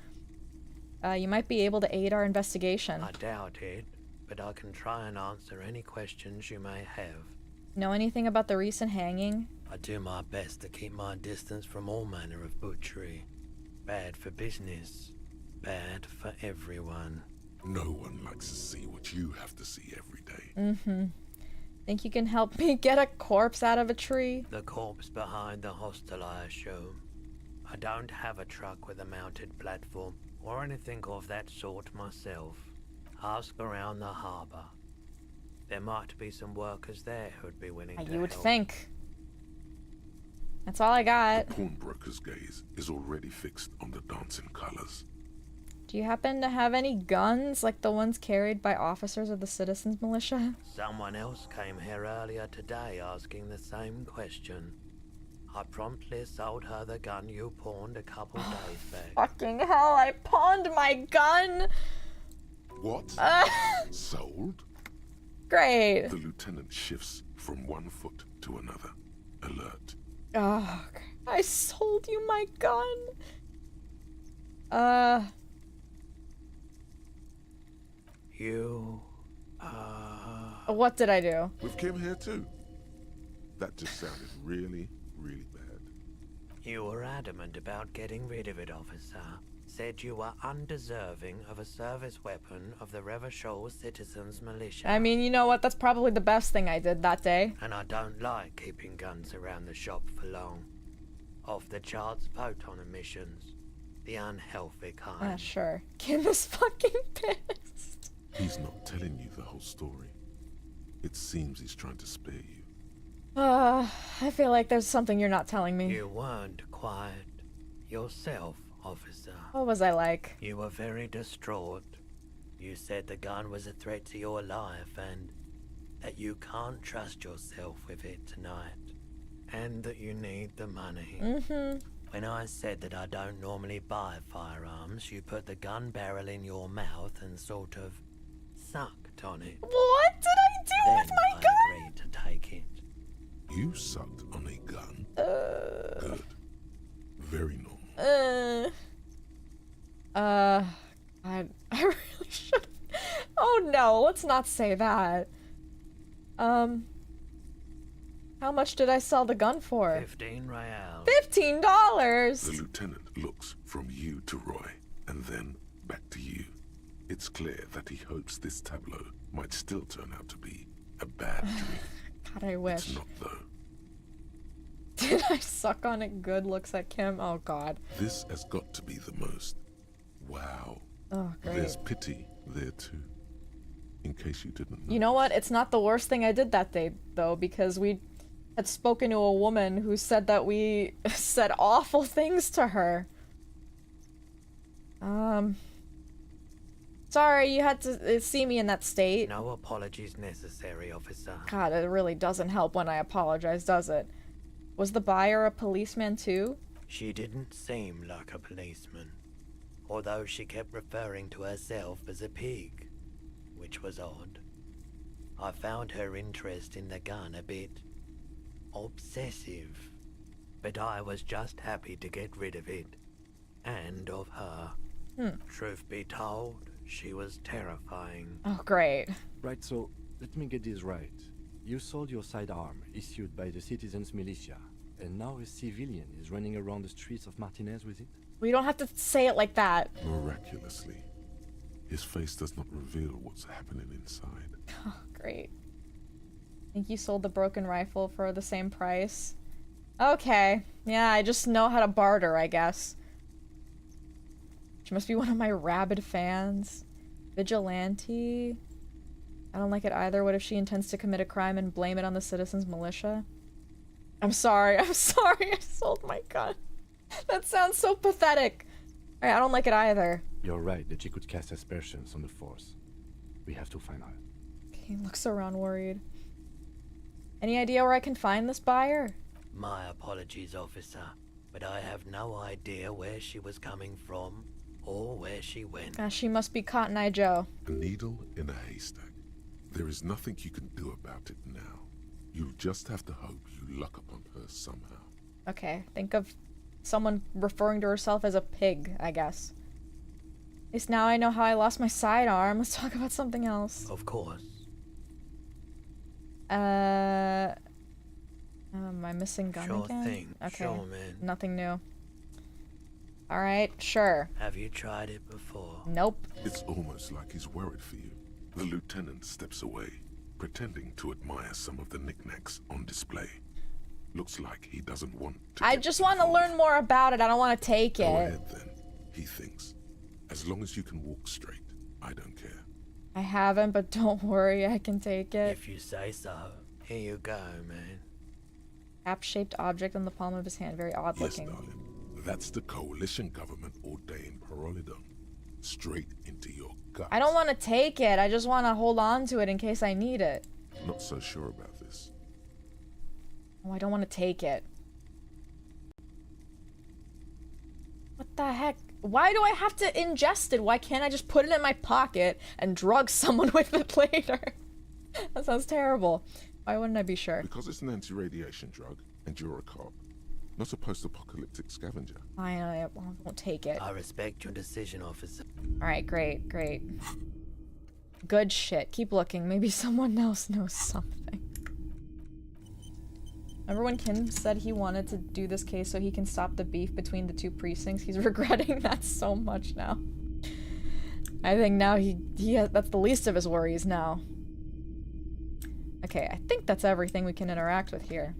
S1: You might be able to aid our investigation.
S14: I doubt it, but I can try and answer any questions you may have.
S1: Know anything about the recent hanging?
S14: I do my best to keep my distance from all manner of butchery. Bad for business. Bad for everyone.
S3: No one likes to see what you have to see every day.
S1: Mm-hmm. Think you can help me get a corpse out of a tree?
S14: The corpse behind the hostel, I assume. I don't have a truck with a mounted platform or anything of that sort myself. Ask around the harbour. There might be some workers there who'd be willing to
S1: You would
S14: help.
S1: think. That's all I got.
S3: The pawnbroker's gaze is already fixed on the dancing colors.
S1: Do you happen to have any guns like the ones carried by officers of the citizens militia?
S14: Someone else came here earlier today asking the same question. I promptly sold her the gun you pawned a couple days back.
S1: Fucking hell, I pawned my gun!
S3: What? Sold?
S1: Great.
S3: The lieutenant shifts from one foot to another, alert.
S1: Oh, I sold you my gun.
S14: You,
S1: What did I do?
S3: With Kim here too. That just sounded really, really bad.
S14: You were adamant about getting rid of it, officer. Said you were undeserving of a service weapon of the Revachol Citizens Militia.
S1: I mean, you know what? That's probably the best thing I did that day.
S14: And I don't like keeping guns around the shop for long. Off the charts photon emissions. The unhealthy kind.
S1: Sure. Kim is fucking pissed.
S3: He's not telling you the whole story. It seems he's trying to spare you.
S1: I feel like there's something you're not telling me.
S14: You weren't quiet yourself, officer.
S1: What was I like?
S14: You were very distraught. You said the gun was a threat to your life and that you can't trust yourself with it tonight. And that you need the money.
S1: Mm-hmm.
S14: When I said that I don't normally buy firearms, you put the gun barrel in your mouth and sort of sucked on it.
S1: What did I do with my gun?
S14: I agreed to take it.
S3: You sucked on a gun? Good. Very normal.
S1: I really should. Oh no, let's not say that. How much did I sell the gun for?
S14: 15 real.
S1: $15!
S3: The lieutenant looks from you to Roy, and then back to you. It's clear that he hopes this tableau might still turn out to be a bad dream.
S1: God, I wish.
S3: It's not, though.
S1: Did I suck on it good? Looks at Kim. Oh god.
S3: This has got to be the most. Wow.
S1: Oh, great.
S3: There's pity there, too. In case you didn't know.
S1: You know what? It's not the worst thing I did that day, though, because we had spoken to a woman who said that we said awful things to her. Sorry, you had to see me in that state.
S14: No apologies necessary, officer.
S1: God, it really doesn't help when I apologize, does it? Was the buyer a policeman, too?
S14: She didn't seem like a policeman, although she kept referring to herself as a pig, which was odd. I found her interest in the gun a bit obsessive, but I was just happy to get rid of it, and of her. Truth be told, she was terrifying.
S1: Oh, great.
S5: Right, so let me get this right. You sold your sidearm, issued by the Citizens Militia, and now a civilian is running around the streets of Martinez with it?
S1: We don't have to say it like that.
S3: Miraculously, his face does not reveal what's happening inside.
S1: Oh, great. Think you sold the broken rifle for the same price? Okay. Yeah, I just know how to barter, I guess. She must be one of my rabid fans. Vigilante. I don't like it either. What if she intends to commit a crime and blame it on the citizens' militia? I'm sorry. I sold my gun. That sounds so pathetic. Alright, I don't like it either.
S5: You're right that she could cast aspersions on the force. We have to find out.
S1: He looks around worried. Any idea where I can find this buyer?
S14: My apologies, officer, but I have no idea where she was coming from or where she went.
S1: She must be Cotton Eye Joe.
S3: A needle in a haystack. There is nothing you can do about it now. You'll just have to hope you luck upon her somehow.
S1: Okay, think of someone referring to herself as a pig, I guess. At least now I know how I lost my sidearm. Let's talk about something else.
S14: Of course.
S1: Am I missing gun
S14: Sure
S1: again?
S14: thing.
S1: Okay.
S14: Sure, man.
S1: Nothing new. Alright, sure.
S14: Have you tried it before?
S1: Nope.
S3: It's almost like he's worried for you. The lieutenant steps away, pretending to admire some of the knickknacks on display. Looks like he doesn't want to.
S1: I just want to learn more about it. I don't want to take it.
S3: Go ahead then, he thinks. As long as you can walk straight, I don't care.
S1: I haven't, but don't worry, I can take it.
S14: If you say so. Here you go, man.
S1: App-shaped object on the palm of his hand. Very odd
S3: Yes,
S1: looking.
S3: darling. That's the coalition government ordained Parolidon. Straight into your gut.
S1: I don't want to take it. I just want to hold on to it in case I need it.
S3: Not so sure about this.
S1: Oh, I don't want to take it. What the heck? Why do I have to ingest it? Why can't I just put it in my pocket and drug someone with it later? That sounds terrible. Why wouldn't I be sure?
S3: Because it's an anti-radiation drug, and you're a cop. Not a post-apocalyptic scavenger.
S1: I won't take it.
S14: I respect your decision, officer.
S1: Alright, great, great. Good shit. Keep looking. Maybe someone else knows something. Remember when Kim said he wanted to do this case so he can stop the beef between the two precincts? He's regretting that so much now. I think now that's the least of his worries now. Okay, I think that's everything we can interact with here.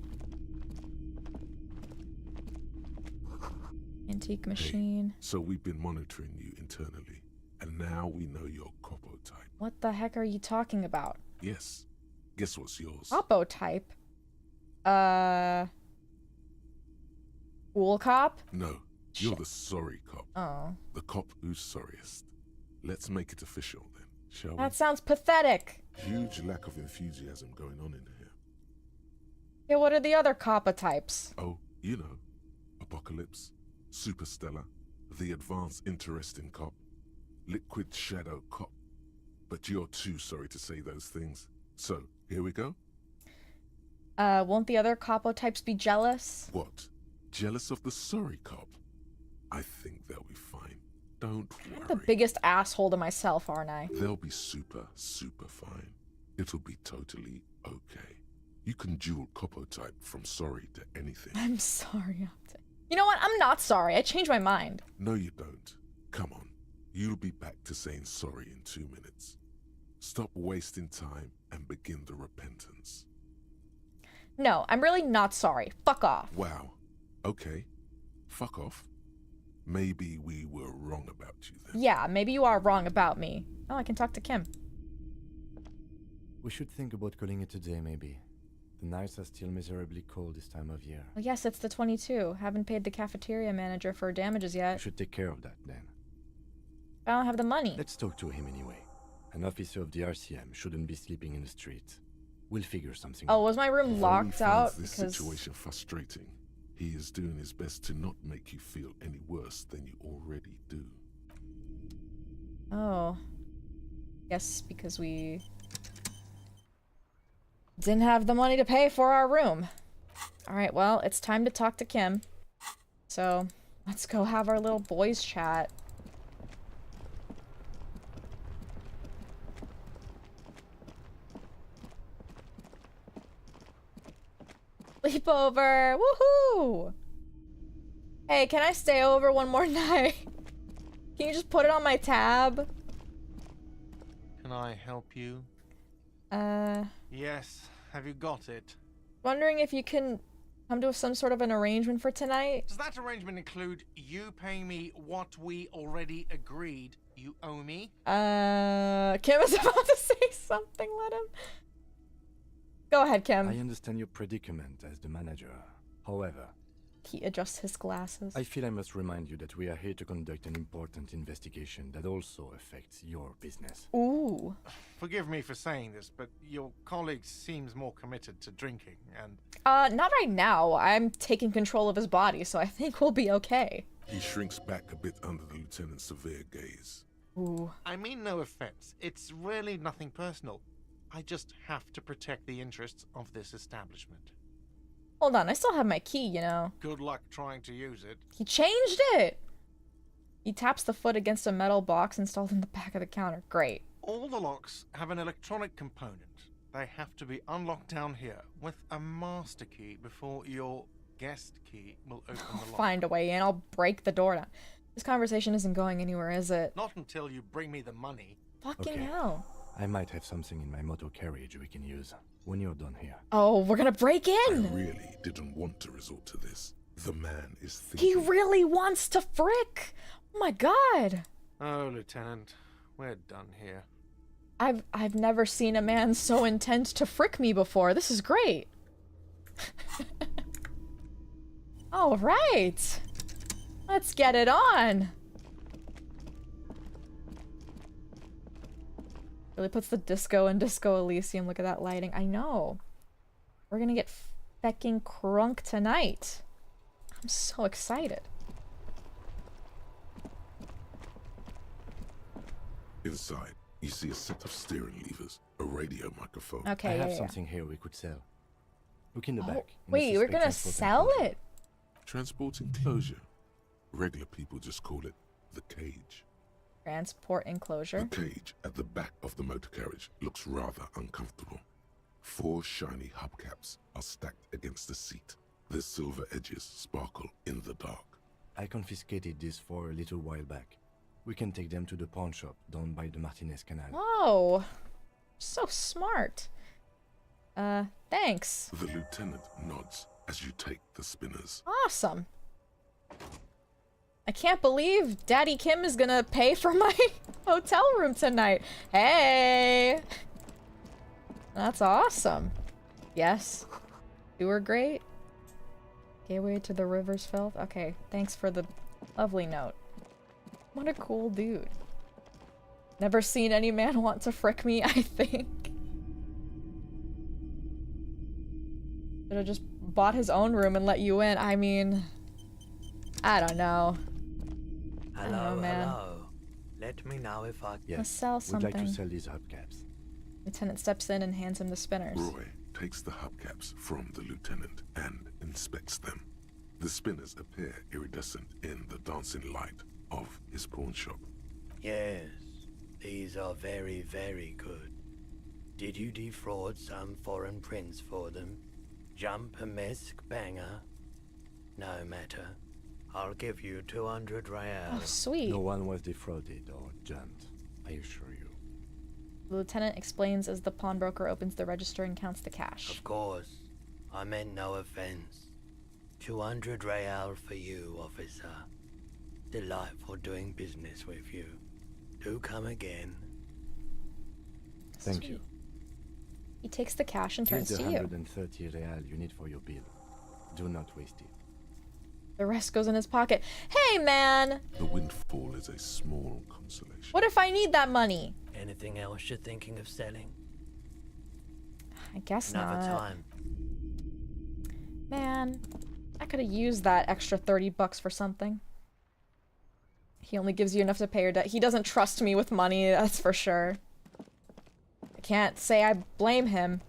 S1: Antique machine.
S3: Hey, so we've been monitoring you internally, and now we know your Copo type.
S1: What the heck are you talking about?
S3: Yes. Guess what's yours?
S1: Oppo type? Cool cop?
S3: No, you're the sorry cop.
S1: Oh.
S3: The cop who's sorriest. Let's make it official then, shall we?
S1: That sounds pathetic.
S3: Huge lack of enthusiasm going on in here.
S1: Yeah, what are the other coppa types?
S3: Oh, you know. Apocalypse, Superstellar, the advanced interesting cop, liquid shadow cop. But you're too sorry to say those things. So, here we go?
S1: Won't the other capo types be jealous?
S3: What? Jealous of the sorry cop? I think they'll be fine. Don't worry.
S1: I'm the biggest asshole to myself, aren't I?
S3: They'll be super, super fine. It'll be totally okay. You can dual Copo type from sorry to anything.
S1: I'm sorry, Optic. You know what? I'm not sorry. I changed my mind.
S3: No, you don't. Come on. You'll be back to saying sorry in 2 minutes. Stop wasting time and begin the repentance.
S1: No, I'm really not sorry. Fuck off.
S3: Wow. Okay. Fuck off. Maybe we were wrong about you then.
S1: Yeah, maybe you are wrong about me. Oh, I can talk to Kim.
S5: We should think about calling it a day, maybe. The nights are still miserably cold this time of year.
S1: Well, yes, it's the 22. Haven't paid the cafeteria manager for damages yet.
S5: We should take care of that then.
S1: I don't have the money.
S5: Let's talk to him anyway. An officer of the RCM shouldn't be sleeping in the street. We'll figure something
S1: Oh,
S5: out.
S1: was my room locked out?
S3: This situation frustrating. He is doing his best to not make you feel any worse than you already do.
S1: Oh. Yes, because we didn't have the money to pay for our room. Alright, well, it's time to talk to Kim. So, let's go have our little boys chat. Sleepover! Woohoo! Hey, can I stay over one more night? Can you just put it on my tab?
S13: Can I help you? Yes. Have you got it?
S1: Wondering if you can come to some sort of an arrangement for tonight?
S13: Does that arrangement include you paying me what we already agreed you owe me?
S1: Kim is about to say something, let him. Go ahead, Kim.
S5: I understand your predicament as the manager. However,
S1: he adjusts his glasses.
S5: I feel I must remind you that we are here to conduct an important investigation that also affects your business.
S1: Ooh.
S13: Forgive me for saying this, but your colleague seems more committed to drinking and...
S1: Not right now. I'm taking control of his body, so I think we'll be okay.
S3: He shrinks back a bit under the lieutenant's severe gaze.
S1: Ooh.
S13: I mean no offense. It's really nothing personal. I just have to protect the interests of this establishment.
S1: Hold on, I still have my key, you know.
S13: Good luck trying to use it.
S1: He changed it! He taps the foot against a metal box installed in the back of the counter. Great.
S13: All the locks have an electronic component. They have to be unlocked down here with a master key before your guest key will open the lock.
S1: Find a way in. I'll break the door down. This conversation isn't going anywhere, is it?
S13: Not until you bring me the money.
S1: Fucking hell.
S5: I might have something in my motor carriage we can use when you're done here.
S1: Oh, we're gonna break in!
S3: I really didn't want to resort to this. The man is thinking.
S1: He really wants to frick! Oh my god!
S13: Oh, Lieutenant, we're done here.
S1: I've never seen a man so intent to frick me before. This is great. All right. Let's get it on. Really puts the disco in Disco Elysium. Look at that lighting. I know. We're gonna get fecking crunk tonight. I'm so excited.
S3: Inside, you see a set of steering levers, a radio microphone.
S1: Okay,
S5: I have something here we could sell. Look in the back.
S1: Wait, we're gonna sell it?
S3: Transport enclosure. Regular people just call it the cage.
S1: Transport enclosure.
S3: The cage at the back of the motor carriage looks rather uncomfortable. 4 shiny hubcaps are stacked against the seat. Their silver edges sparkle in the dark.
S5: I confiscated this for a little while back. We can take them to the pawn shop down by the Martinez Canal.
S1: Whoa. So smart. Thanks.
S3: The lieutenant nods as you take the spinners.
S1: Awesome. I can't believe Daddy Kim is gonna pay for my hotel room tonight. Hey! That's awesome. Yes. You were great. Gateway to the river's filth. Okay, thanks for the lovely note. What a cool dude. Never seen any man want to frick me, I think. Should have just bought his own room and let you in. I mean, I don't know.
S14: Hello,
S1: man.
S14: hello. Let me know if I...
S5: Yes,
S1: Let's sell
S5: we'd like to
S1: something.
S5: sell these hubcaps.
S1: Lieutenant steps in and hands him the spinners.
S3: Roy takes the hubcaps from the lieutenant and inspects them. The spinners appear iridescent in the dancing light of his pawn shop.
S14: Yes, these are very, very good. Did you defraud some foreign prince for them? Jump a mesk banger? No matter. I'll give you 200 real.
S1: Oh, sweet.
S5: No one was defrauded or jumped, I assure you.
S1: The lieutenant explains as the pawnbroker opens the register and counts the cash.
S14: Of course. I meant no offense. 200 real for you, officer. Delightful doing business with you. Do come again.
S5: Thank you.
S1: He takes the cash and turns
S5: Here's
S1: to
S5: the
S1: you.
S5: 130 real you need for your bill. Do not waste it.
S1: The rest goes in his pocket. Hey, man!
S3: The windfall is a small consolation.
S1: What if I need that money?
S14: Anything else you're thinking of selling?
S1: I guess
S14: Another
S1: not.
S14: time.
S1: Man, I could have used that extra 30 bucks for something. He only gives you enough to pay your debt. He doesn't trust me with money, that's for sure. I can't say I blame him.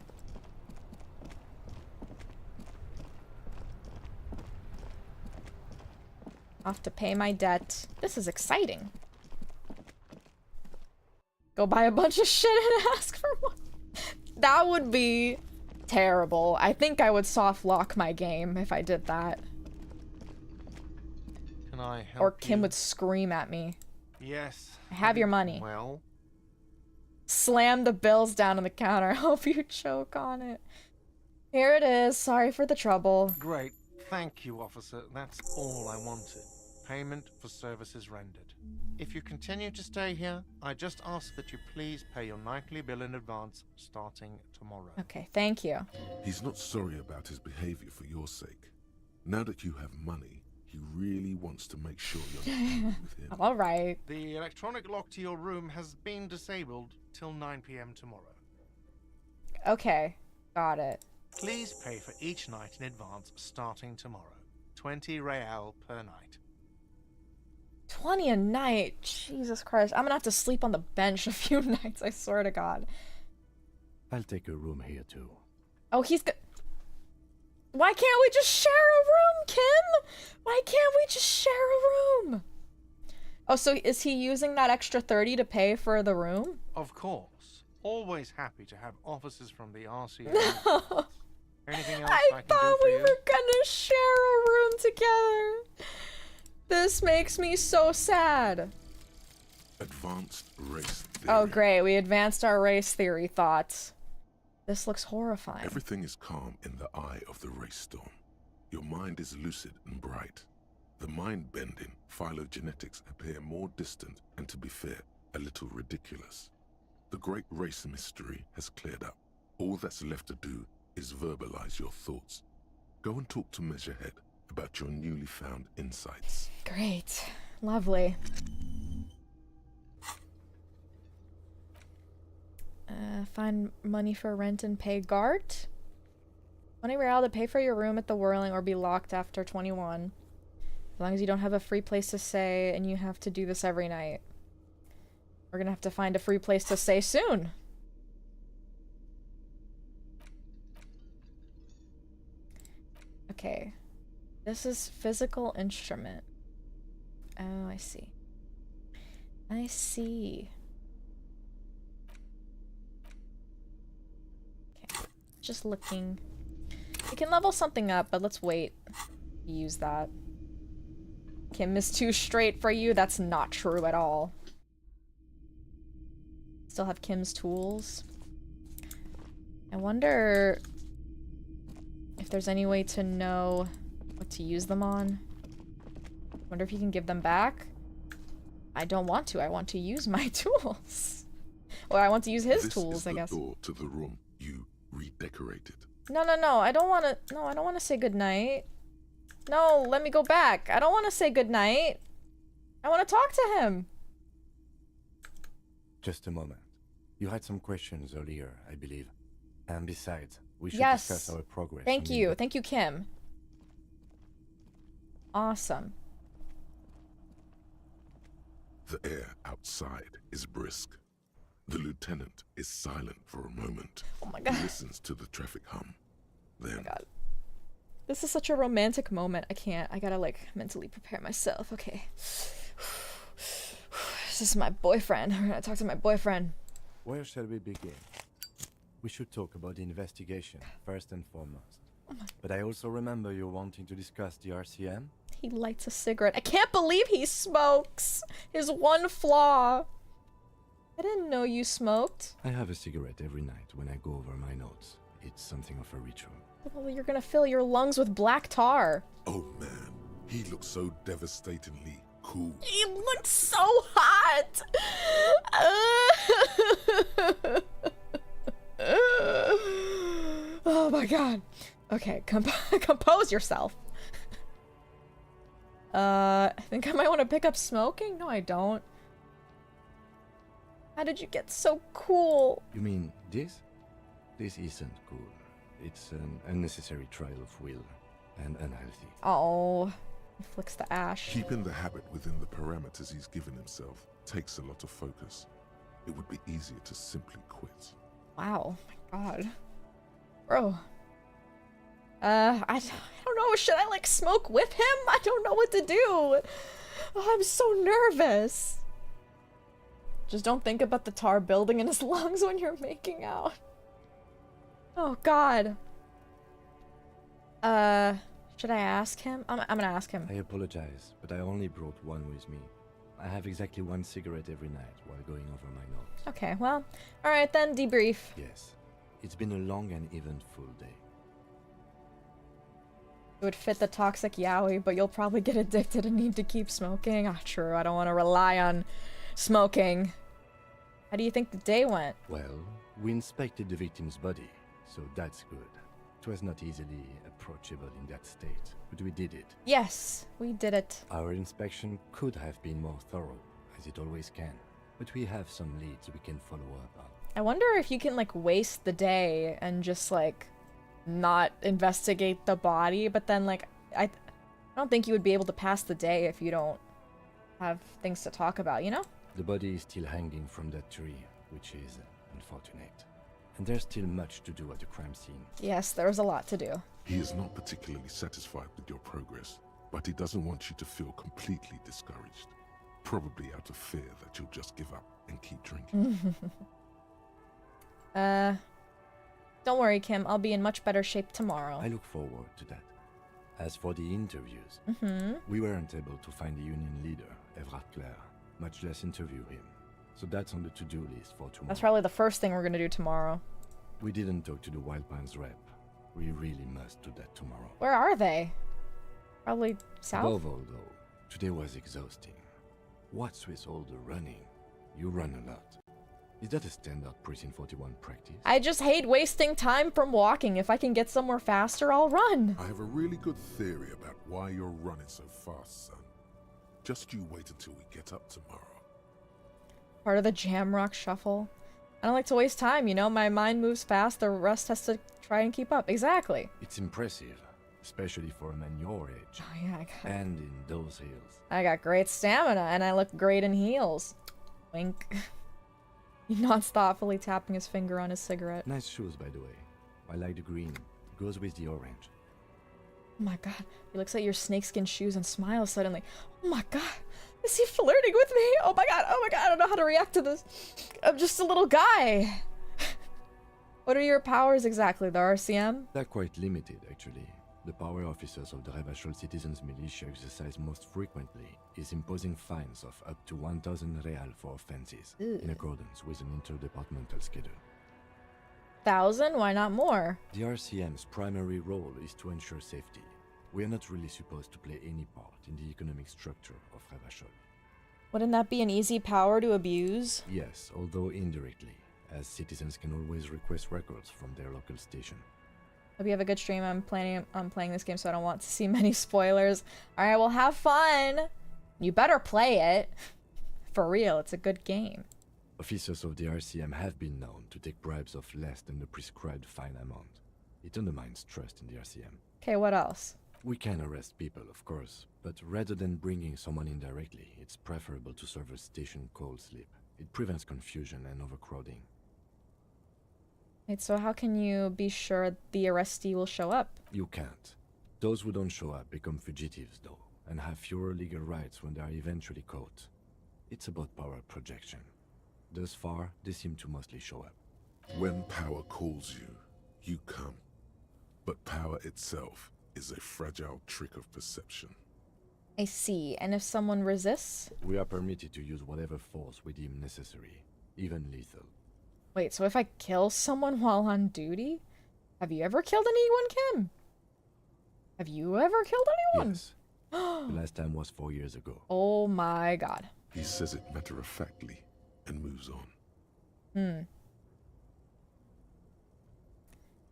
S1: Off to pay my debt. This is exciting. Go buy a bunch of shit and ask for one. That would be terrible. I think I would soft lock my game if I did that.
S13: Can I help
S1: Or Kim
S13: you?
S1: would scream at me.
S13: Yes.
S1: I have your money.
S13: Well,
S1: Slam the bills down on the counter. Hope you choke on it. Here it is. Sorry for the trouble.
S13: great. Thank you, officer. That's all I wanted. Payment for services rendered. If you continue to stay here, I just ask that you please pay your nightly bill in advance starting tomorrow.
S1: Okay, thank you.
S3: He's not sorry about his behavior for your sake. Now that you have money, he really wants to make sure you're not angry with him.
S1: All right.
S13: The electronic lock to your room has been disabled till 9 p.m. tomorrow.
S1: Okay, got it.
S13: Please pay for each night in advance starting tomorrow. 20 real per night.
S1: 20 a night. Jesus Christ. I'm gonna have to sleep on the bench a few nights, I swear to God.
S5: I'll take a room here too.
S1: Oh, he's good. Why can't we just share a room, Kim? Why can't we just share a room? Oh, so is he using that extra 30 to pay for the room?
S13: Of course. Always happy to have officers from the RCA.
S1: No.
S13: Anything else
S1: I
S13: I can
S1: thought
S13: do for
S1: we
S13: you?
S1: were gonna share a room together. This makes me so sad.
S3: Advanced race theory.
S1: Oh, great. We advanced our race theory thoughts. This looks horrifying.
S3: Everything is calm in the eye of the race storm. Your mind is lucid and bright. The mind-bending phylogenetics appear more distant and, to be fair, a little ridiculous. The great race mystery has cleared up. All that's left to do is verbalize your thoughts. Go and talk to Measurehead about your newly found insights.
S1: Great. Lovely. Find money for rent and pay Gart. Money real to pay for your room at the Whirling or be locked after 21. As long as you don't have a free place to stay and you have to do this every night. We're gonna have to find a free place to stay soon. Okay. This is physical instrument. Oh, I see. I see. Okay. Just looking. We can level something up, but let's wait. Use that. Kim is too straight for you? That's not true at all. Still have Kim's tools. I wonder if there's any way to know what to use them on. Wonder if you can give them back? I don't want to. I want to use my tools. Or I want to use his tools, I guess.
S3: This is the door to the room you redecorated.
S1: No, no, no. I don't want to... No, I don't want to say goodnight. No, let me go back. I don't want to say goodnight. I want to talk to him.
S5: Just a moment. You had some questions earlier, I believe. And besides, we should
S1: Yes.
S5: discuss our progress.
S1: Thank
S5: on
S1: you.
S5: the-
S1: Thank you, Kim. Awesome.
S3: The air outside is brisk. The lieutenant is silent for a moment.
S1: Oh my god.
S3: He listens to the traffic hum. Then,
S1: Oh my god. This is such a romantic moment. I can't. I gotta, like, mentally prepare myself. Okay. This is my boyfriend. We're gonna talk to my boyfriend.
S5: Where shall we begin? We should talk about the investigation, first and foremost. But I also remember you wanting to discuss the RCM?
S1: He lights a cigarette. I can't believe he smokes! His one flaw. I didn't know you smoked.
S5: I have a cigarette every night when I go over my notes. It's something of a ritual.
S1: Well, you're gonna fill your lungs with black tar.
S3: oh man, he looks so devastatingly cool.
S1: He looks so hot! Oh my god. Okay, compose yourself. I think I might want to pick up smoking? No, I don't. How did you get so cool?
S5: You mean this? This isn't cool. It's an unnecessary trial of will and unhealthy.
S1: Oh, he flicks the ash.
S3: Keeping the habit within the parameters he's given himself takes a lot of focus. It would be easier to simply quit.
S1: Wow, my god. Bro. I don't know, should I like smoke with him? I don't know what to do. Oh, I'm so nervous. Just don't think about the tar building in his lungs when you're making out. Oh god. Should I ask him? I'm gonna ask him.
S5: I apologize, but I only brought one with me. I have exactly one cigarette every night while going over my notes.
S1: Okay, well, alright then, debrief.
S5: Yes. It's been a long and eventful day.
S1: It would fit the toxic yaoi, but you'll probably get addicted and need to keep smoking. Ah, true, I don't want to rely on smoking. How do you think the day went?
S5: Well, we inspected the victim's body, so that's good. It was not easily approachable in that state, but we did it.
S1: Yes, we did it.
S5: Our inspection could have been more thorough, as it always can, but we have some leads we can follow up on.
S1: I wonder if you can, like, waste the day and just, like, not investigate the body, but then, like, I don't think you would be able to pass the day if you don't have things to talk about, you know?
S5: The body is still hanging from that tree, which is unfortunate. And there's still much to do at the crime scene.
S1: Yes, there's a lot to do.
S3: He is not particularly satisfied with your progress, but he doesn't want you to feel completely discouraged. Probably out of fear that you'll just give up and keep drinking.
S1: Don't worry, Kim. I'll be in much better shape tomorrow.
S5: I look forward to that. As for the interviews, we weren't able to find the union leader, Everard Clare, much less interview him. So that's on the to-do list for tomorrow.
S1: That's probably the first thing we're gonna do tomorrow.
S5: We didn't talk to the Wild Pines rep. We really must do that tomorrow.
S1: Where are they? Probably south?
S5: Above all, though, today was exhausting. What's with all the running? You run a lot. Is that a standard Precinct 41 practice?
S1: I just hate wasting time from walking. If I can get somewhere faster, I'll run.
S3: I have a really good theory about why you're running so fast, son. Just you wait until we get up tomorrow.
S1: Part of the Jamrock Shuffle. I don't like to waste time, you know? My mind moves fast, the rest has to try and keep up. Exactly.
S5: It's impressive, especially for a man your age.
S1: Oh yeah,
S5: and in those heels.
S1: I got great stamina, and I look great in heels. Wink. He nods thoughtfully, tapping his finger on his cigarette.
S5: Nice shoes, by the way. I like the green. Goes with the orange.
S1: Oh my god. He looks at your snakeskin shoes and smiles suddenly. Oh my god. Is he flirting with me? Oh my god. Oh my god. I don't know how to react to this. I'm just a little guy. What are your powers exactly? The RCM?
S5: They're quite limited, actually. The power officers of the Revachol Citizens Militia exercise most frequently is imposing fines of up to 1,000 real for offenses, in accordance with an interdepartmental schedule.
S1: 1,000? Why not more?
S5: The RCM's primary role is to ensure safety. We are not really supposed to play any part in the economic structure of Revachol.
S1: Wouldn't that be an easy power to abuse?
S5: Yes, although indirectly, as citizens can always request records from their local station.
S1: Hope you have a good stream. I'm planning on playing this game, so I don't want to see many spoilers. Alright, well, have fun! You better play it. For real, it's a good game.
S5: Officers of the RCM have been known to take bribes of less than the prescribed fine amount. It undermines trust in the RCM.
S1: Okay, what else?
S5: We can arrest people, of course, but rather than bringing someone in directly, it's preferable to serve a station call slip. It prevents confusion and overcrowding.
S1: Wait, so how can you be sure the arrestee will show up?
S5: You can't. Those who don't show up become fugitives, though, and have fewer legal rights when they are eventually caught. It's about power projection. Thus far, they seem to mostly show up.
S3: When power calls you, you come. But power itself is a fragile trick of perception.
S1: I see. And if someone resists?
S5: We are permitted to use whatever force we deem necessary, even lethal.
S1: Wait, so if I kill someone while on duty? Have you ever killed anyone, Kim? Have you ever killed anyone?
S5: Yes. The last time was 4 years ago.
S1: Oh my god.
S3: He says it matter-of-factly and moves on.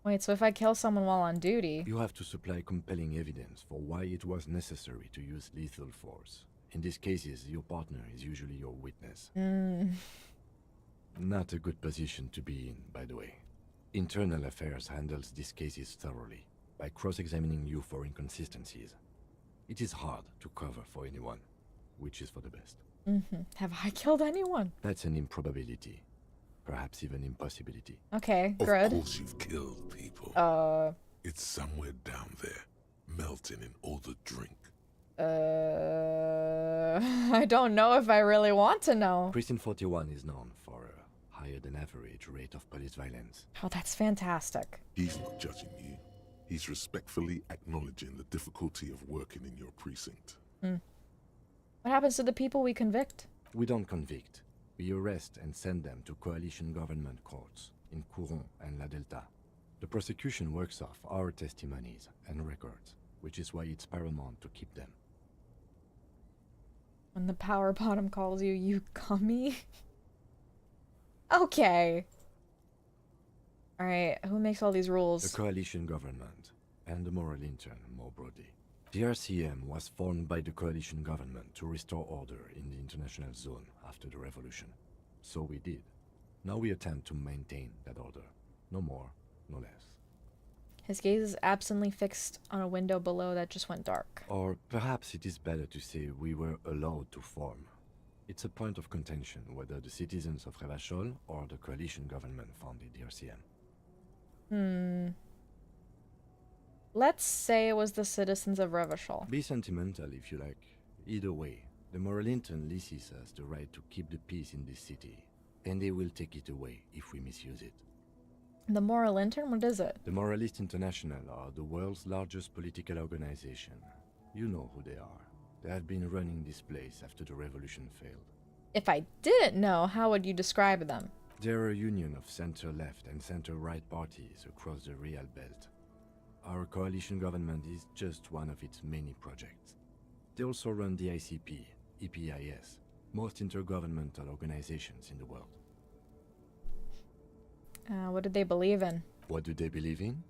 S1: Wait, so if I kill someone while on duty...
S5: You have to supply compelling evidence for why it was necessary to use lethal force. In these cases, your partner is usually your witness. Not a good position to be in, by the way. Internal Affairs handles these cases thoroughly, by cross-examining you for inconsistencies. It is hard to cover for anyone, which is for the best.
S1: Have I killed anyone?
S5: That's an improbability. Perhaps even impossibility.
S1: Okay, good.
S3: Of course you've killed people. It's somewhere down there, melting in all the drink.
S1: I don't know if I really want to know.
S5: Precinct 41 is known for a higher than average rate of police violence.
S1: Oh, that's fantastic.
S3: He's not judging you. He's respectfully acknowledging the difficulty of working in your precinct.
S1: What happens to the people we convict?
S5: We don't convict. We arrest and send them to coalition government courts in Couron and La Delta. The prosecution works off our testimonies and records, which is why it's paramount to keep them.
S1: When the power bottom calls you, you commie? Okay. Alright, who makes all these rules?
S5: The coalition government, and the moral intern more broadly. The RCM was formed by the coalition government to restore order in the international zone after the revolution. So we did. Now we attempt to maintain that order. No more, no less.
S1: His gaze is absently fixed on a window below that just went dark.
S5: Or perhaps it is better to say we were allowed to form. It's a point of contention whether the citizens of Revachol or the coalition government founded the RCM.
S1: Let's say it was the citizens of Revachol.
S5: Be sentimental if you like. Either way, the Moralintern leases us the right to keep the peace in this city, and they will take it away if we misuse it.
S1: The Moral Intern? What is it?
S5: The Moralist International are the world's largest political organization. You know who they are. They have been running this place after the revolution failed.
S1: If I didn't know, how would you describe them?
S5: They're a union of center-left and center-right parties across the Real Belt. Our coalition government is just one of its many projects. They also run the ICP, EPIS, most intergovernmental organizations in the world.
S1: What did they believe in?
S5: What do they believe in?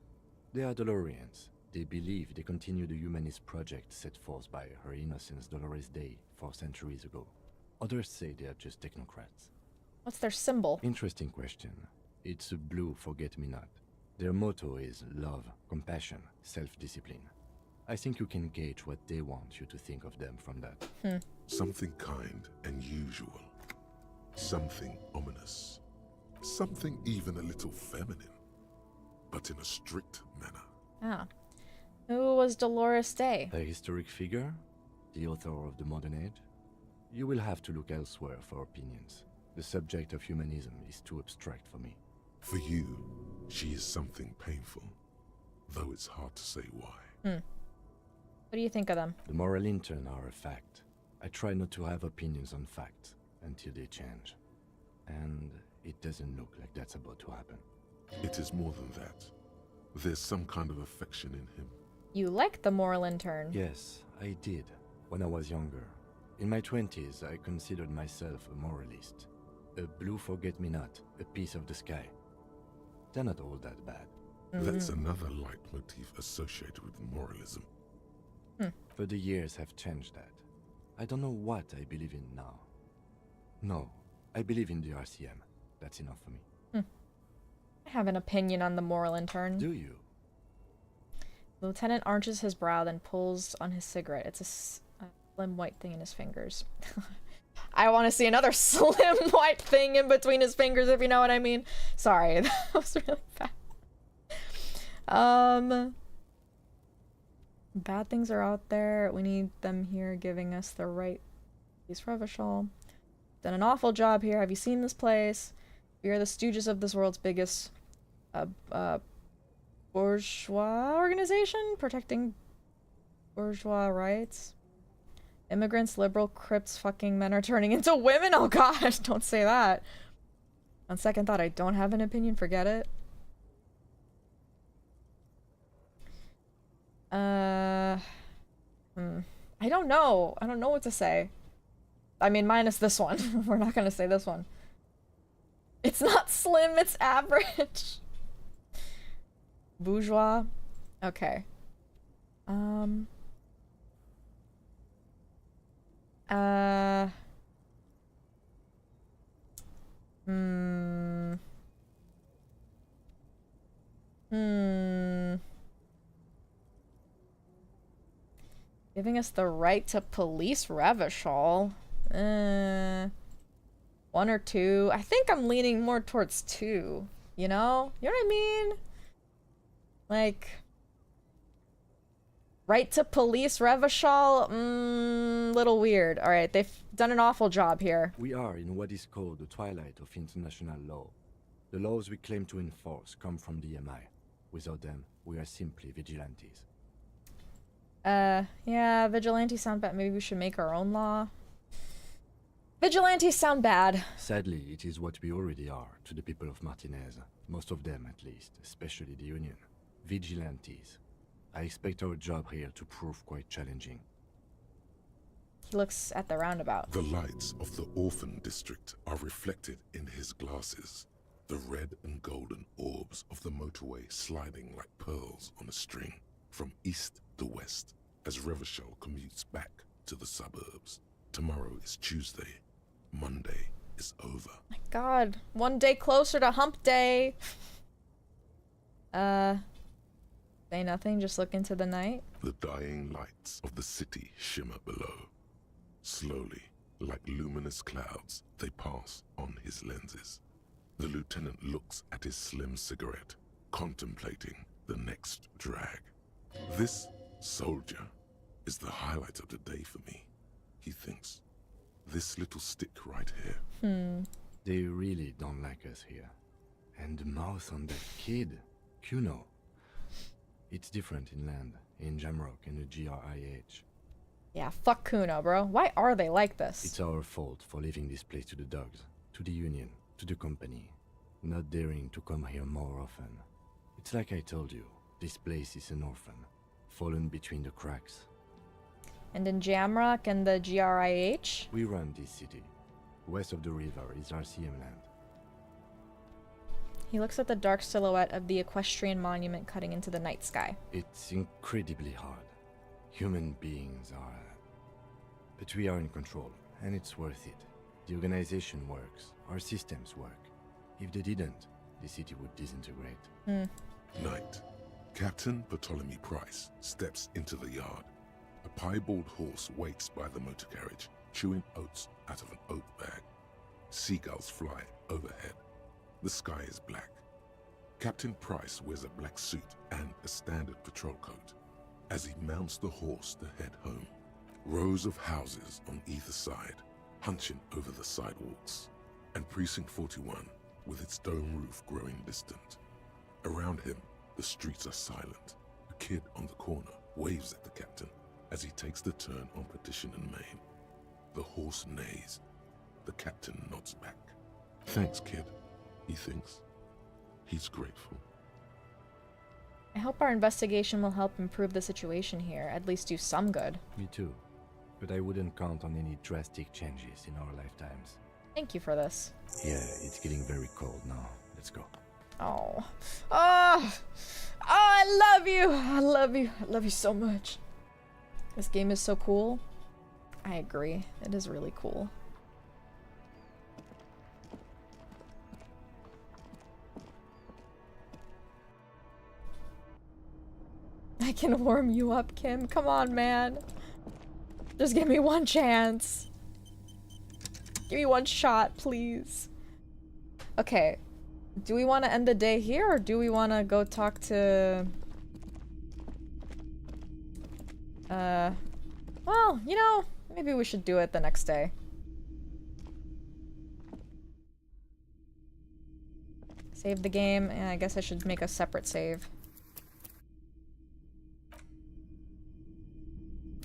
S5: They are Dolorians. They believe they continue the humanist project set forth by Her Innocence Dolores Day 4 centuries ago. Others say they are just technocrats.
S1: What's their symbol?
S5: Interesting question. It's a blue forget-me-not. Their motto is love, compassion, self-discipline. I think you can gauge what they want you to think of them from that.
S3: Something kind and usual. Something ominous. Something even a little feminine. But in a strict manner.
S1: Ah. Who was Dolores Day?
S5: A historic figure? The author of the modern age? You will have to look elsewhere for opinions. The subject of humanism is too abstract for me.
S3: For you, she is something painful, though it's hard to say why.
S1: What do you think of them?
S5: The Moralintern are a fact. I try not to have opinions on facts until they change. And it doesn't look like that's about to happen.
S3: It is more than that. There's some kind of affection in him.
S1: You like the Moral Intern?
S5: Yes, I did, when I was younger. In my 20s, I considered myself a moralist. A blue forget-me-not, a piece of the sky. They're not all that bad.
S3: That's another leitmotif associated with moralism.
S5: But the years have changed that. I don't know what I believe in now. No, I believe in the RCM. That's enough for me.
S1: I have an opinion on the Moral Intern.
S5: Do you?
S1: The lieutenant arches his brow, then pulls on his cigarette. It's a slim white thing in his fingers. I want to see another slim white thing in between his fingers, if you know what I mean. Sorry, that was really bad. Bad things are out there. We need them here giving us the right. He's Revachol. Done an awful job here. Have you seen this place? We are the stooges of this world's biggest bourgeois organization protecting bourgeois rights. Immigrants, liberal, Crips, fucking men are turning into women. Oh god, don't say that. On second thought, I don't have an opinion. Forget it. I don't know. I don't know what to say. I mean, minus this one. We're not gonna say this one. It's not slim, it's average. Bourgeois. Okay. Giving us the right to police Revachol. 1 or 2. I think I'm leaning more towards 2. You know? You know what I mean? Like, right to police Revachol? Little weird. Alright, they've done an awful job here.
S5: We are in what is called the twilight of international law. The laws we claim to enforce come from the MI. Without them, we are simply vigilantes.
S1: Yeah, vigilantes sound bad. Maybe we should make our own law. Vigilantes sound bad.
S5: Sadly, it is what we already are to the people of Martinez. Most of them, at least, especially the Union. Vigilantes. I expect our job here to prove quite challenging.
S1: He looks at the roundabout.
S3: The lights of the orphan district are reflected in his glasses. The red and golden orbs of the motorway sliding like pearls on a string from east to west as Revachol commutes back to the suburbs. Tomorrow is Tuesday. Monday is over.
S1: My god. 1 day closer to hump day. Say nothing, just look into the night.
S3: The dying lights of the city shimmer below. Slowly, like luminous clouds, they pass on his lenses. The lieutenant looks at his slim cigarette, contemplating the next drag. This soldier is the highlight of the day for me, he thinks. This little stick right here.
S5: They really don't like us here. And the mouth on that kid, Kuno. It's different in land, in Jamrock and the GRIH.
S1: Yeah, fuck Kuno, bro. Why are they like this?
S5: It's our fault for leaving this place to the dogs, to the union, to the company. Not daring to come here more often. It's like I told you, this place is an orphan, fallen between the cracks.
S1: And in Jamrock and the GRIH?
S5: We run this city. West of the river is RCM land.
S1: He looks at the dark silhouette of the equestrian monument cutting into the night sky.
S5: It's incredibly hard. Human beings are... But we are in control, and it's worth it. The organization works. Our systems work. If they didn't, the city would disintegrate.
S3: Night. Captain Bartholomew Price steps into the yard. A piebald horse waits by the motor carriage, chewing oats out of an oat bag. Seagulls fly overhead. The sky is black. Captain Price wears a black suit and a standard patrol coat. As he mounts the horse to head home, rows of houses on either side, hunching over the sidewalks, and Precinct 41 with its dome roof growing distant. Around him, the streets are silent. A kid on the corner waves at the captain as he takes the turn on Petition and Main. The horse neighs. The captain nods back. Thanks, kid, he thinks. He's grateful.
S1: I hope our investigation will help improve the situation here, at least do some good.
S5: Me too. But I wouldn't count on any drastic changes in our lifetimes.
S1: Thank you for this.
S5: Yeah, it's getting very cold now. Let's go.
S1: Oh. Oh! Oh, I love you! I love you. I love you so much. This game is so cool. I agree. It is really cool. I can warm you up, Kim. Come on, man. Just give me one chance. Give me one shot, please. Okay. Do we want to end the day here, or do we want to go talk to... Well, you know, maybe we should do it the next day. Save the game, and I guess I should make a separate save.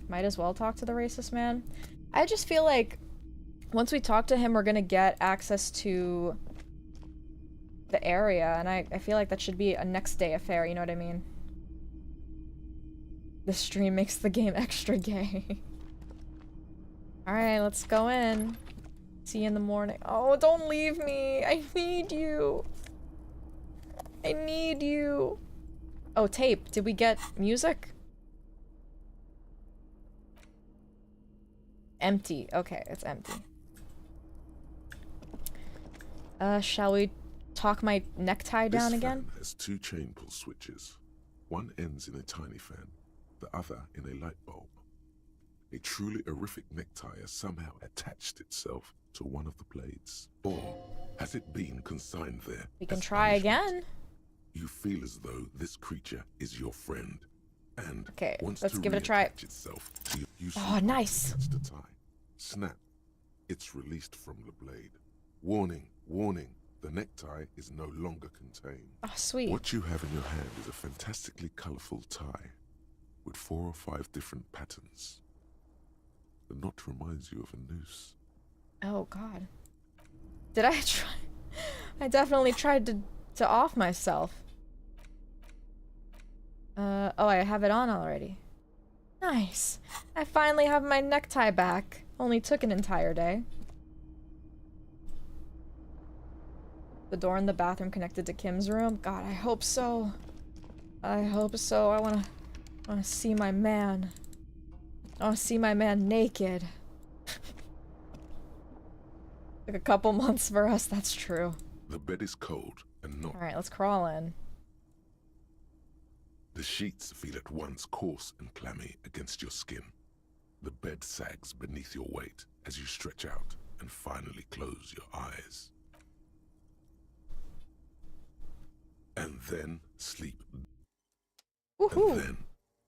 S1: Might as well talk to the racist man. I just feel like once we talk to him, we're gonna get access to the area, and I feel like that should be a next day affair, you know what I mean? The stream makes the game extra gay. Alright, let's go in. See you in the morning. Oh, don't leave me! I need you! I need you! Oh, tape. Did we get music? Empty. Okay, it's empty. Shall we talk my necktie down again?
S3: This fan has two chain pull switches. One ends in a tiny fan, the other in a light bulb. A truly horrific necktie has somehow attached itself to one of the blades. Or has it been consigned there?
S1: We can try again.
S3: You feel as though this creature is your friend, and
S1: okay,
S3: wants
S1: let's
S3: to
S1: give it a try.
S3: Itself to you.
S1: Oh, nice.
S3: That's the tie. Snap. It's released from the blade. Warning, warning. The necktie is no longer contained.
S1: Oh, sweet.
S3: What you have in your hand is a fantastically colorful tie with 4 or 5 different patterns. The knot reminds you of a noose.
S1: Oh, God. Did I try? I definitely tried to off myself. Oh, I have it on already. Nice. I finally have my necktie back. Only took an entire day. The door in the bathroom connected to Kim's room? God, I hope so. I hope so. I wanna see my man. I wanna see my man naked. Took a couple months for us, that's true.
S3: The bed is cold and not.
S1: Alright, let's crawl in.
S3: The sheets feel at once coarse and clammy against your skin. The bed sags beneath your weight as you stretch out and finally close your eyes. And then sleep.
S1: Woohoo!
S3: And then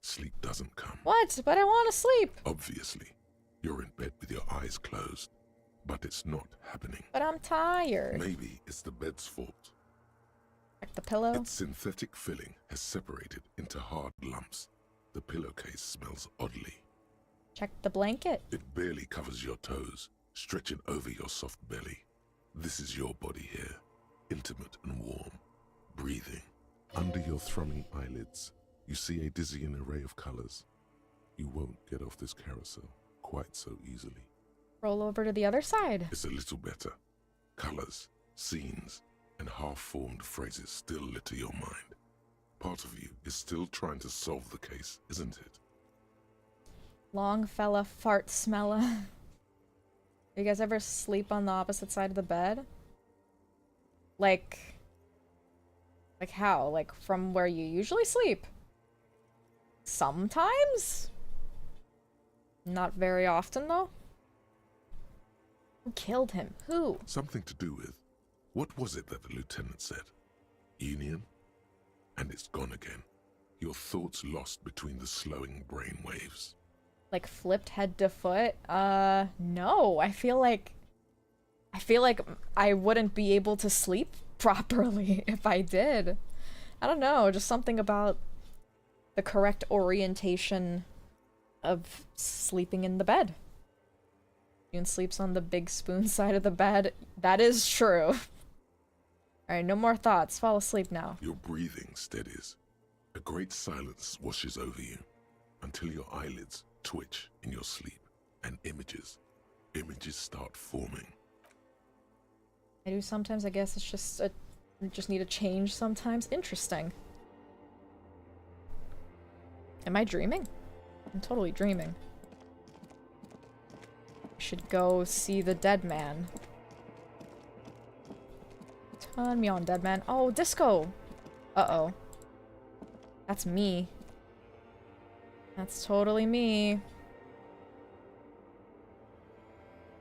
S3: sleep doesn't come.
S1: What? But I want to sleep.
S3: Obviously, you're in bed with your eyes closed, but it's not happening.
S1: But I'm tired.
S3: Maybe it's the bed's fault.
S1: Check the pillow.
S3: Its synthetic filling has separated into hard lumps. The pillowcase smells oddly.
S1: Check the blanket.
S3: It barely covers your toes, stretching over your soft belly. This is your body here, intimate and warm, breathing. Under your thrumming eyelids, you see a dizzying array of colors. You won't get off this carousel quite so easily.
S1: Roll over to the other side.
S3: It's a little better. Colors, scenes, and half-formed phrases still litter your mind. Part of you is still trying to solve the case, isn't it?
S1: Long fella fart smella. You guys ever sleep on the opposite side of the bed? Like how? Like from where you usually sleep? Sometimes? Not very often, though. Who killed him? Who?
S3: Something to do with... What was it that the lieutenant said? Union? And it's gone again. Your thoughts lost between the slowing brain waves.
S1: Like flipped head to foot? No. I feel like I wouldn't be able to sleep properly if I did. I don't know, just something about the correct orientation of sleeping in the bed. Yoon sleeps on the big spoon side of the bed. That is true. Alright, no more thoughts. Fall asleep now.
S3: Your breathing steadies. A great silence washes over you until your eyelids twitch in your sleep and images start forming.
S1: I do sometimes. I guess it's just just need a change sometimes. Interesting. Am I dreaming? I'm totally dreaming. I should go see the dead man. Turn me on, dead man. Oh, disco! Uh-oh. That's me. That's totally me.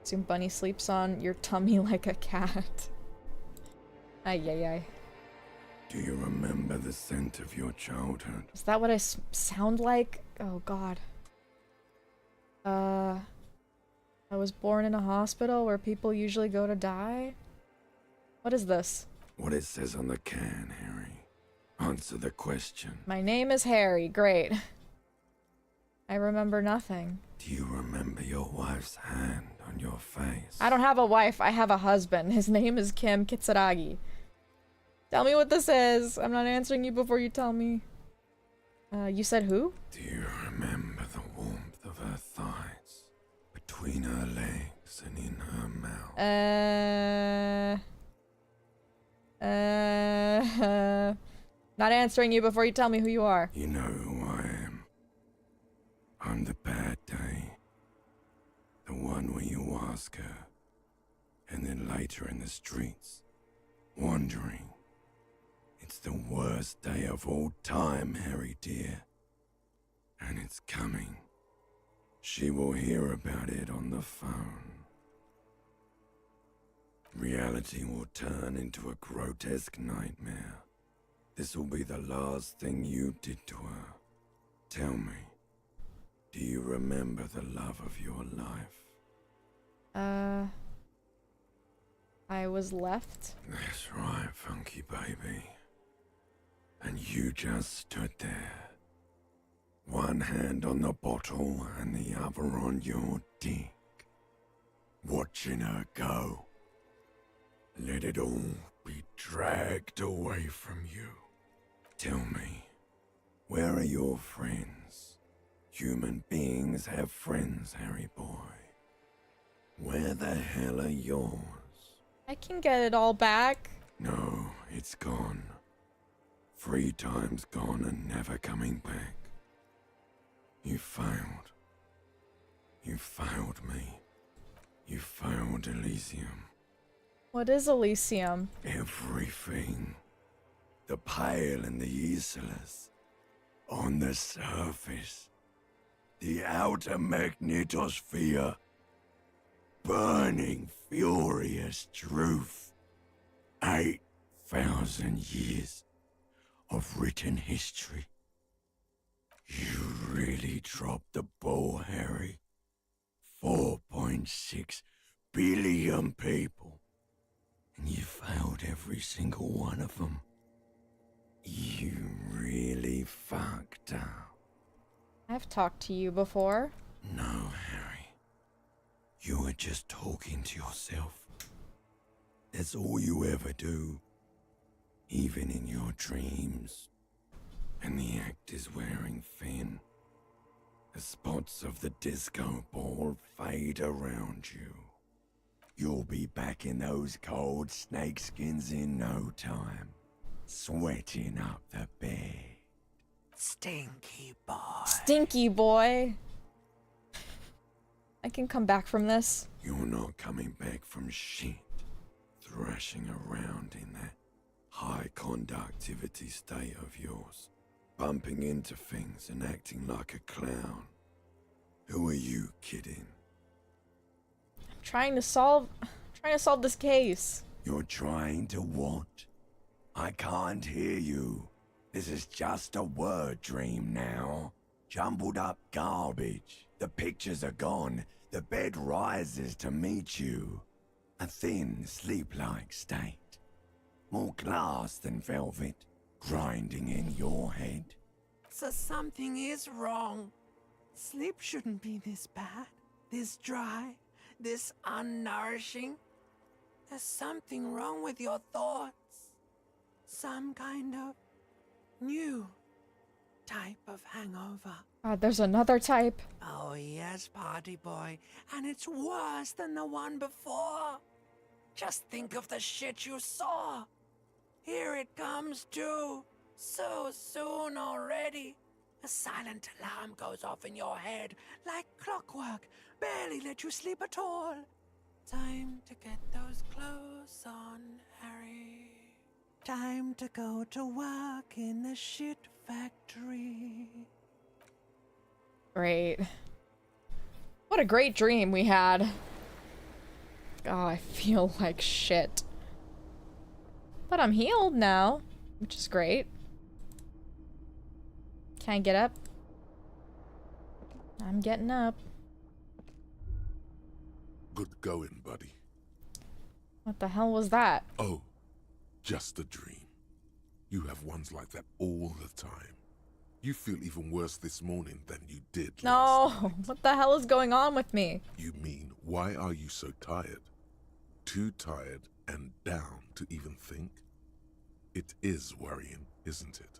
S1: Assume Bunny sleeps on your tummy like a cat. Ay, ay, ay.
S17: Do you remember the scent of your childhood?
S1: Is that what I sound like? Oh, God. I was born in a hospital where people usually go to die? What is this?
S17: What it says on the can, Harry. Answer the question.
S1: My name is Harry. Great. I remember nothing.
S17: Do you remember your wife's hand on your face?
S1: I don't have a wife. I have a husband. His name is Kim Kitsuragi. Tell me what this is. I'm not answering you before you tell me. You said who?
S17: Do you remember the warmth of her thighs? Between her legs and in her mouth?
S1: Not answering you before you tell me who you are.
S17: You know who I am. I'm the bad day. The one where you ask her, and then later in the streets, wandering. It's the worst day of all time, Harry dear. And it's coming. She will hear about it on the phone. Reality will turn into a grotesque nightmare. This will be the last thing you did to her. Tell me, do you remember the love of your life?
S1: I was left.
S17: That's right, funky baby. And you just stood there. One hand on the bottle and the other on your dick. Watching her go. Let it all be dragged away from you. Tell me, where are your friends? Human beings have friends, Harry boy. Where the hell are yours?
S1: I can get it all back.
S17: No, it's gone. 3 times gone and never coming back. You failed. You failed me. You failed Elysium.
S1: What is Elysium?
S17: Everything. The pale and the Islas. On the surface. The outer magnetosphere. Burning, furious truth. 8,000 years of written history. You really dropped the ball, Harry. 4.6 billion people. And you failed every single one of them. You really fucked up.
S1: I've talked to you before.
S17: No, Harry. You were just talking to yourself. That's all you ever do. Even in your dreams. And the actor's wearing thin. The spots of the disco ball fade around you. You'll be back in those cold snakeskins in no time. Sweating up the bed. Stinky boy.
S1: Stinky boy. I can come back from this.
S17: You're not coming back from shit. Thrashing around in that high conductivity state of yours. Bumping into things and acting like a clown. Who are you kidding?
S1: I'm trying to solve this case.
S17: You're trying to what? I can't hear you. This is just a word dream now. Jumbled up garbage. The pictures are gone. The bed rises to meet you. A thin, sleep-like state. More glass than velvet. Grinding in your head.
S18: So something is wrong. Sleep shouldn't be this bad, this dry, this unnourishing. There's something wrong with your thoughts. Some kind of new type of hangover.
S1: There's another type.
S18: Oh yes, party boy, and it's worse than the one before. Just think of the shit you saw. Here it comes too. So soon already. A silent alarm goes off in your head like clockwork. Barely let you sleep at all. Time to get those clothes on, Harry. Time to go to work in the shit factory.
S1: Great. What a great dream we had. Oh, I feel like shit. But I'm healed now, which is great. Can I get up? I'm getting up.
S3: Good going, buddy.
S1: What the hell was that?
S3: Oh, just a dream. You have ones like that all the time. You feel even worse this morning than you did last night.
S1: What the hell is going on with me?
S3: You mean, why are you so tired? Too tired and down to even think? It is worrying, isn't it?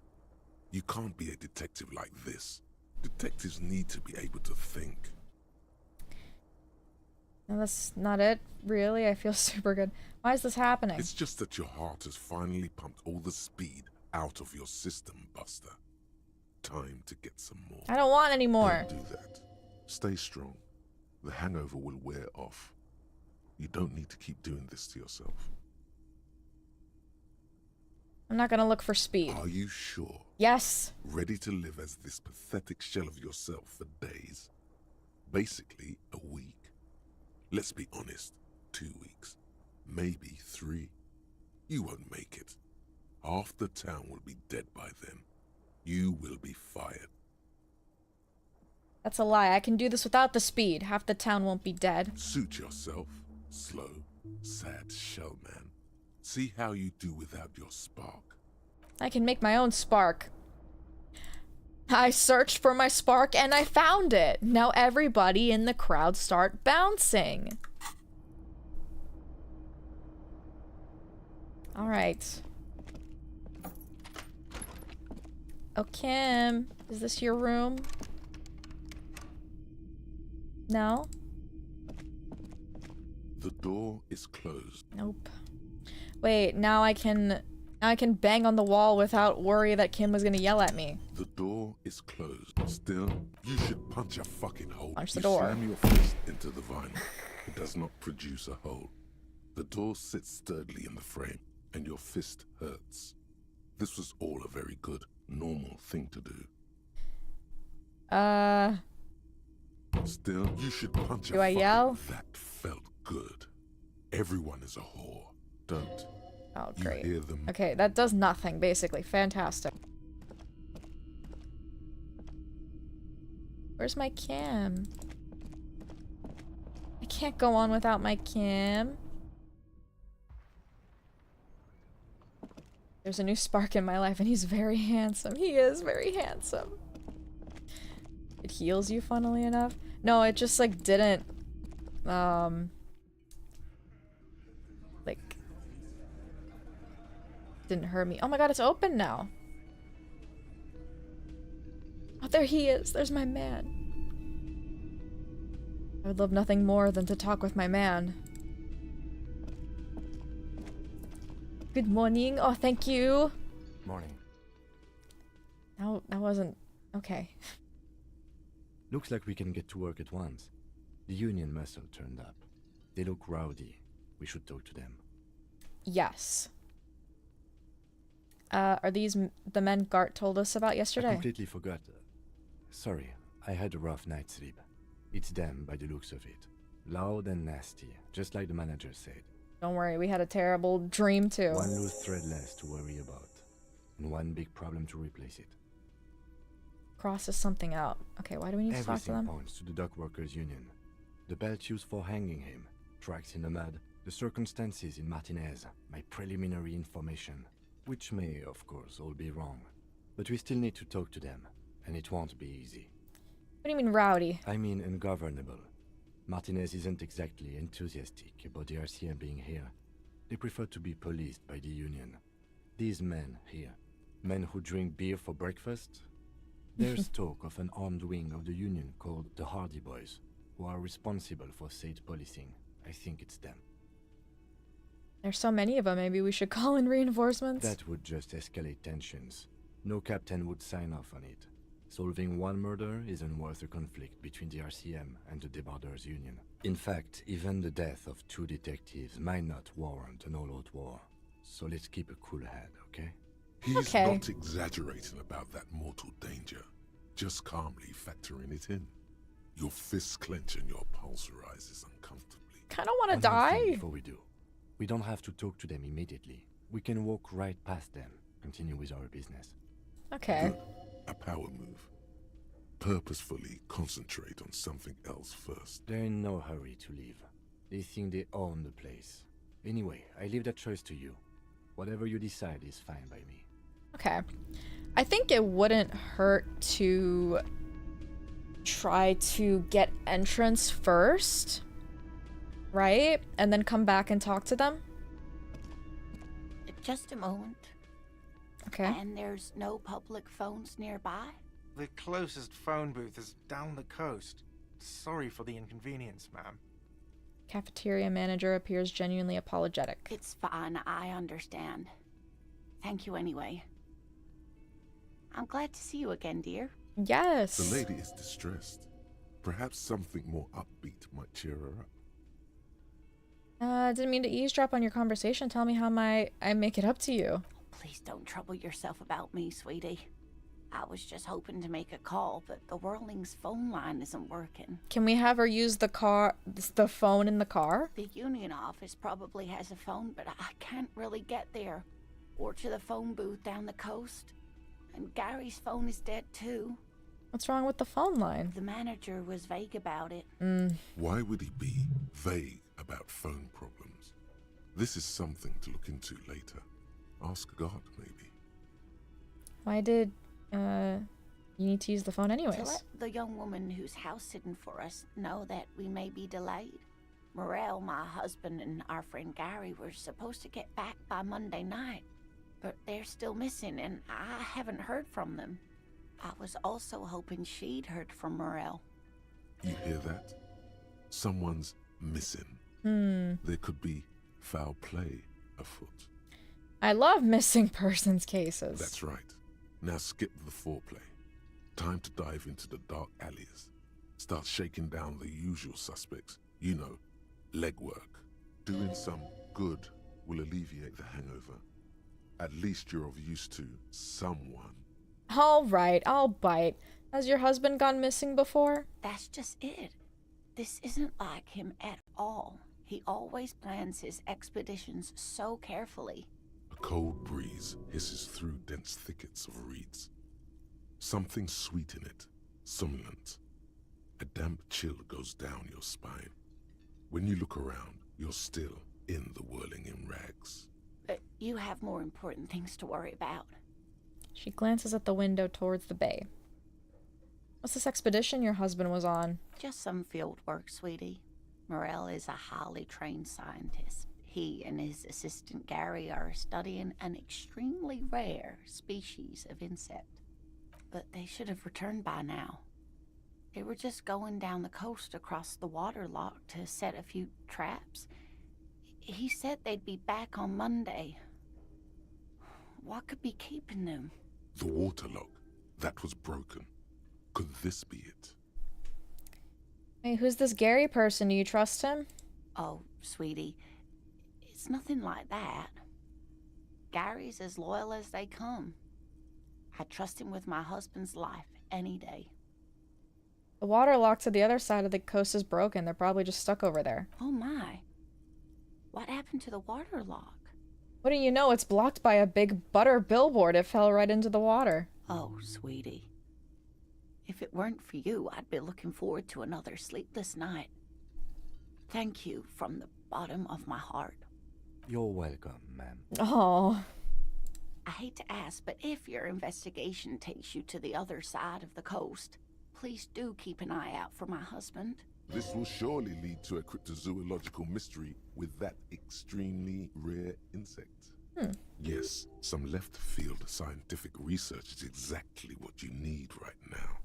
S3: You can't be a detective like this. Detectives need to be able to think.
S1: No, that's not it, really. I feel super good. Why is this happening?
S3: It's just that your heart has finally pumped all the speed out of your system, Buster. Time to get some more.
S1: I don't want any more.
S3: Don't do that. Stay strong. The hangover will wear off. You don't need to keep doing this to yourself.
S1: I'm not gonna look for speed.
S3: Are you sure?
S1: Yes.
S3: Ready to live as this pathetic shell of yourself for days? Basically, a week. Let's be honest, 2 weeks. Maybe 3. You won't make it. Half the town will be dead by then. You will be fired.
S1: That's a lie. I can do this without the speed. Half the town won't be dead.
S3: Suit yourself. Slow, sad shell man. See how you do without your spark.
S1: I can make my own spark. I searched for my spark and I found it. Now everybody in the crowd start bouncing. All right. Oh, Kim, is this your room? No?
S3: The door is closed.
S1: Nope. Wait, now I can bang on the wall without worry that Kim was gonna yell at me.
S3: The door is closed. Still, you should punch a fucking hole.
S1: Punch the
S3: You
S1: door.
S3: slam your fist into the vinyl. It does not produce a hole. The door sits sturdily in the frame, and your fist hurts. This was all a very good, normal thing to do. Still, you should punch a
S1: Do I
S3: fucking
S1: yell?
S3: That felt good. Everyone is a whore. Don't
S1: Oh,
S3: You
S1: great.
S3: hear them.
S1: Okay, that does nothing, basically. Fantastic. Where's my cam? I can't go on without my cam. There's a new spark in my life, and he's very handsome. He is very handsome. It heals you, funnily enough. No, it just, like, didn't, like, didn't hurt me. Oh my god, it's open now. Oh, there he is. There's my man. I would love nothing more than to talk with my man. Good morning. Oh, thank you.
S5: Morning.
S1: No, that wasn't... Okay.
S5: Looks like we can get to work at once. The union muscle turned up. They look rowdy. We should talk to them.
S1: Yes. Are these the men Gart told us about
S5: I
S1: yesterday?
S5: completely forgot. Sorry, I had a rough night's sleep. It's them by the looks of it. Loud and nasty, just like the manager said.
S1: Don't worry, we had a terrible dream too.
S5: One loose thread less to worry about. And one big problem to replace it.
S1: Crosses something out. Okay, why do we need to talk to
S5: Everything
S1: them?
S5: points to the dock workers union. The belt used for hanging him, tracks in the mud, the circumstances in Martinez, my preliminary information. Which may, of course, all be wrong. But we still need to talk to them, and it won't be easy.
S1: What do you mean rowdy?
S5: I mean ungovernable. Martinez isn't exactly enthusiastic about the RCM being here. They prefer to be policed by the union. These men here, men who drink beer for breakfast, there's talk of an armed wing of the union called the Hardy Boys, who are responsible for state policing. I think it's them.
S1: There's so many of them, maybe we should call in reinforcements?
S5: That would just escalate tensions. No captain would sign off on it. Solving one murder isn't worth a conflict between the RCM and the Debarders Union. In fact, even the death of 2 detectives might not warrant an all-out war. So let's keep a cool head, okay?
S3: He's not exaggerating about that mortal danger, just calmly factoring it in. Your fists clench and your pulse rises uncomfortably.
S1: Kinda wanna
S5: One more thing
S1: die.
S5: before we do. We don't have to talk to them immediately. We can walk right past them, continue with our business.
S1: Okay.
S3: Good. A power move. Purposefully concentrate on something else first.
S5: They're in no hurry to leave. They think they own the place. Anyway, I leave that choice to you. Whatever you decide is fine by me.
S1: Okay. I think it wouldn't hurt to try to get entrance first, right? And then come back and talk to them?
S19: Just a moment.
S1: Okay.
S19: And there's no public phones nearby?
S13: The closest phone booth is down the coast. Sorry for the inconvenience, ma'am.
S1: Cafeteria manager appears genuinely apologetic.
S19: It's fine, I understand. Thank you anyway. I'm glad to see you again, dear.
S1: Yes.
S3: The lady is distressed. Perhaps something more upbeat might cheer her up.
S1: Didn't mean to eavesdrop on your conversation. Tell me how I make it up to you.
S19: Please don't trouble yourself about me, sweetie. I was just hoping to make a call, but the Whirling's phone line isn't working.
S1: Can we have her use the phone in the car?
S19: The union office probably has a phone, but I can't really get there. Or to the phone booth down the coast. And Gary's phone is dead too.
S1: What's wrong with the phone line?
S19: The manager was vague about it.
S3: Why would he be vague about phone problems? This is something to look into later. Ask God, maybe.
S1: Why did you need to use the phone anyways?
S19: To let the young woman who's house sitting for us know that we may be delayed. Morel, my husband, and our friend Gary were supposed to get back by Monday night, but they're still missing, and I haven't heard from them. I was also hoping she'd heard from Morel.
S3: You hear that? Someone's missing. There could be foul play afoot.
S1: I love missing persons cases.
S3: That's right. Now skip the foreplay. Time to dive into the dark alleys. Start shaking down the usual suspects. You know, legwork. Doing some good will alleviate the hangover. At least you're of use to someone.
S1: All right, I'll bite. Has your husband gone missing before?
S19: That's just it. This isn't like him at all. He always plans his expeditions so carefully.
S3: cold breeze hisses through dense thickets of reeds. Something sweet in it, somnolent. A damp chill goes down your spine. When you look around, you're still in the whirling in rags.
S19: You have more important things to worry about.
S1: She glances at the window towards the bay. What's this expedition your husband was on?
S19: Just some field work, sweetie. Morel is a highly trained scientist. He and his assistant Gary are studying an extremely rare species of insect. But they should have returned by now. They were just going down the coast across the waterlock to set a few traps. He said they'd be back on Monday. What could be keeping them?
S3: The waterlock. That was broken. Could this be it?
S1: Hey, who's this Gary person? Do you trust him?
S19: Oh, sweetie, it's nothing like that. Gary's as loyal as they come. I trust him with my husband's life any day.
S1: The waterlock to the other side of the coast is broken. They're probably just stuck over there.
S19: Oh my. What happened to the waterlock?
S1: What do you know? It's blocked by a big butter billboard. It fell right into the water.
S19: Oh, sweetie. If it weren't for you, I'd be looking forward to another sleepless night. Thank you from the bottom of my heart.
S5: You're welcome, ma'am.
S1: Oh.
S19: I hate to ask, but if your investigation takes you to the other side of the coast, please do keep an eye out for my husband.
S3: This will surely lead to a cryptozoological mystery with that extremely rare insect. Yes, some left-field scientific research is exactly what you need right now.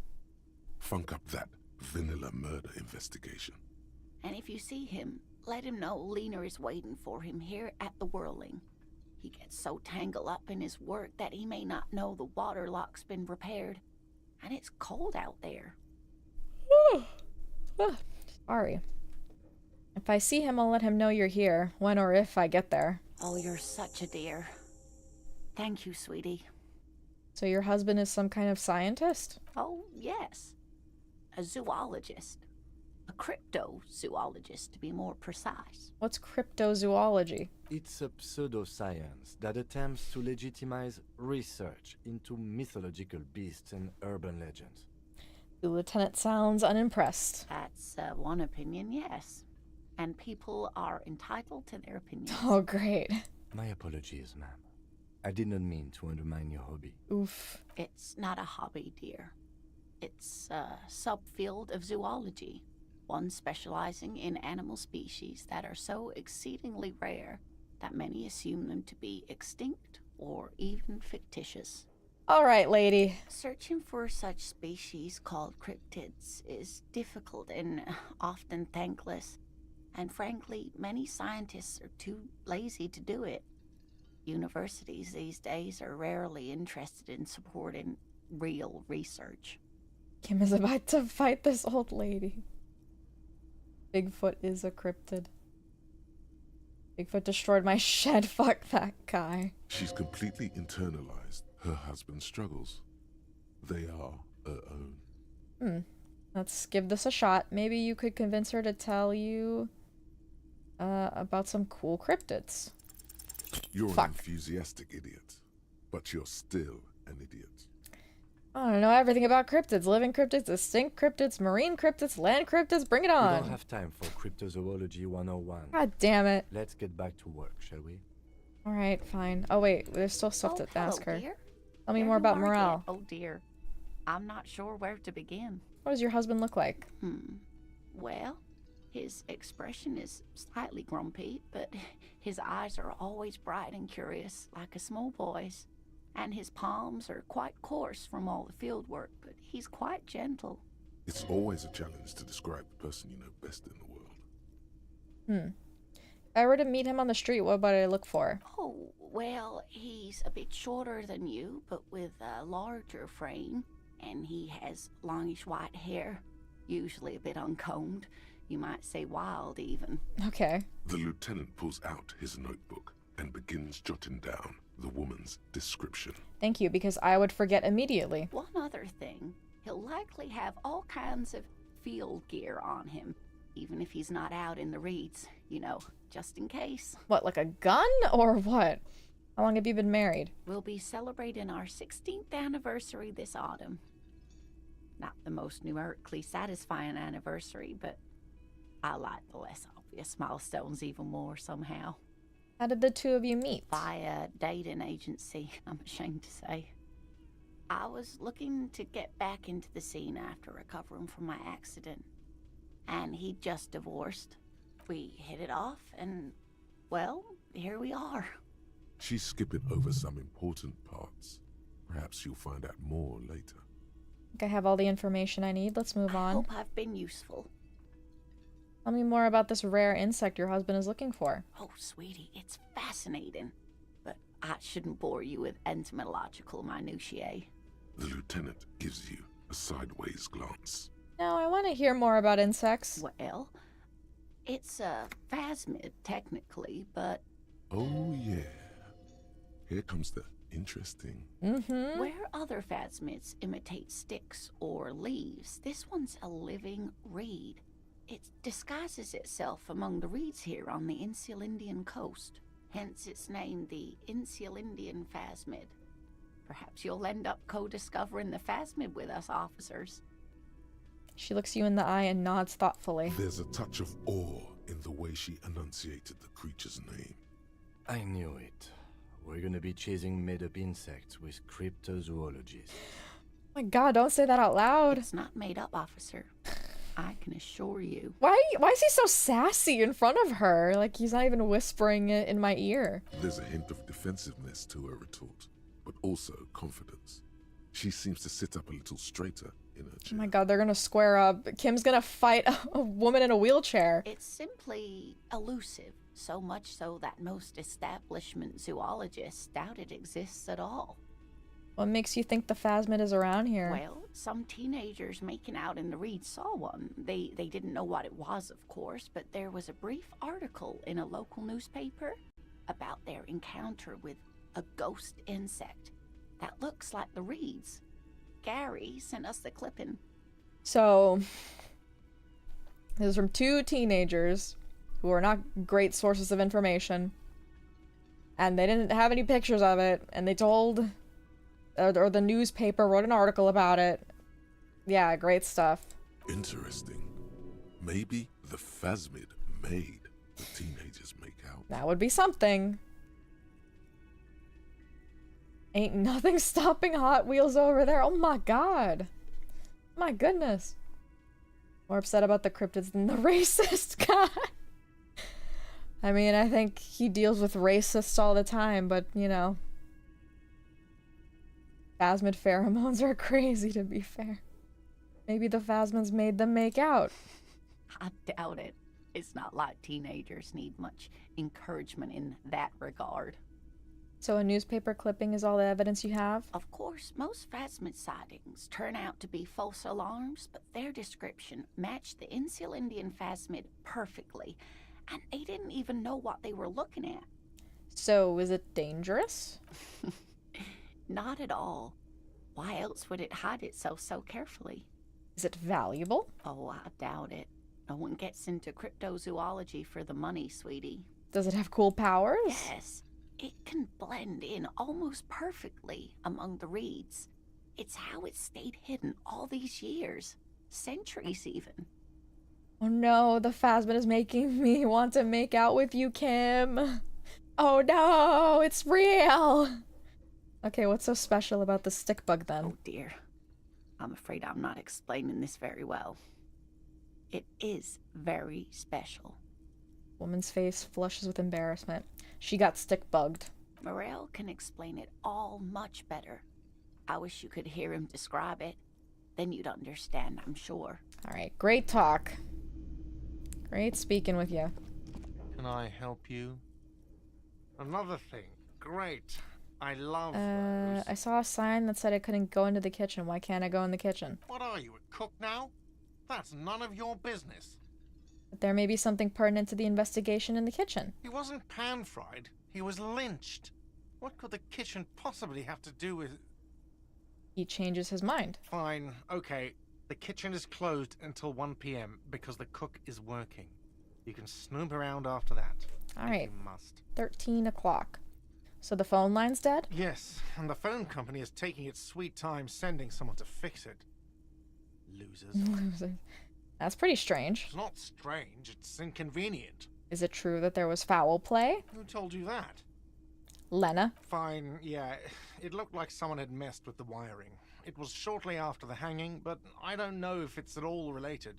S3: Funk up that vanilla murder investigation.
S19: And if you see him, let him know Lena is waiting for him here at the Whirling. He gets so tangled up in his work that he may not know the waterlock's been repaired. And it's cold out there.
S1: Sorry. If I see him, I'll let him know you're here, when or if I get there.
S19: Oh, you're such a dear. Thank you, sweetie.
S1: So your husband is some kind of scientist?
S19: Oh, yes. A zoologist. A cryptozoologist, to be more precise.
S1: What's cryptozoology?
S5: It's a pseudoscience that attempts to legitimize research into mythological beasts and urban legends.
S1: The lieutenant sounds unimpressed.
S19: That's one opinion, yes. And people are entitled to their opinions.
S1: Oh, great.
S5: My apologies, ma'am. I did not mean to undermine your hobby.
S1: Oof.
S19: It's not a hobby, dear. It's a subfield of zoology. One specializing in animal species that are so exceedingly rare that many assume them to be extinct or even fictitious.
S1: All right, lady.
S19: Searching for such species called cryptids is difficult and often thankless. And frankly, many scientists are too lazy to do it. Universities these days are rarely interested in supporting real research.
S1: Kim is about to fight this old lady. Bigfoot is a cryptid. Bigfoot destroyed my shed. Fuck that guy.
S3: She's completely internalized her husband's struggles. They are her own.
S1: Let's give this a shot. Maybe you could convince her to tell you about some cool cryptids.
S3: You're an enthusiastic idiot, but you're still an idiot.
S1: I don't know everything about cryptids. Living cryptids, extinct cryptids, marine cryptids, land cryptids. Bring it on.
S5: We don't have time for Cryptozoology 101.
S1: God damn it.
S5: Let's get back to work, shall we?
S1: Alright, fine. Oh wait, there's still stuff to ask her.
S19: Dear.
S1: Tell me more about morale.
S19: Oh dear. I'm not sure where to begin.
S1: What does your husband look like?
S19: Well, his expression is slightly grumpy, but his eyes are always bright and curious, like a small boy's. And his palms are quite coarse from all the field work, but he's quite gentle.
S3: It's always a challenge to describe the person you know best in the world.
S1: If I were to meet him on the street, what would I look for?
S19: Oh, well, he's a bit shorter than you, but with a larger frame. And he has longish white hair, usually a bit uncombed. You might say wild, even.
S1: Okay.
S3: The lieutenant pulls out his notebook and begins jotting down the woman's description.
S1: Thank you, because I would forget immediately.
S19: One other thing, he'll likely have all kinds of field gear on him, even if he's not out in the reeds, you know, just in case.
S1: What, like a gun or what? How long have you been married?
S19: We'll be celebrating our 16th anniversary this autumn. Not the most numerically satisfying anniversary, but I like the less obvious milestones even more somehow.
S1: How did the two of you meet?
S19: Via dating agency, I'm ashamed to say. I was looking to get back into the scene after recovering from my accident, and he'd just divorced. We hit it off, and, well, here we are.
S3: She's skipping over some important parts. Perhaps you'll find out more later.
S1: I think I have all the information I need. Let's move on.
S19: I hope I've been useful.
S1: Tell me more about this rare insect your husband is looking for.
S19: Oh, sweetie, it's fascinating. But I shouldn't bore you with entomological minutiae.
S3: The lieutenant gives you a sideways glance.
S1: No, I want to hear more about insects.
S19: Well, it's a phasmid, technically, but...
S3: Oh, yeah. Here comes the interesting.
S19: Where other phasmids imitate sticks or leaves, this one's a living reed. It disguises itself among the reeds here on the Insulindian coast. Hence its name, the Insulindian phasmid. Perhaps you'll end up co-discovering the phasmid with us, officers.
S1: She looks you in the eye and nods thoughtfully.
S3: There's a touch of awe in the way she enunciated the creature's name.
S5: I knew it. We're gonna be chasing made-up insects with cryptozoologists.
S1: Oh my god, don't say that out loud.
S19: It's not made up, officer. I can assure you.
S1: Why is he so sassy in front of her? Like he's not even whispering it in my ear.
S3: There's a hint of defensiveness to her retort, but also confidence. She seems to sit up a little straighter in her chair.
S1: Oh my god, they're gonna square up. Kim's gonna fight a woman in a wheelchair.
S19: It's simply elusive, so much so that most establishment zoologists doubt it exists at all.
S1: What makes you think the phasmid is around here?
S19: Well, some teenagers making out in the reeds saw one. They didn't know what it was, of course, but there was a brief article in a local newspaper about their encounter with a ghost insect that looks like the reeds. Gary sent us the clipping.
S1: So, this is from two teenagers who are not great sources of information, and they didn't have any pictures of it, and they told, or the newspaper wrote an article about it. Yeah, great stuff.
S3: Interesting. Maybe the phasmid made the teenagers make out.
S1: That would be something. Ain't nothing stopping Hot Wheels over there. Oh my god. My goodness. More upset about the cryptids than the racist guy. I mean, I think he deals with racists all the time, but, you know. Phasmid pheromones are crazy, to be fair. Maybe the phasmids made them make out.
S19: I doubt it. It's not like teenagers need much encouragement in that regard.
S1: So a newspaper clipping is all the evidence you have?
S19: Of course, most phasmid sightings turn out to be false alarms, but their description matched the Insulindian phasmid perfectly, and they didn't even know what they were looking at.
S1: So, is it dangerous?
S19: Not at all. Why else would it hide itself so carefully?
S1: Is it valuable?
S19: Oh, I doubt it. No one gets into cryptozoology for the money, sweetie.
S1: Does it have cool powers?
S19: Yes. It can blend in almost perfectly among the reeds. It's how it stayed hidden all these years. Centuries, even.
S1: Oh no, the phasmid is making me want to make out with you, Kim. Oh no, it's real. Okay, what's so special about the stick bug then?
S19: Oh dear. I'm afraid I'm not explaining this very well. It is very special.
S1: Woman's face flushes with embarrassment. She got stick bugged.
S19: Morel can explain it all much better. I wish you could hear him describe it. Then you'd understand, I'm sure.
S1: Alright, great talk. Great speaking with you.
S13: Can I help you? Another thing. Great. I love those.
S1: I saw a sign that said I couldn't go into the kitchen. Why can't I go in the kitchen?
S13: What are you, a cook now? That's none of your business.
S1: But there may be something pertinent to the investigation in the kitchen.
S13: He wasn't pan-fried. He was lynched. What could the kitchen possibly have to do with...
S1: He changes his mind.
S13: Fine. Okay. The kitchen is closed until 1 p.m. because the cook is working. You can snoop around after that.
S1: Alright.
S13: You must.
S1: 13 o'clock. So the phone line's dead?
S13: Yes, and the phone company is taking its sweet time sending someone to fix it. Losers.
S1: That's pretty strange.
S13: It's not strange, it's inconvenient.
S1: Is it true that there was foul play?
S13: Who told you that?
S1: Lena.
S13: Fine, yeah. It looked like someone had messed with the wiring. It was shortly after the hanging, but I don't know if it's at all related.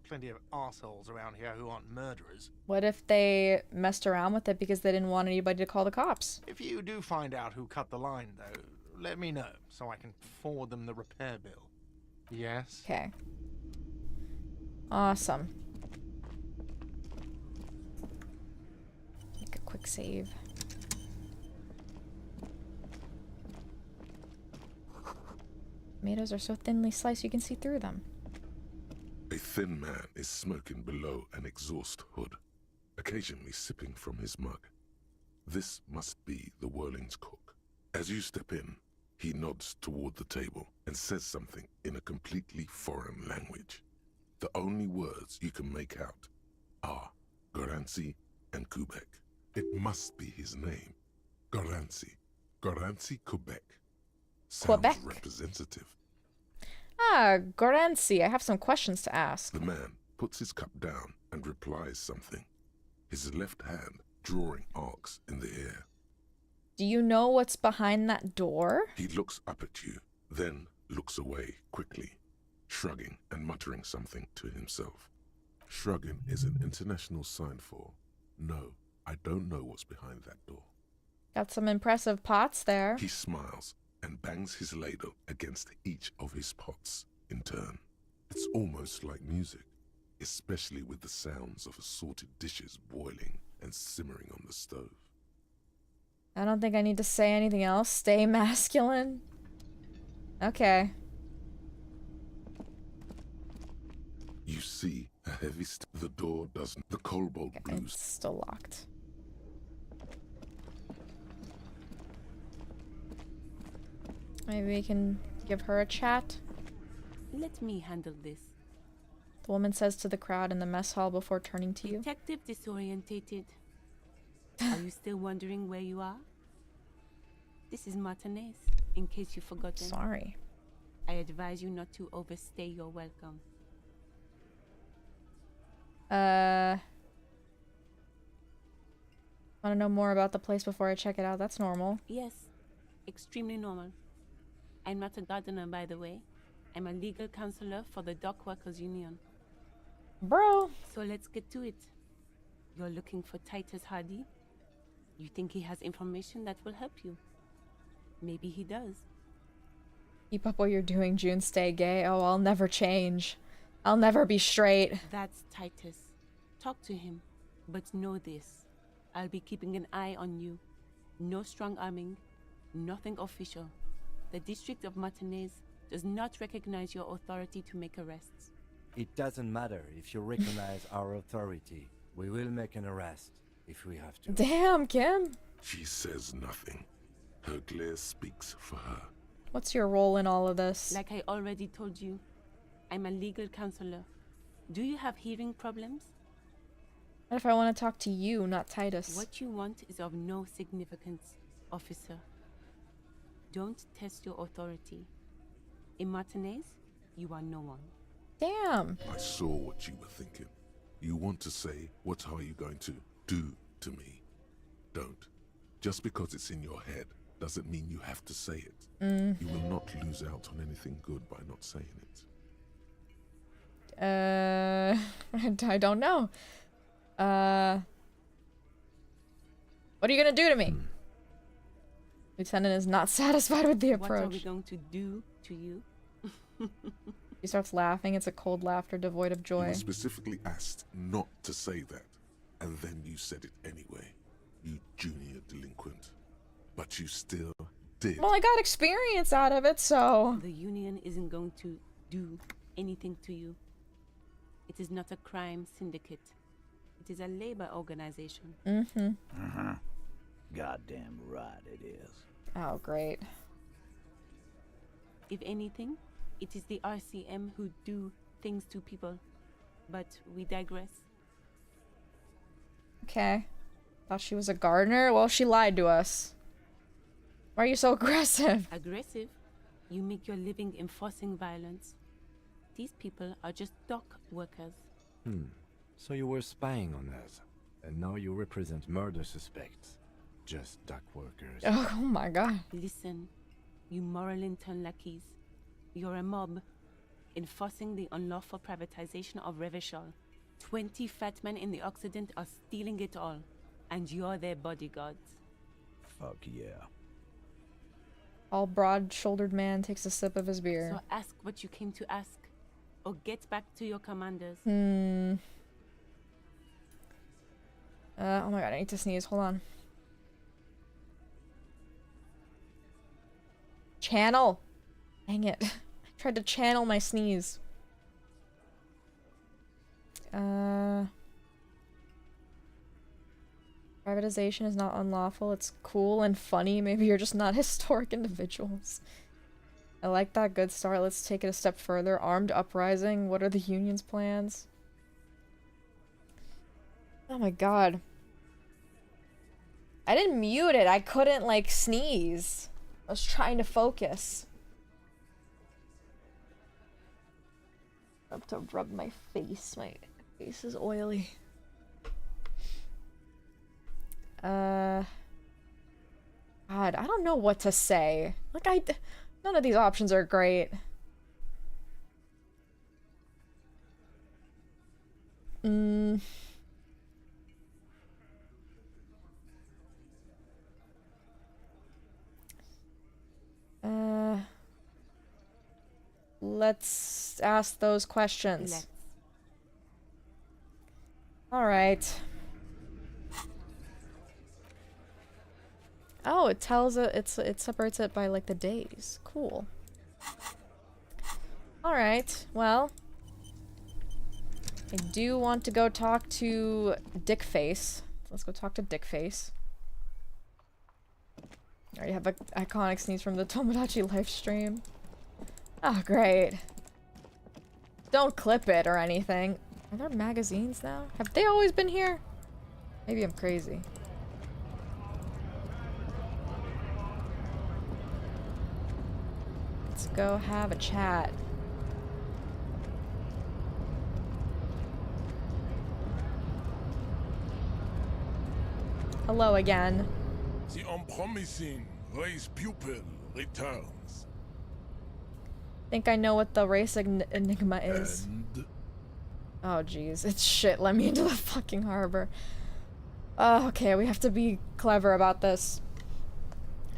S13: Plenty of assholes around here who aren't murderers.
S1: What if they messed around with it because they didn't want anybody to call the cops?
S13: If you do find out who cut the line, though, let me know so I can forward them the repair bill. Yes?
S1: Okay. Awesome. Make a quick save. Tomatoes are so thinly sliced you can see through them.
S3: A thin man is smoking below an exhaust hood, occasionally sipping from his mug. This must be the Whirling's cook. As you step in, he nods toward the table and says something in a completely foreign language. The only words you can make out are Garancy and Quebec. It must be his name. Garancy. Garancy Quebec. Sounds
S1: Quebec.
S3: representative.
S1: Ah, Gorancy, I have some questions to ask.
S3: The man puts his cup down and replies something, his left hand drawing arcs in the air.
S1: Do you know what's behind that door?
S3: He looks up at you, then looks away quickly, shrugging and muttering something to himself. Shrugging is an international sign for, no, I don't know what's behind that door.
S1: Got some impressive pots there.
S3: He smiles and bangs his ladle against each of his pots in turn. It's almost like music, especially with the sounds of assorted dishes boiling and simmering on the stove.
S1: I don't think I need to say anything else. Stay masculine. Okay.
S3: You see a heavy the door doesn't. The cobalt blues.
S1: It's still locked. Maybe we can give her a chat.
S12: Let me handle this.
S1: The woman says to the crowd in the mess hall before turning to you.
S12: Detective disorientated. Are you still wondering where you are? This is Martinez, in case you've forgotten.
S1: Sorry.
S12: I advise you not to overstay your welcome.
S1: Want to know more about the place before I check it out? That's normal.
S12: Yes, extremely normal. I'm not a gardener, by the way. I'm a legal counselor for the Dock Workers Union.
S1: Bro.
S12: So let's get to it. You're looking for Titus Hardy? You think he has information that will help you? Maybe he does.
S1: Keep up what you're doing, June. Stay gay. Oh, I'll never change. I'll never be straight.
S12: That's Titus. Talk to him. But know this. I'll be keeping an eye on you. No strong arming. Nothing official. The District of Martinez does not recognize your authority to make arrests.
S5: It doesn't matter if you recognize our authority. We will make an arrest if we have to.
S1: Damn, Kim.
S3: She says nothing. Her glare speaks for her.
S1: What's your role in all of this?
S12: Like I already told you, I'm a legal counselor. Do you have hearing problems?
S1: What if I want to talk to you, not Titus?
S12: What you want is of no significance, officer. Don't test your authority. In Martinez, you are no one.
S1: Damn.
S3: I saw what you were thinking. You want to say, what are you going to do to me? Don't. Just because it's in your head doesn't mean you have to say it. You will not lose out on anything good by not saying it.
S1: I don't know. What are you gonna do to me? Lieutenant is not satisfied with the approach.
S12: What are we going to do to you?
S1: He starts laughing. It's a cold laughter devoid of joy.
S3: You were specifically asked not to say that, and then you said it anyway. You junior delinquent. But you still did.
S1: Well, I got experience out of it, so...
S12: The union isn't going to do anything to you. It is not a crime syndicate. It is a labor organization.
S20: Goddamn right it is.
S1: Oh, great.
S12: If anything, it is the RCM who do things to people. But we digress.
S1: Okay. Thought she was a gardener? Well, she lied to us. Why are you so aggressive?
S12: Aggressive? You make your living enforcing violence. These people are just dock workers.
S5: So you were spying on us, and now you represent murder suspects. Just dock workers.
S1: Oh my god.
S12: Listen, you moral intern lackeys. You're a mob, enforcing the unlawful privatization of Revachol. 20 fat men in the Occident are stealing it all, and you're their bodyguards.
S17: Fuck yeah.
S1: All broad-shouldered man takes a sip of his beer.
S12: So ask what you came to ask, or get back to your commanders.
S1: Oh my god, I need to sneeze. Hold on. Channel! Dang it. I tried to channel my sneeze. Privatization is not unlawful. It's cool and funny. Maybe you're just not historic individuals. I like that. Good start. Let's take it a step further. Armed uprising. What are the union's plans? Oh my god. I didn't mute it. I couldn't, like, sneeze. I was trying to focus. I have to rub my face. My face is oily. God, I don't know what to say. Like, none of these options are great. Let's ask those questions. All right. Oh, it tells it. It separates it by like the days. Cool. All right. Well, I do want to go talk to Dickface. Let's go talk to Dickface. I already have an iconic sneeze from the Tomodachi live stream. Oh, great. Don't clip it or anything. Are there magazines now? Have they always been here? Maybe I'm crazy. Let's go have a chat. Hello again.
S6: The unpromising race pupil returns.
S1: Think I know what the race enigma is.
S6: And
S1: Oh jeez, it's shit. Let me into the fucking harbor. Oh, okay, we have to be clever about this.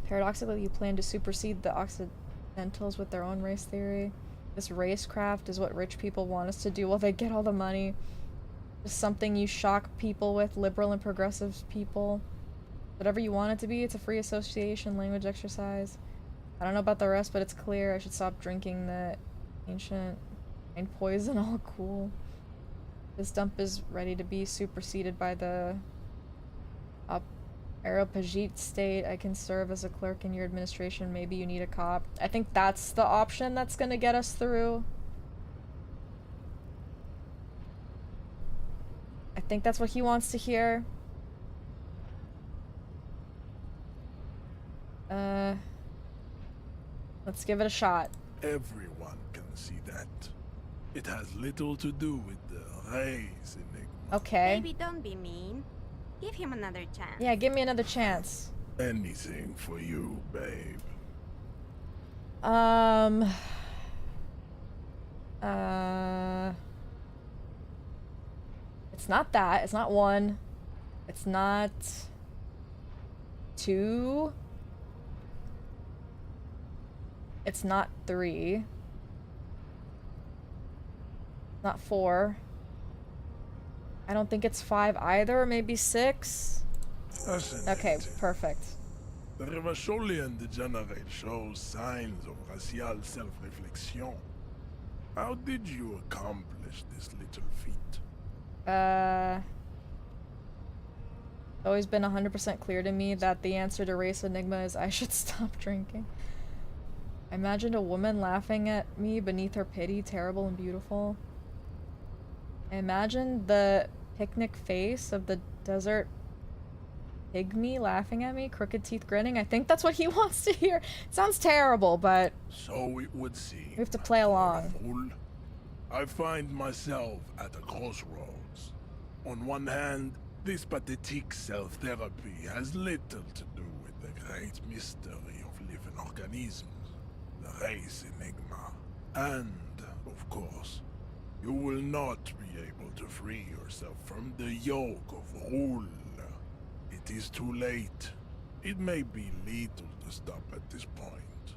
S1: Paradoxically, you plan to supersede the Occidentals with their own race theory. This racecraft is what rich people want us to do while they get all the money. Just something you shock people with, liberal and progressive people. Whatever you want it to be, it's a free association language exercise. I don't know about the rest, but it's clear I should stop drinking the ancient and poison. All cool. This dump is ready to be superseded by the Aeropagite state. I can serve as a clerk in your administration. Maybe you need a cop. I think that's the option that's gonna get us through. I think that's what he wants to hear. Let's give it a shot.
S6: everyone can see that. It has little to do with the race enigma.
S1: Okay.
S11: Baby, don't be mean. Give him another chance.
S1: Yeah, give me another chance.
S6: Anything for you, babe.
S1: It's not that. It's not 1. It's not 2. It's not 3. It's not 4. I don't think it's 5 either. Maybe 6. Okay, perfect.
S6: The Revacholian degenerate shows signs of racial self-reflection. How did you accomplish this little feat?
S1: It's always been 100% clear to me that the answer to race enigma is I should stop drinking. I imagined a woman laughing at me beneath her pity, terrible and beautiful. I imagined the picnic face of the desert pygmy laughing at me, crooked teeth grinning. I think that's what he wants to hear. It sounds terrible, but
S6: So it would seem.
S1: we have to play along.
S6: Fool. I find myself at a crossroads. On one hand, this pathetic self-therapy has little to do with the great mystery of living organisms, the race enigma. And, of course, you will not be able to free yourself from the yoke of rule. It is too late. It may be lethal to stop at this point,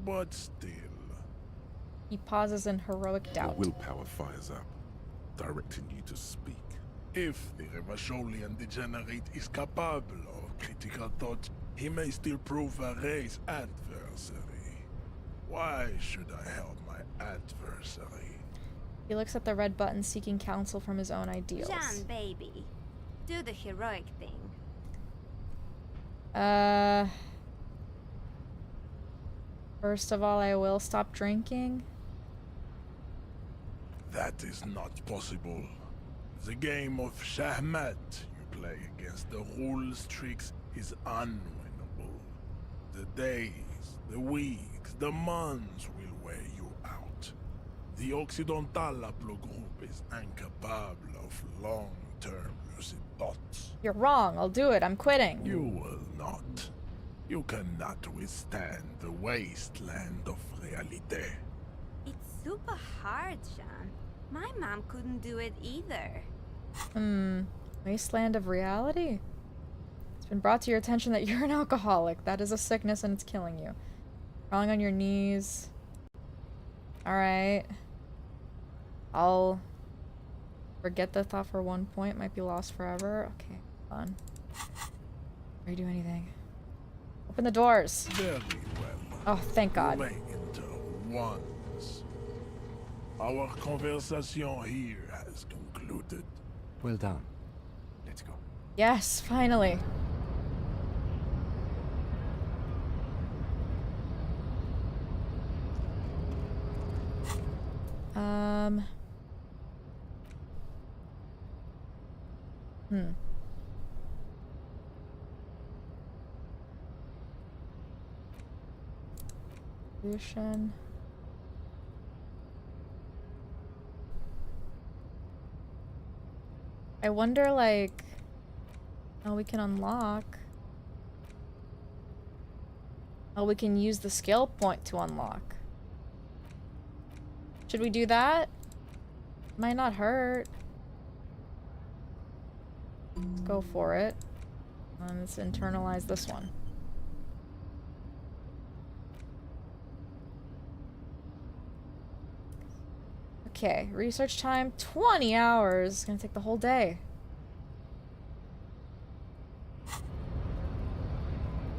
S6: but still.
S1: He pauses in heroic doubt.
S3: The willpower fires up, directing you to speak.
S6: If the Revacholian degenerate is capable of critical thought, he may still prove a race adversary. Why should I help my adversary?
S1: He looks at the red button, seeking counsel from his own ideals.
S11: Jean, baby. Do the heroic thing.
S1: First of all, I will stop drinking.
S6: That is not possible. The game of Shahmat you play against the rules tricks is unwinnable. The days, the weeks, the months will wear you out. The Occidental Aplo group is incapable of long-term lucid thoughts.
S1: You're wrong. I'll do it. I'm quitting.
S6: You will not. You cannot withstand the wasteland of realite.
S11: It's super hard, Jean. My mom couldn't do it either.
S1: Wasteland of reality? It's been brought to your attention that you're an alcoholic. That is a sickness and it's killing you. Crawling on your knees. Alright. I'll forget the thought for 1 point. Might be lost forever. Okay, fun. Are you doing anything? Open the doors.
S6: Very well.
S1: Oh, thank God.
S6: You may enter once. Our conversation here has concluded.
S5: Well done. Let's go.
S1: Yes, finally. Solution. I wonder, like, how we can unlock. Oh, we can use the skill point to unlock. Should we do that? Might not hurt. Let's go for it. And let's internalize this one. Okay, research time 20 hours. It's gonna take the whole day.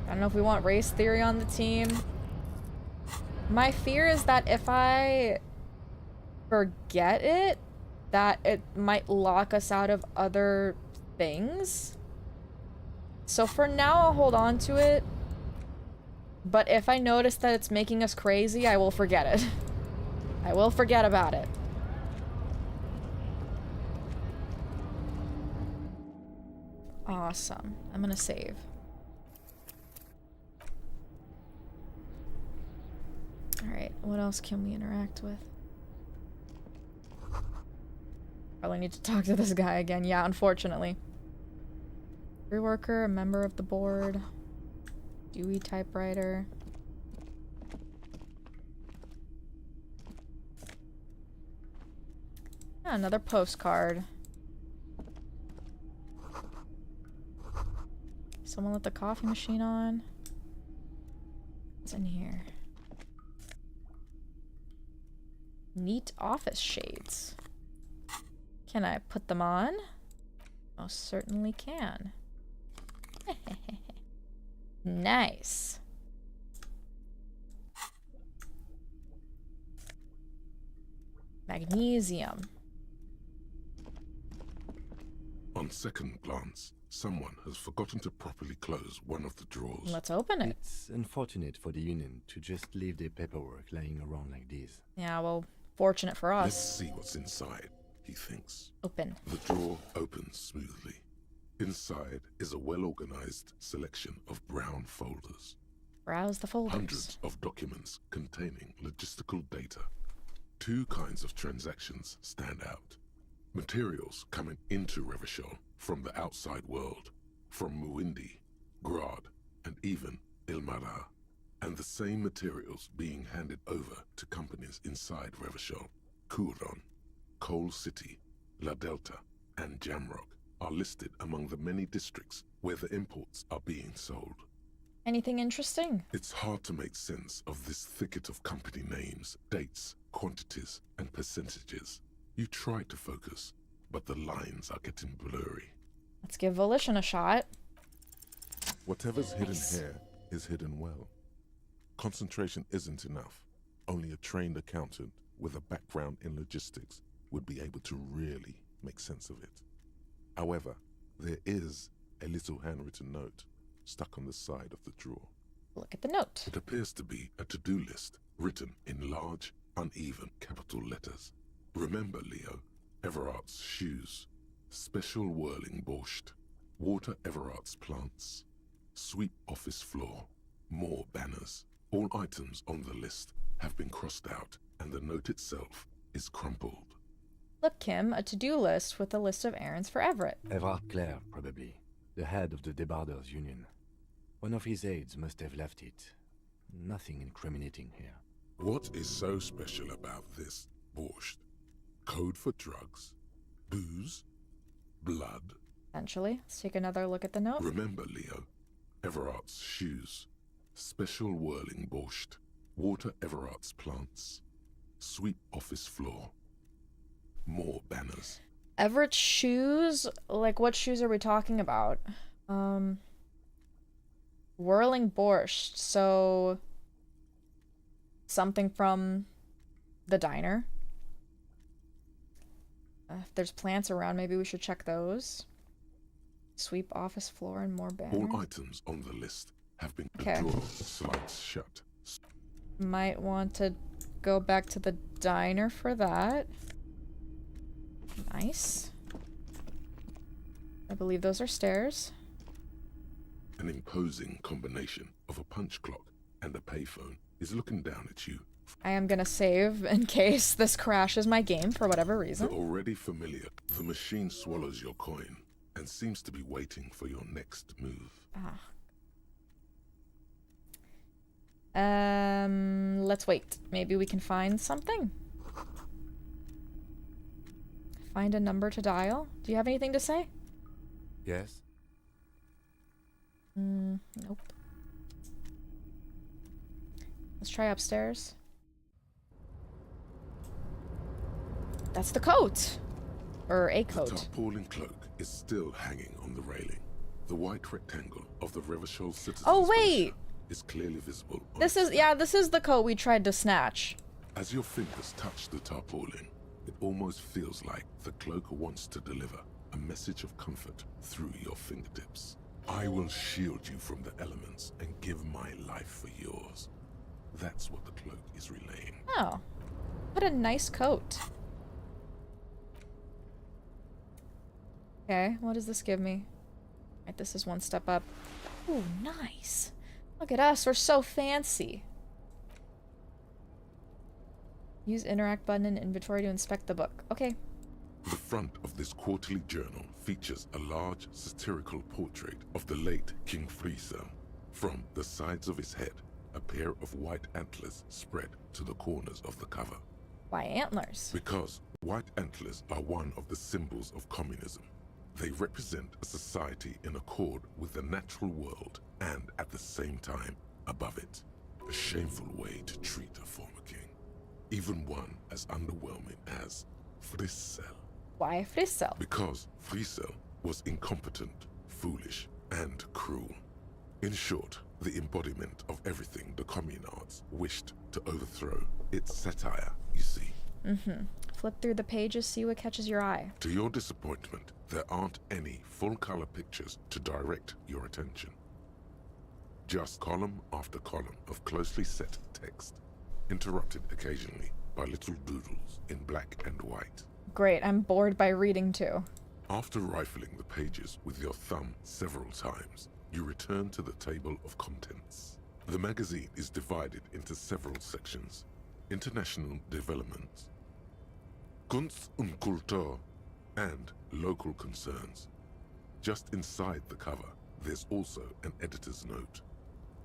S1: I don't know if we want race theory on the team. My fear is that if I forget it, that it might lock us out of other things. So for now, I'll hold on to it. But if I notice that it's making us crazy, I will forget it. I will forget about it. Awesome. I'm gonna save. Alright, what else can we interact with? Probably need to talk to this guy again. Yeah, unfortunately. Reworker, a member of the board. Dewey typewriter. Yeah, another postcard. Someone let the coffee machine on. What's in here? Neat office shades. Can I put them on? Most certainly can. Nice. Magnesium.
S3: On second glance, someone has forgotten to properly close one of the drawers.
S1: Let's open it.
S5: It's unfortunate for the Union to just leave their paperwork lying around like this.
S1: Yeah, well, fortunate for us.
S3: Let's see what's inside, he thinks.
S1: Open.
S3: The drawer opens smoothly. Inside is a well-organized selection of brown folders.
S1: Browse the folders.
S3: Hundreds of documents containing logistical data. Two kinds of transactions stand out. Materials coming into Revachol from the outside world, from Muindi, Grad, and even Ilmara. And the same materials being handed over to companies inside Revachol. Kuron, Coal City, La Delta, and Jamrock are listed among the many districts where the imports are being sold.
S1: Anything interesting?
S3: It's hard to make sense of this thicket of company names, dates, quantities, and percentages. You try to focus, but the lines are getting blurry.
S1: Let's give Volition a shot.
S3: Whatever's hidden here is hidden well. Concentration isn't enough. Only a trained accountant with a background in logistics would be able to really make sense of it. However, there is a little handwritten note stuck on the side of the drawer.
S1: Look at the note.
S3: It appears to be a to-do list written in large, uneven capital letters. Remember, Leo, Everard's shoes, special whirling borscht, water Everard's plants, sweep office floor, more banners. All items on the list have been crossed out, and the note itself is crumpled.
S1: Look, Kim, a to-do list with a list of errands for Everett.
S5: Everard Clare, probably. The head of the Debarders Union. One of his aides must have left it. Nothing incriminating here.
S3: What is so special about this borscht? Code for drugs? Booze? Blood?
S1: Essentially. Let's take another look at the note.
S3: Remember, Leo, Everard's shoes, special whirling borscht, water Everard's plants, sweep office floor, more banners.
S1: Everett's shoes? Like, what shoes are we talking about? Whirling borscht. So, something from the diner. If there's plants around, maybe we should check those. Sweep office floor and more banners.
S3: All items on the list have been
S1: Okay.
S3: the drawer slides shut.
S1: Might want to go back to the diner for that. Nice. I believe those are stairs.
S3: An imposing combination of a punch clock and a payphone is looking down at you.
S1: I am gonna save in case this crashes my game for whatever reason.
S3: You're already familiar. The machine swallows your coin and seems to be waiting for your next move.
S1: Let's wait. Maybe we can find something. Find a number to dial. Do you have anything to say?
S5: Yes?
S1: Nope. Let's try upstairs. That's the coat! Or a coat.
S3: The tarpaulin cloak is still hanging on the railing. The white rectangle of the Revachol Citizens
S1: Oh, wait!
S3: is clearly visible.
S1: This is, yeah, this is the coat we tried to snatch.
S3: As your fingers touch the tarpaulin, it almost feels like the cloak wants to deliver a message of comfort through your fingertips. I will shield you from the elements and give my life for yours. That's what the cloak is relaying.
S1: Oh. What a nice coat. Okay, what does this give me? Right, this is one step up. Ooh, nice. Look at us, we're so fancy. Use interact button in inventory to inspect the book. Okay.
S3: The front of this quarterly journal features a large satirical portrait of the late King Friesel. From the sides of his head, a pair of white antlers spread to the corners of the cover.
S1: Why antlers?
S3: Because white antlers are one of the symbols of communism. They represent a society in accord with the natural world and at the same time above it. A shameful way to treat a former king. Even one as underwhelming as Friesel.
S1: Why Friesel?
S3: Because Friesel was incompetent, foolish, and cruel. In short, the embodiment of everything the communards wished to overthrow. It's satire, you see.
S1: Flip through the pages, see what catches your eye.
S3: To your disappointment, there aren't any full-color pictures to direct your attention. Just column after column of closely set text, interrupted occasionally by little doodles in black and white.
S1: Great, I'm bored by reading too.
S3: After rifling the pages with your thumb several times, you return to the table of contents. The magazine is divided into several sections: international developments, Kunst und Kultur, and local concerns. Just inside the cover, there's also an editor's note.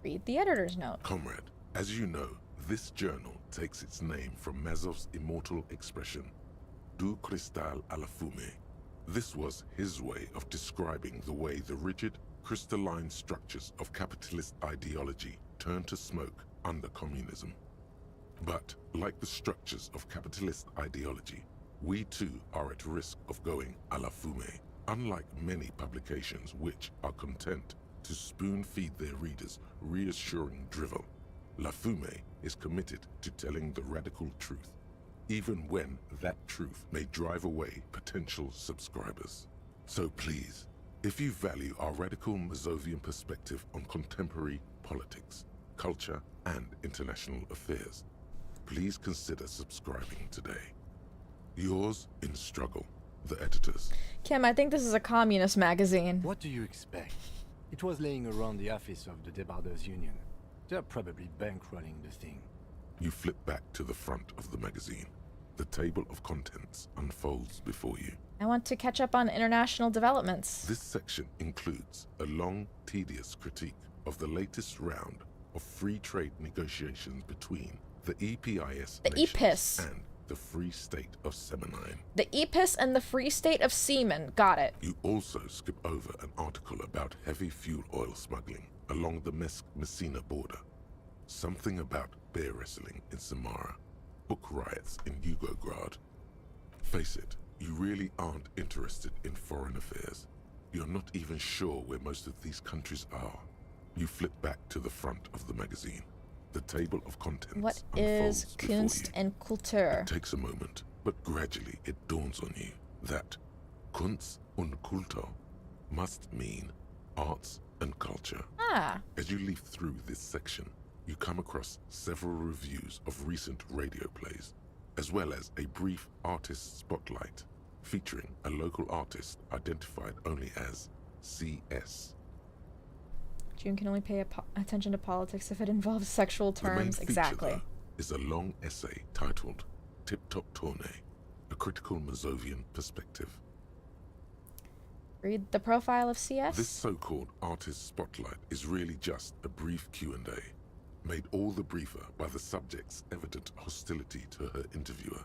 S1: Read the editor's note.
S3: Comrade, as you know, this journal takes its name from Mazov's immortal expression, Du cristal a la fumée. This was his way of describing the way the rigid, crystalline structures of capitalist ideology turn to smoke under communism. But, like the structures of capitalist ideology, we too are at risk of going a la fumée. Unlike many publications which are content to spoon-feed their readers reassuring drivel, La Fumée is committed to telling the radical truth, even when that truth may drive away potential subscribers. So please, if you value our radical Mazovian perspective on contemporary politics, culture, and international affairs, please consider subscribing today. Yours in struggle, the editors.
S1: Kim, I think this is a communist magazine.
S5: What do you expect? It was laying around the office of the Debarders Union. They're probably bankrolling the thing.
S3: You flip back to the front of the magazine. The table of contents unfolds before you.
S1: I want to catch up on international developments.
S3: This section includes a long, tedious critique of the latest round of free trade negotiations between the EPIS nations and the Free State of Semenine.
S1: The EPIS and the Free State of Semen. Got it.
S3: You also skip over an article about heavy fuel oil smuggling along the Messina border. Something about bear wrestling in Samara. Book riots in Yugograd. Face it, you really aren't interested in foreign affairs. You're not even sure where most of these countries are. You flip back to the front of the magazine. The table of contents
S1: What
S3: unfolds
S1: is
S3: before
S1: Kunst
S3: you.
S1: and Kultur?
S3: It takes a moment, but gradually it dawns on you that Kunst und Kultur must mean arts and culture.
S1: Ah.
S3: As you leaf through this section, you come across several reviews of recent radio plays, as well as a brief artist spotlight featuring a local artist identified only as CS.
S1: June can only pay attention to politics if it involves sexual
S3: The main
S1: terms.
S3: feature,
S1: Exactly.
S3: though, is a long essay titled Tip Top Tournée, a critical Mazovian perspective.
S1: Read the profile of CS.
S3: This so-called artist spotlight is really just a brief Q&A, made all the briefer by the subject's evident hostility to her interviewer.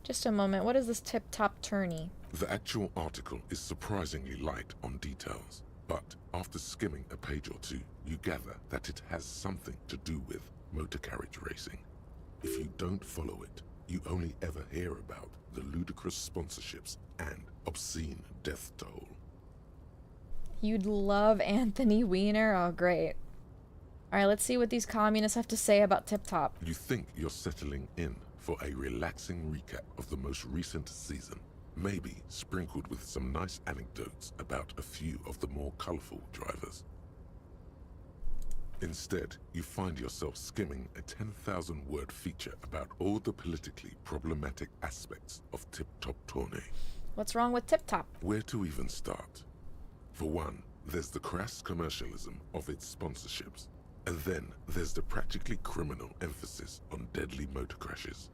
S1: Just a moment. What is this tip-top tourney?
S3: The actual article is surprisingly light on details, but after skimming a page or two, you gather that it has something to do with motor carriage racing. If you don't follow it, you only ever hear about the ludicrous sponsorships and obscene death toll.
S1: You'd love Anthony Weiner? Oh, great. Alright, let's see what these communists have to say about Tip Top.
S3: You think you're settling in for a relaxing recap of the most recent season, maybe sprinkled with some nice anecdotes about a few of the more colorful drivers. Instead, you find yourself skimming a 10,000-word feature about all the politically problematic aspects of Tip Top Tournée.
S1: What's wrong with Tip Top?
S3: Where to even start? For one, there's the crass commercialism of its sponsorships, and then there's the practically criminal emphasis on deadly motor crashes.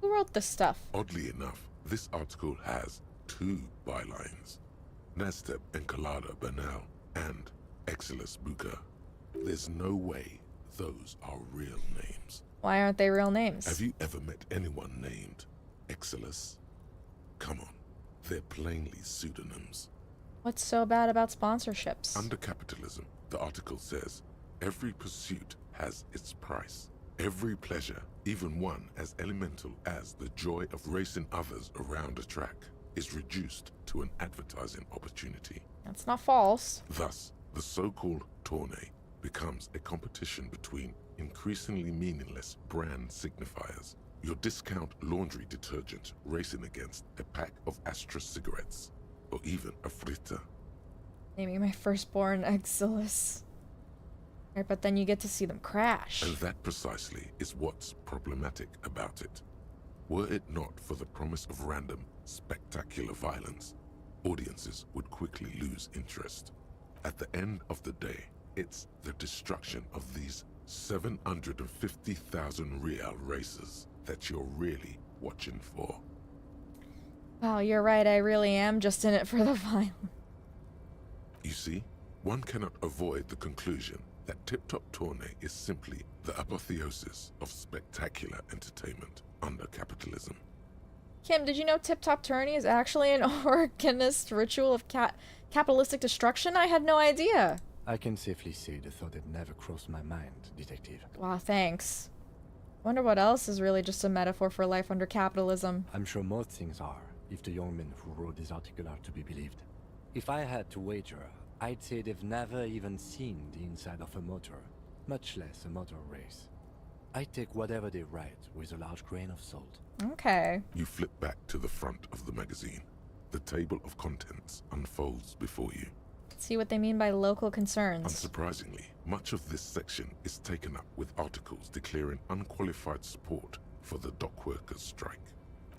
S1: Who wrote this stuff?
S3: Oddly enough, this article has two bylines: Nasteb Encolada Bernal and Exilus Buka. There's no way those are real names.
S1: Why aren't they real names?
S3: Have you ever met anyone named Exilus? Come on, they're plainly pseudonyms.
S1: What's so bad about sponsorships?
S3: Under capitalism, the article says, every pursuit has its price. Every pleasure, even one as elemental as the joy of racing others around a track, is reduced to an advertising opportunity.
S1: That's not false.
S3: Thus, the so-called tournée becomes a competition between increasingly meaningless brand signifiers. Your discount laundry detergent racing against a pack of Astra cigarettes, or even a Fritta.
S1: Naming my firstborn Exilus. Right, but then you get to see them crash.
S3: And that precisely is what's problematic about it. Were it not for the promise of random, spectacular violence, audiences would quickly lose interest. At the end of the day, it's the destruction of these 750,000 real races that you're really watching for.
S1: Wow, you're right, I really am just in it for the violence.
S3: You see, one cannot avoid the conclusion that Tip Top Tourney is simply the apotheosis of spectacular entertainment under capitalism.
S1: Kim, did you know Tip Top Tourney is actually an organist ritual of capitalistic destruction? I had no idea.
S5: I can safely say the thought had never crossed my mind, Detective.
S1: Wow, thanks. Wonder what else is really just a metaphor for life under capitalism.
S5: I'm sure most things are, if the young men who wrote this article are to be believed. If I had to wager, I'd say they've never even seen the inside of a motor, much less a motor race. I take whatever they write with a large grain of salt.
S1: Okay.
S3: You flip back to the front of the magazine. The table of contents unfolds before you.
S1: See what they mean by local concerns.
S3: Unsurprisingly, much of this section is taken up with articles declaring unqualified support for the dock workers' strike.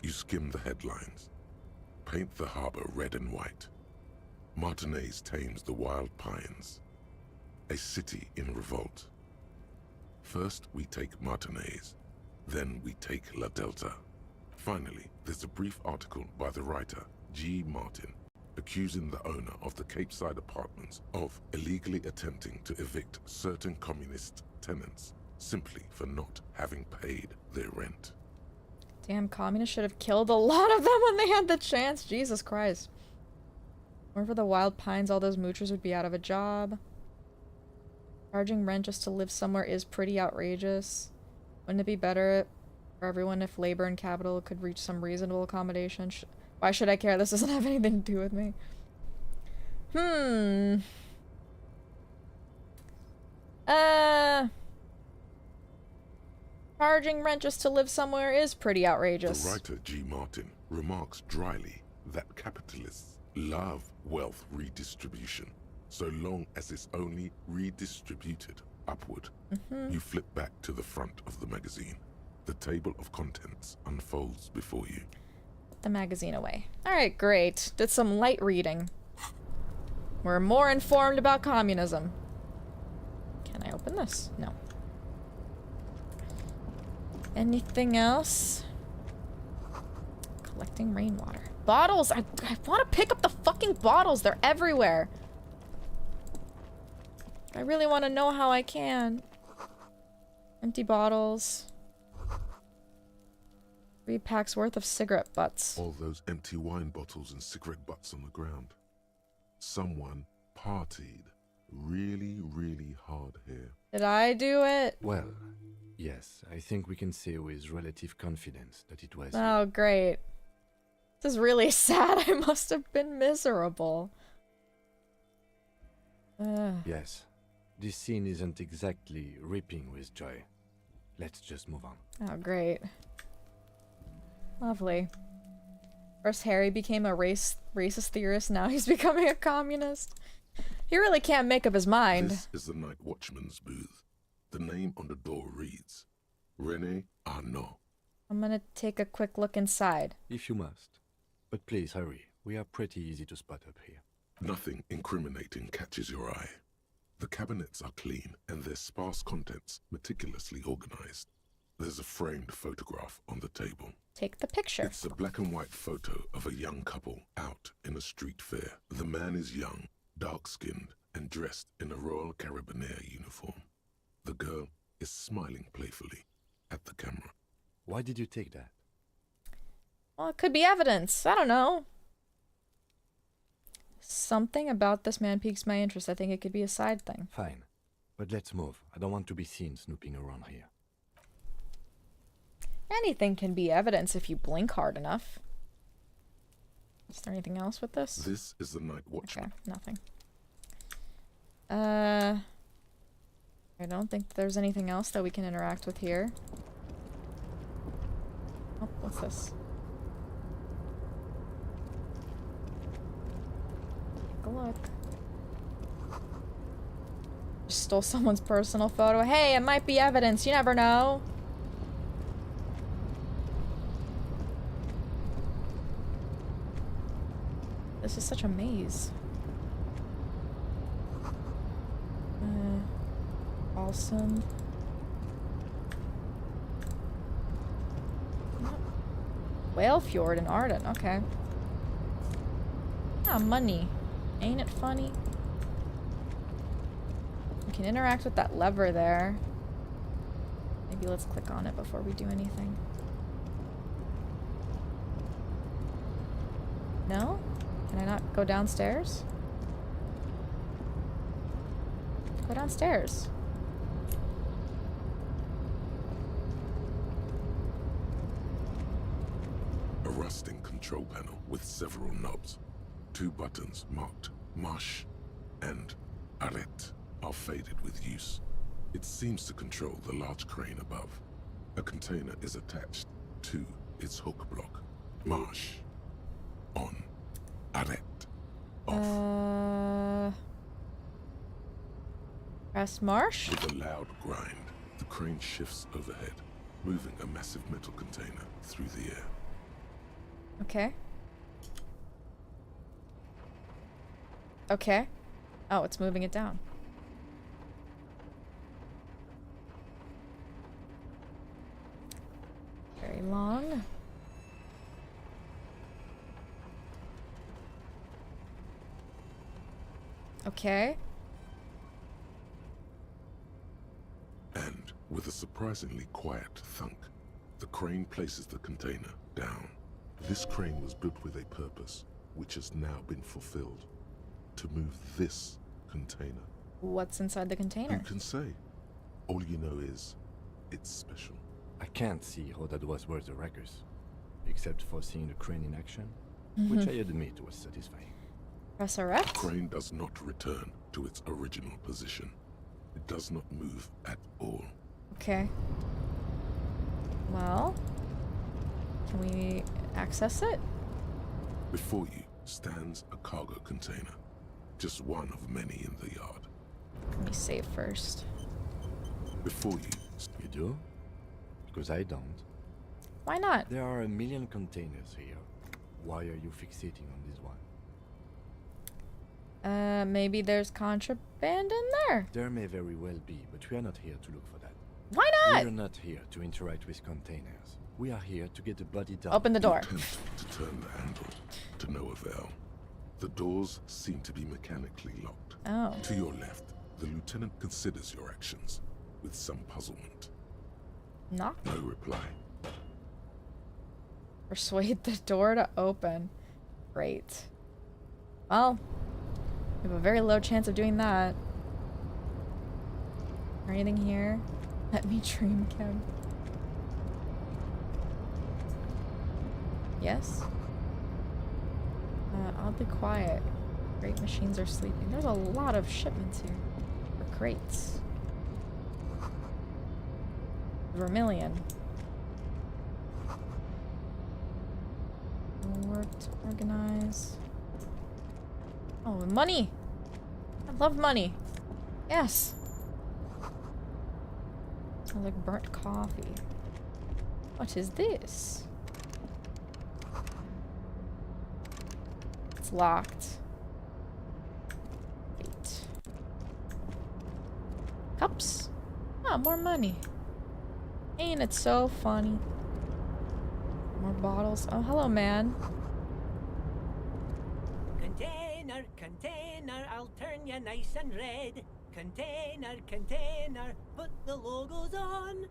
S3: You skim the headlines. Paint the harbor red and white. Martinez tames the wild pines. A city in revolt. First we take Martinez, then we take La Delta. Finally, there's a brief article by the writer, G. Martin, accusing the owner of the Capeside Apartments of illegally attempting to evict certain communist tenants simply for not having paid their rent.
S1: Damn, communists should have killed a lot of them when they had the chance. Jesus Christ. Or for the wild pines, all those moochers would be out of a job. Charging rent just to live somewhere is pretty outrageous. Wouldn't it be better for everyone if labor and capital could reach some reasonable accommodation? Why should I care? This doesn't have anything to do with me. Charging rent just to live somewhere is pretty outrageous.
S3: The writer G. Martin remarks dryly that capitalists love wealth redistribution, so long as it's only redistributed upward. You flip back to the front of the magazine. The table of contents unfolds before you.
S1: Put the magazine away. Alright, great. Did some light reading. We're more informed about communism. Can I open this? No. Anything else? Collecting rainwater. Bottles! I want to pick up the fucking bottles! They're everywhere! I really want to know how I can. Empty bottles. 3 packs worth of cigarette butts.
S3: All those empty wine bottles and cigarette butts on the ground. Someone partied really, really hard here.
S1: Did I do it?
S5: Well, yes, I think we can say with relative confidence that it was.
S1: Oh, great. This is really sad. I must have been miserable.
S5: Yes, this scene isn't exactly ripping with joy. Let's just move on.
S1: Oh, great. Lovely. First Harry became a racist theorist, now he's becoming a communist. He really can't make up his mind.
S3: This is the night watchman's booth. The name on the door reads, René Arnaud.
S1: I'm gonna take a quick look inside.
S5: If you must. But please hurry. We are pretty easy to spot up here.
S3: Nothing incriminating catches your eye. The cabinets are clean and their sparse contents meticulously organized. There's a framed photograph on the table.
S1: Take the picture.
S3: It's a black and white photo of a young couple out in a street fair. The man is young, dark-skinned, and dressed in a Royal Carabinieri uniform. The girl is smiling playfully at the camera.
S5: Why did you take that?
S1: Well, it could be evidence. I don't know. Something about this man piques my interest. I think it could be a side thing.
S5: Fine. But let's move. I don't want to be seen snooping around here.
S1: Anything can be evidence if you blink hard enough. Is there anything else with this?
S3: This is the night watchman.
S1: Okay, nothing. I don't think there's anything else that we can interact with here. Oh, what's this? Take a look. Just stole someone's personal photo. Hey, it might be evidence. You never know. This is such a maze. Alston. Whale Fjord in Arden, okay. Ah, money. Ain't it funny? We can interact with that lever there. Maybe let's click on it before we do anything. No? Can I not go downstairs? Go downstairs.
S3: A rusting control panel with several knobs. 2 buttons marked Marche and Arrête are faded with use. It seems to control the large crane above. A container is attached to its hook block. Marche. On. Arrête. Off.
S1: Press marsh?
S3: With a loud grind, the crane shifts overhead, moving a massive metal container through the air.
S1: Okay. Okay. Oh, it's moving it down. Very long. Okay.
S3: And with a surprisingly quiet thunk, the crane places the container down. This crane was built with a purpose, which has now been fulfilled. To move this container.
S1: What's inside the container?
S3: Who can say? All you know is, it's special.
S5: I can't see how that was worth the records, except for seeing the crane in action, which I admit was satisfying.
S1: Press Arrête?
S3: The crane does not return to its original position. It does not move at all.
S1: Okay. Well, can we access it?
S3: Before you stands a cargo container, just one of many in the yard.
S1: Let me save first.
S3: Before you...
S5: You do? Because I don't.
S1: Why not?
S5: There are a million containers here. Why are you fixating on this one?
S1: Maybe there's contraband in there?
S5: There may very well be, but we are not here to look for that.
S1: Why not?
S5: We are not here to interact with containers. We are here to get the body done.
S1: Open the door.
S3: Attempt to turn the handle, to no avail. The doors seem to be mechanically locked.
S1: Oh.
S3: To your left, the lieutenant considers your actions with some puzzlement.
S1: Knock?
S3: No reply.
S1: Persuade the door to open. Great. Well, we have a very low chance of doing that. Is there anything here? Let me dream, Kim. Yes? Oddly quiet. Crate machines are sleeping. There's a lot of shipments here. Or crates. Vermilion. Worked, organize. Oh, money! I love money. Yes. Smells like burnt coffee. What is this? It's locked. Wait. Cups? Ah, more money. Ain't it so funny? More bottles. Oh, hello, man.
S18: Container, container, I'll turn you nice and red. Container, container, put the logos on.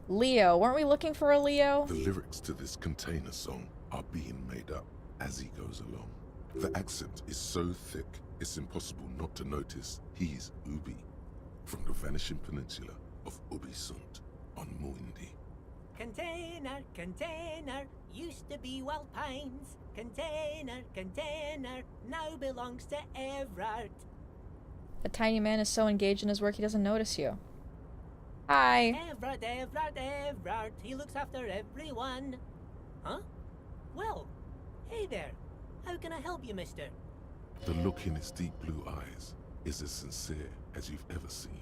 S1: Leo. Weren't we looking for a Leo?
S3: The lyrics to this container song are being made up as he goes along. The accent is so thick, it's impossible not to notice he's Ubi, from the vanishing peninsula of Ubisunt on Muindi.
S18: Container, container, used to be Wild Pines. Container, container, now belongs to Everard.
S1: The tiny man is so engaged in his work he doesn't notice you. Hi.
S18: Everard, Everard, Everard, he looks after everyone. Huh? Well, hey there. How can I help you, mister?
S3: The look in his deep blue eyes is as sincere as you've ever seen.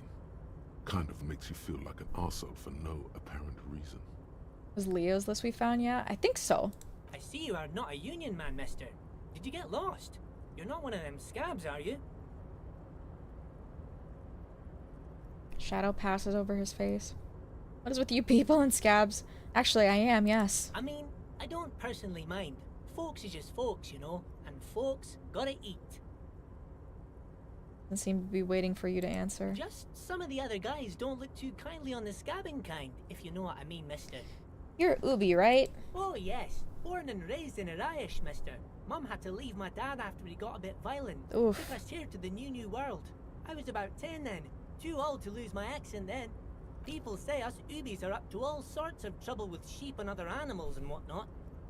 S3: Kind of makes you feel like an arsehole for no apparent reason.
S1: Was Leo's list we found yet? I think so.
S18: I see you are not a union man, mister. Did you get lost?
S10: You're not one of them scabs, are you?
S1: Shadow passes over his face. What is with you people and scabs? Actually, I am, yes.
S10: I mean, I don't personally mind. Folks is just folks, you know, and folks gotta eat.
S1: Doesn't seem to be waiting for you to answer.
S10: Just some of the other guys don't look too kindly on the scabbing kind, if you know what I mean, mister.
S1: You're Ubi, right?
S10: Oh, yes. Born and raised in Irish, mister. Mum had to leave my dad after he got a bit violent.
S1: Oof.
S10: Took us here to the new world. I was about 10 then. Too old to lose my accent then. People say us Ubis are up to all sorts of trouble with sheep and other animals and whatnot.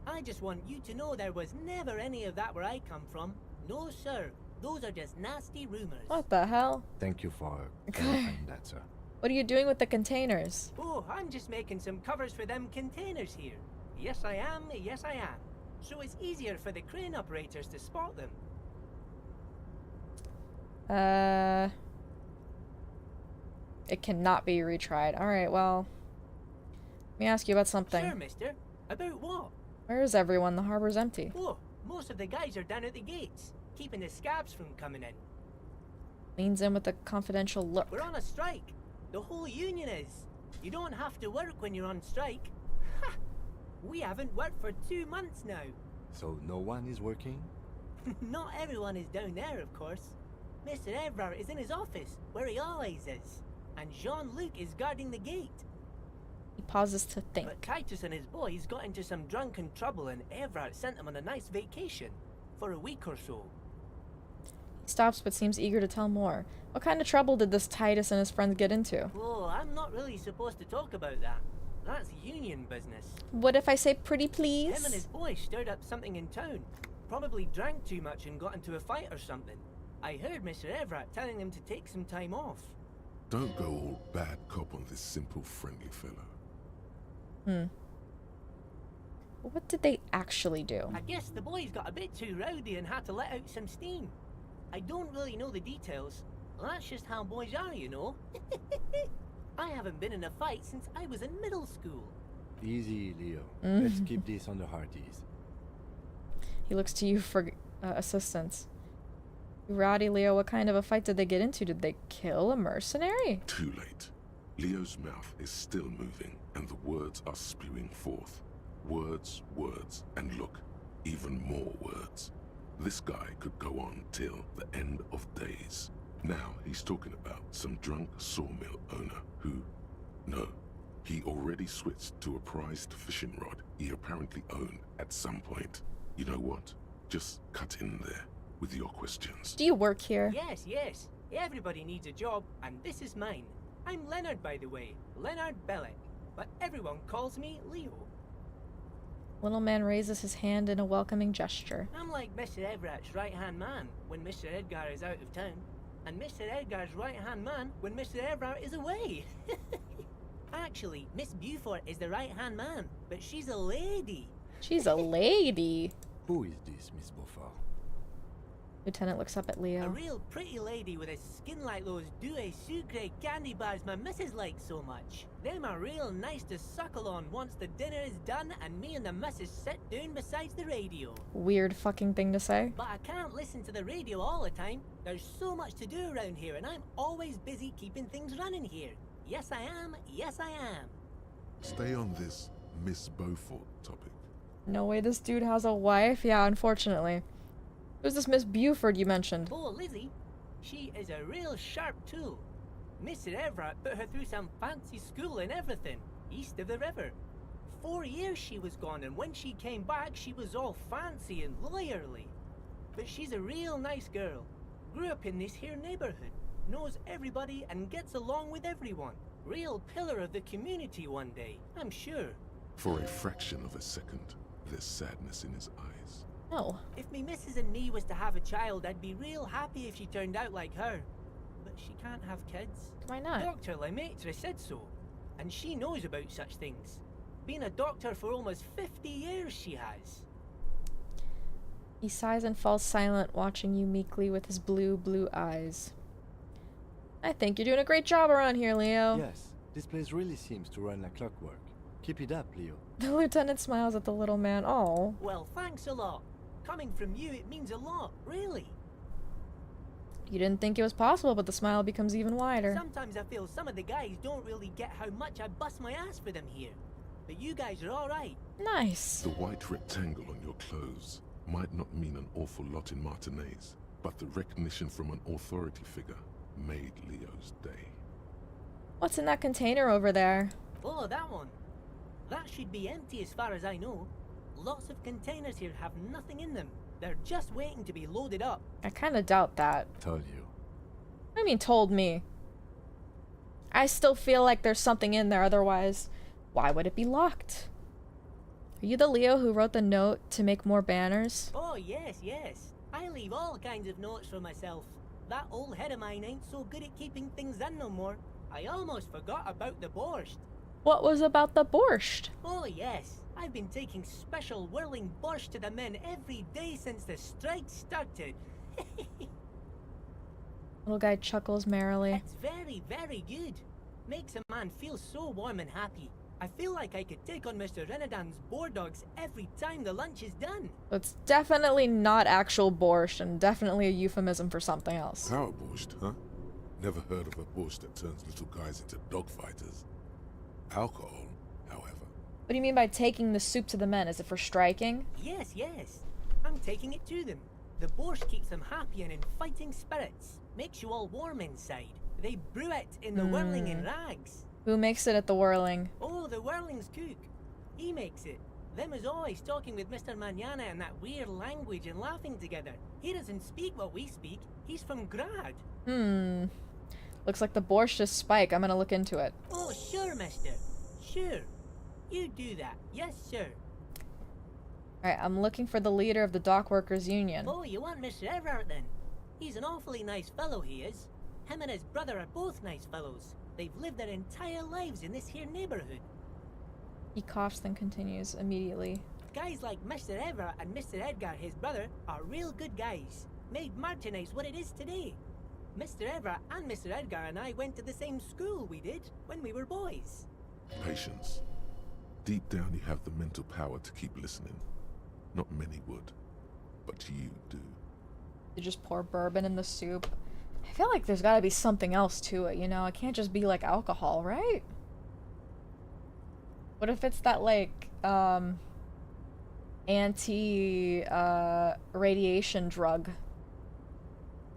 S10: I just want you to know there was never any of that where I come from. No, sir. Those are just nasty rumors.
S1: What the hell?
S5: Thank you for clarifying that, sir.
S1: What are you doing with the containers?
S10: Oh, I'm just making some covers for them containers here. Yes, I am. Yes, I am. So it's easier for the crane operators to spot them.
S1: It cannot be retried. Alright, well. Let me ask you about something.
S10: Sure, mister. About what?
S1: Where is everyone? The harbor's empty.
S10: Oh, most of the guys are down at the gates, keeping the scabs from coming in.
S1: Leans in with a confidential look.
S10: We're on a strike. The whole union is. You don't have to work when you're on strike. Ha! We haven't worked for 2 months now.
S5: So no one is working?
S10: Not everyone is down there, of course. Mr. Evrard is in his office, where he always is. And Jean-Luc is guarding the gate.
S1: He pauses to think.
S10: But Titus and his boys got into some drunken trouble and Evrard sent them on a nice vacation. For a week or so.
S1: He stops but seems eager to tell more. What kind of trouble did this Titus and his friends get into?
S10: Oh, I'm not really supposed to talk about that. That's union business.
S1: What if I say pretty please?
S10: Him and his boys stirred up something in town. Probably drank too much and got into a fight or something. I heard Mr. Everett telling him to take some time off.
S3: Don't go all bad cop on this simple, friendly fellow.
S1: What did they actually do?
S10: I guess the boys got a bit too rowdy and had to let out some steam. I don't really know the details. That's just how boys are, you know. I haven't been in a fight since I was in middle school.
S5: Easy, Leo. Let's keep this on the hearties.
S1: He looks to you for assistance. Roddy, Leo, what kind of a fight did they get into? Did they kill a mercenary?
S3: Too late. Leo's mouth is still moving, and the words are spewing forth. Words, words, and look, even more words. This guy could go on till the end of days. Now he's talking about some drunk sawmill owner who... No, he already switched to a prized fishing rod he apparently owned at some point. You know what? Just cut in there with your questions.
S1: Do you work here?
S10: Yes, yes. Everybody needs a job, and this is mine. I'm Leonard, by the way. Leonard Bellick. But everyone calls me Leo.
S1: Little man raises his hand in a welcoming gesture.
S10: I'm like Mr. Everett's right-hand man when Mr. Edgar is out of town. And Mr. Edgar's right-hand man when Mr. Everett is away. Actually, Miss Beaufort is the right-hand man, but she's a lady.
S1: She's a lady.
S5: Who is this, Miss Beaufort?
S1: Lieutenant looks up at
S10: A
S1: Leo.
S10: real pretty lady with a skin like those douce sucre candy bars my missus likes so much. Them are real nice to suckle on once the dinner is done and me and the missus sit down beside the radio.
S1: Weird fucking thing to say.
S10: But I can't listen to the radio all the time. There's so much to do around here and I'm always busy keeping things running here. Yes, I am. Yes, I am.
S3: Stay on this Miss Beaufort topic.
S1: No way this dude has a wife? Yeah, unfortunately. Who's this Miss Buford you mentioned?
S10: Oh, Lizzie. She is a real sharp tool. Mr. Everett put her through some fancy school and everything, east of the river. 4 years she was gone, and when she came back, she was all fancy and lawyerly. But she's a real nice girl. Grew up in this here neighborhood, knows everybody and gets along with everyone. Real pillar of the community one day, I'm sure.
S3: For a fraction of a second, there's sadness in his eyes.
S1: No.
S10: If me missus and me was to have a child, I'd be real happy if she turned out like her. But she can't have kids.
S1: Why not?
S10: Dr. Lemaitre said so. And she knows about such things. Been a doctor for almost 50 years, she has.
S1: He sighs and falls silent, watching you meekly with his blue eyes. I think you're doing a great job around here, Leo.
S5: Yes, this place really seems to run like clockwork. Keep it up, Leo.
S1: The lieutenant smiles at the little man. Oh.
S10: Well, thanks a lot. Coming from you, it means a lot, really.
S1: You didn't think it was possible, but the smile becomes even wider.
S10: Sometimes I feel some of the guys don't really get how much I bust my ass for them here. But you guys are alright.
S1: Nice.
S3: The white rectangle on your clothes might not mean an awful lot in Martinez, but the recognition from an authority figure made Leo's day.
S1: What's in that container over there?
S10: Oh, that one. That should be empty as far as I know. Lots of containers here have nothing in them. They're just waiting to be loaded up.
S1: I kind of doubt that.
S5: Tell you.
S1: I mean, told me. I still feel like there's something in there, otherwise, why would it be locked? Are you the Leo who wrote the note to make more banners?
S10: Oh, yes, yes. I leave all kinds of notes for myself. That old head of mine ain't so good at keeping things in no more. I almost forgot about the borscht.
S1: What was about the borscht?
S10: Oh, yes. I've been taking special whirling borscht to the men every day since the strike started.
S1: Little guy chuckles merrily.
S10: It's very, very good. Makes a man feel so warm and happy. I feel like I could take on Mr. Renadan's boar dogs every time the lunch is done.
S1: It's definitely not actual borscht and definitely a euphemism for something else.
S3: Power borscht, huh? Never heard of a borscht that turns little guys into dog fighters. Alcohol, however.
S1: What do you mean by taking the soup to the men? Is it for striking?
S10: Yes, yes. I'm taking it to them. The borscht keeps them happy and in fighting spirits. Makes you all warm inside. They brew it in the whirling in rags.
S1: Who makes it at the whirling?
S10: Oh, the whirling's cook. He makes it. Them is always talking with Mr. Manana in that weird language and laughing together. He doesn't speak what we speak. He's from Grad.
S1: Looks like the borscht is Spike. I'm gonna look into it.
S10: Oh, sure, mister. Sure. You do that. Yes, sir.
S1: Alright, I'm looking for the leader of the dock workers union.
S10: Oh, you want Mr. Everett then? He's an awfully nice fellow, he is. Him and his brother are both nice fellows. They've lived their entire lives in this here neighborhood.
S1: He coughs, then continues immediately.
S10: Guys like Mr. Everett and Mr. Edgar, his brother, are real good guys. Made Martinez what it is today. Mr. Everett and Mr. Edgar and I went to the same school we did when we were boys.
S3: Patience. Deep down you have the mental power to keep listening. Not many would, but you do.
S1: You just pour bourbon in the soup. I feel like there's gotta be something else to it, you know? It can't just be like alcohol, right? What if it's that like, radiation drug?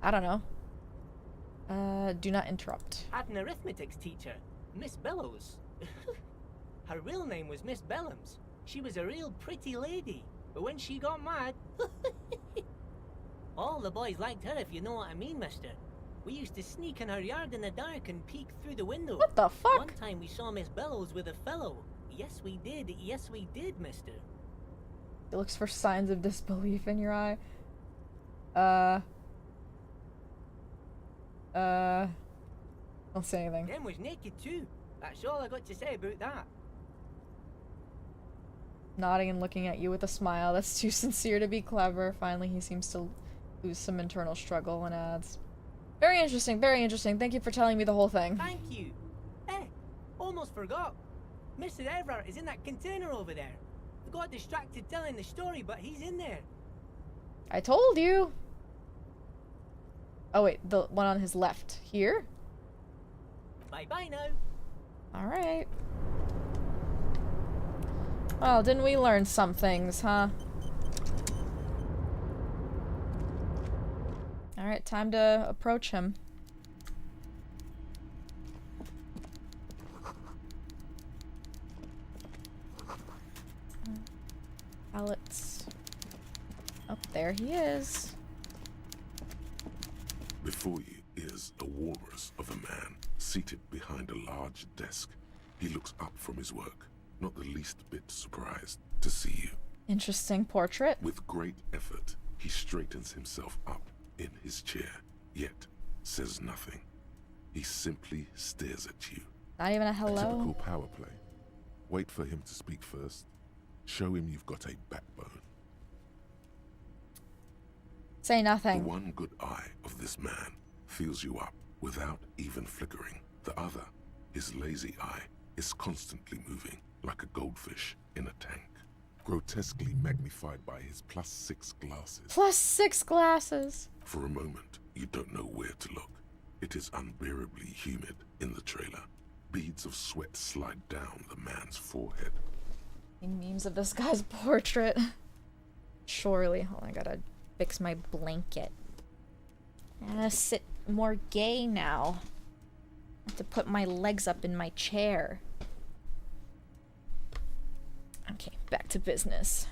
S1: I don't know. Do not interrupt.
S10: Had an arithmetics teacher, Miss Bellows. Her real name was Miss Bellams. She was a real pretty lady, but when she got mad, all the boys liked her, if you know what I mean, mister. We used to sneak in her yard in the dark and peek through the window.
S1: What the fuck?
S10: One time we saw Miss Bellows with a fellow. Yes, we did. Yes, we did, mister.
S1: It looks for signs of disbelief in your eye. Don't say anything.
S10: Them was naked too. That's all I got to say about that.
S1: Nodding and looking at you with a smile. That's too sincere to be clever. Finally, he seems to lose some internal struggle and adds, very interesting, very interesting. Thank you for telling me the whole thing.
S10: Thank you. Almost forgot. Mr. Everett is in that container over there. I got distracted telling the story, but he's in there.
S1: I told you. Oh wait, the one on his left. Here?
S10: Bye-bye now.
S1: Alright. Well, didn't we learn some things, huh? Alright, time to approach him. Pallets. Oh, there he is.
S3: Before you is a walrus of a man seated behind a large desk. He looks up from his work, not the least bit surprised to see you.
S1: Interesting portrait.
S3: With great effort, he straightens himself up in his chair, yet says nothing. He simply stares at you.
S1: Not even a
S3: A
S1: hello.
S3: typical power play. Wait for him to speak first. Show him you've got a backbone.
S1: Say nothing.
S3: The one good eye of this man fills you up without even flickering. The other, his lazy eye, is constantly moving like a goldfish in a tank. grotesquely magnified by his +6 glasses.
S1: +6 glasses.
S3: For a moment, you don't know where to look. It is unbearably humid in the trailer. Beads of sweat slide down the man's forehead.
S1: Memes of this guy's portrait. Surely. Hold on, I gotta fix my blanket. I gotta sit more gay now. I have to put my legs up in my chair. Okay, back to business.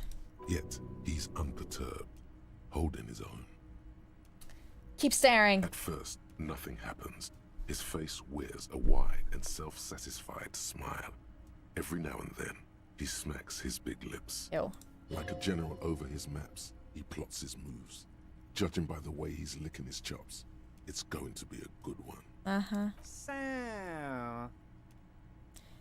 S3: Yet, he's unperturbed, holding his own.
S1: Keep staring.
S3: At first, nothing happens. His face wears a wide and self-satisfied smile. Every now and then, he smacks his big lips.
S1: Ew.
S3: Like a general over his maps, he plots his moves. Judging by the way he's licking his chops, it's going to be a good one.
S1: Uh-huh.
S13: So...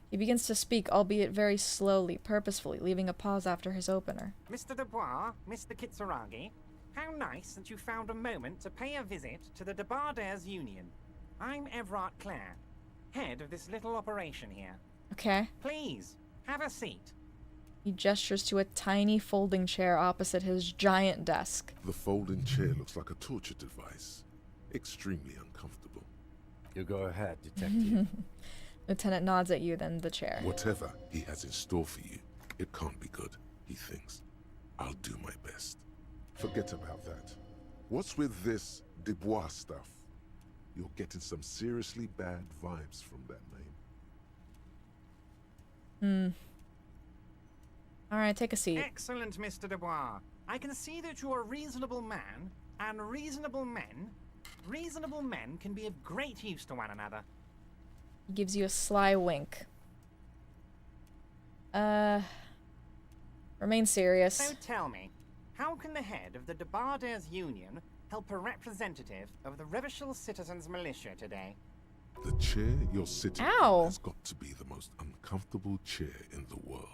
S1: He begins to speak, albeit very slowly, purposefully, leaving a pause after his opener.
S13: Mr. Dubois, Mr. Kitsuragi, how nice that you found a moment to pay a visit to the Debardairs Union. I'm Everard Clare, head of this little operation here.
S1: Okay.
S13: Please, have a seat.
S1: He gestures to a tiny folding chair opposite his giant desk.
S3: The folding chair looks like a torture device. Extremely uncomfortable.
S5: You go ahead, detective.
S1: Lieutenant nods at you, then the chair.
S3: Whatever he has in store for you, it can't be good, he thinks. I'll do my best. Forget about that. What's with this Dubois stuff? You're getting some seriously bad vibes from that name.
S1: Alright, take a seat.
S13: Excellent, Mr. Dubois. I can see that you're a reasonable man, and reasonable men can be of great use to one another.
S1: He gives you a sly wink. Remain serious.
S13: So tell me, how can the head of the Debardairs Union help a representative of the Revachol Citizens Militia today?
S3: The chair you're sitting in has got to be the most uncomfortable chair in the world.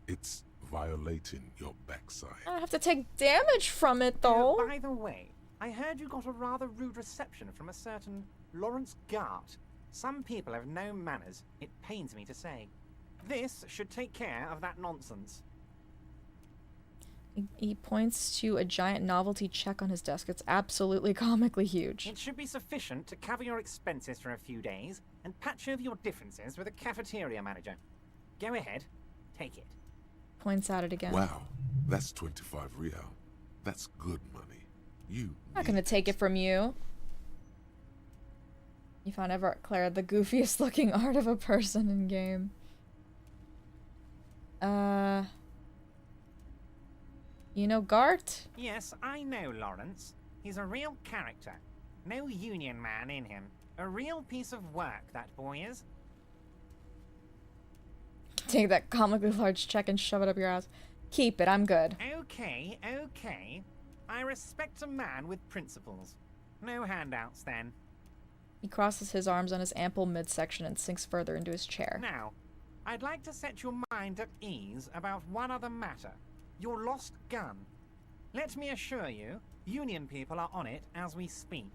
S3: It's violating your backside.
S1: I don't have to take damage from it, though.
S13: By the way, I heard you got a rather rude reception from a certain Lawrence Gart. Some people have no manners, it pains me to say. This should take care of that nonsense.
S1: He points to a giant novelty check on his desk. It's absolutely comically huge.
S13: It should be sufficient to cover your expenses for a few days and patch over your differences with a cafeteria manager. Go ahead, take it.
S1: Points at it again.
S3: Wow, that's 25 real. That's good money. You
S1: I'm not gonna take it from you. You found Everett Clare the goofiest looking art of a person in game. You know Gart?
S13: Yes, I know Lawrence. He's a real character. No union man in him. A real piece of work, that boy is.
S1: Take that comically large check and shove it up your ass. Keep it, I'm good.
S13: Okay, okay. I respect a man with principles. No handouts, then.
S1: He crosses his arms on his ample midsection and sinks further into his chair.
S13: Now, I'd like to set your mind at ease about one other matter. Your lost gun. Let me assure you, Union people are on it as we speak.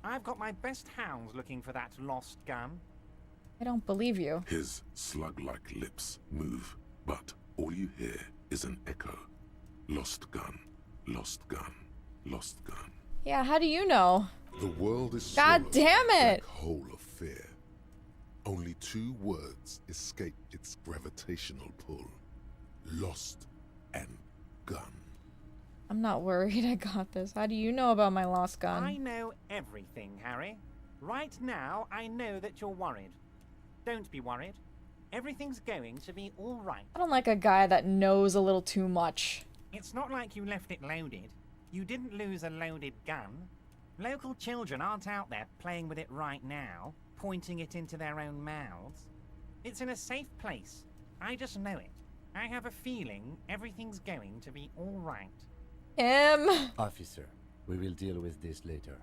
S13: I've got my best hounds looking for that lost gun.
S1: I don't believe you.
S3: His slug-like lips move, but all you hear is an echo. Lost gun, lost gun, lost gun.
S1: Yeah, how do you know?
S3: The world is
S1: God damn it!
S3: a hole of fear. Only 2 words escape its gravitational pull. Lost and gun.
S1: I'm not worried, I got this. How do you know about my lost gun?
S13: I know everything, Harry. Right now, I know that you're worried. Don't be worried. Everything's going to be all right.
S1: I don't like a guy that knows a little too much.
S13: It's not like you left it loaded. You didn't lose a loaded gun. Local children aren't out there playing with it right now, pointing it into their own mouths. It's in a safe place. I just know it. I have a feeling everything's going to be all right.
S5: Officer, we will deal with this later.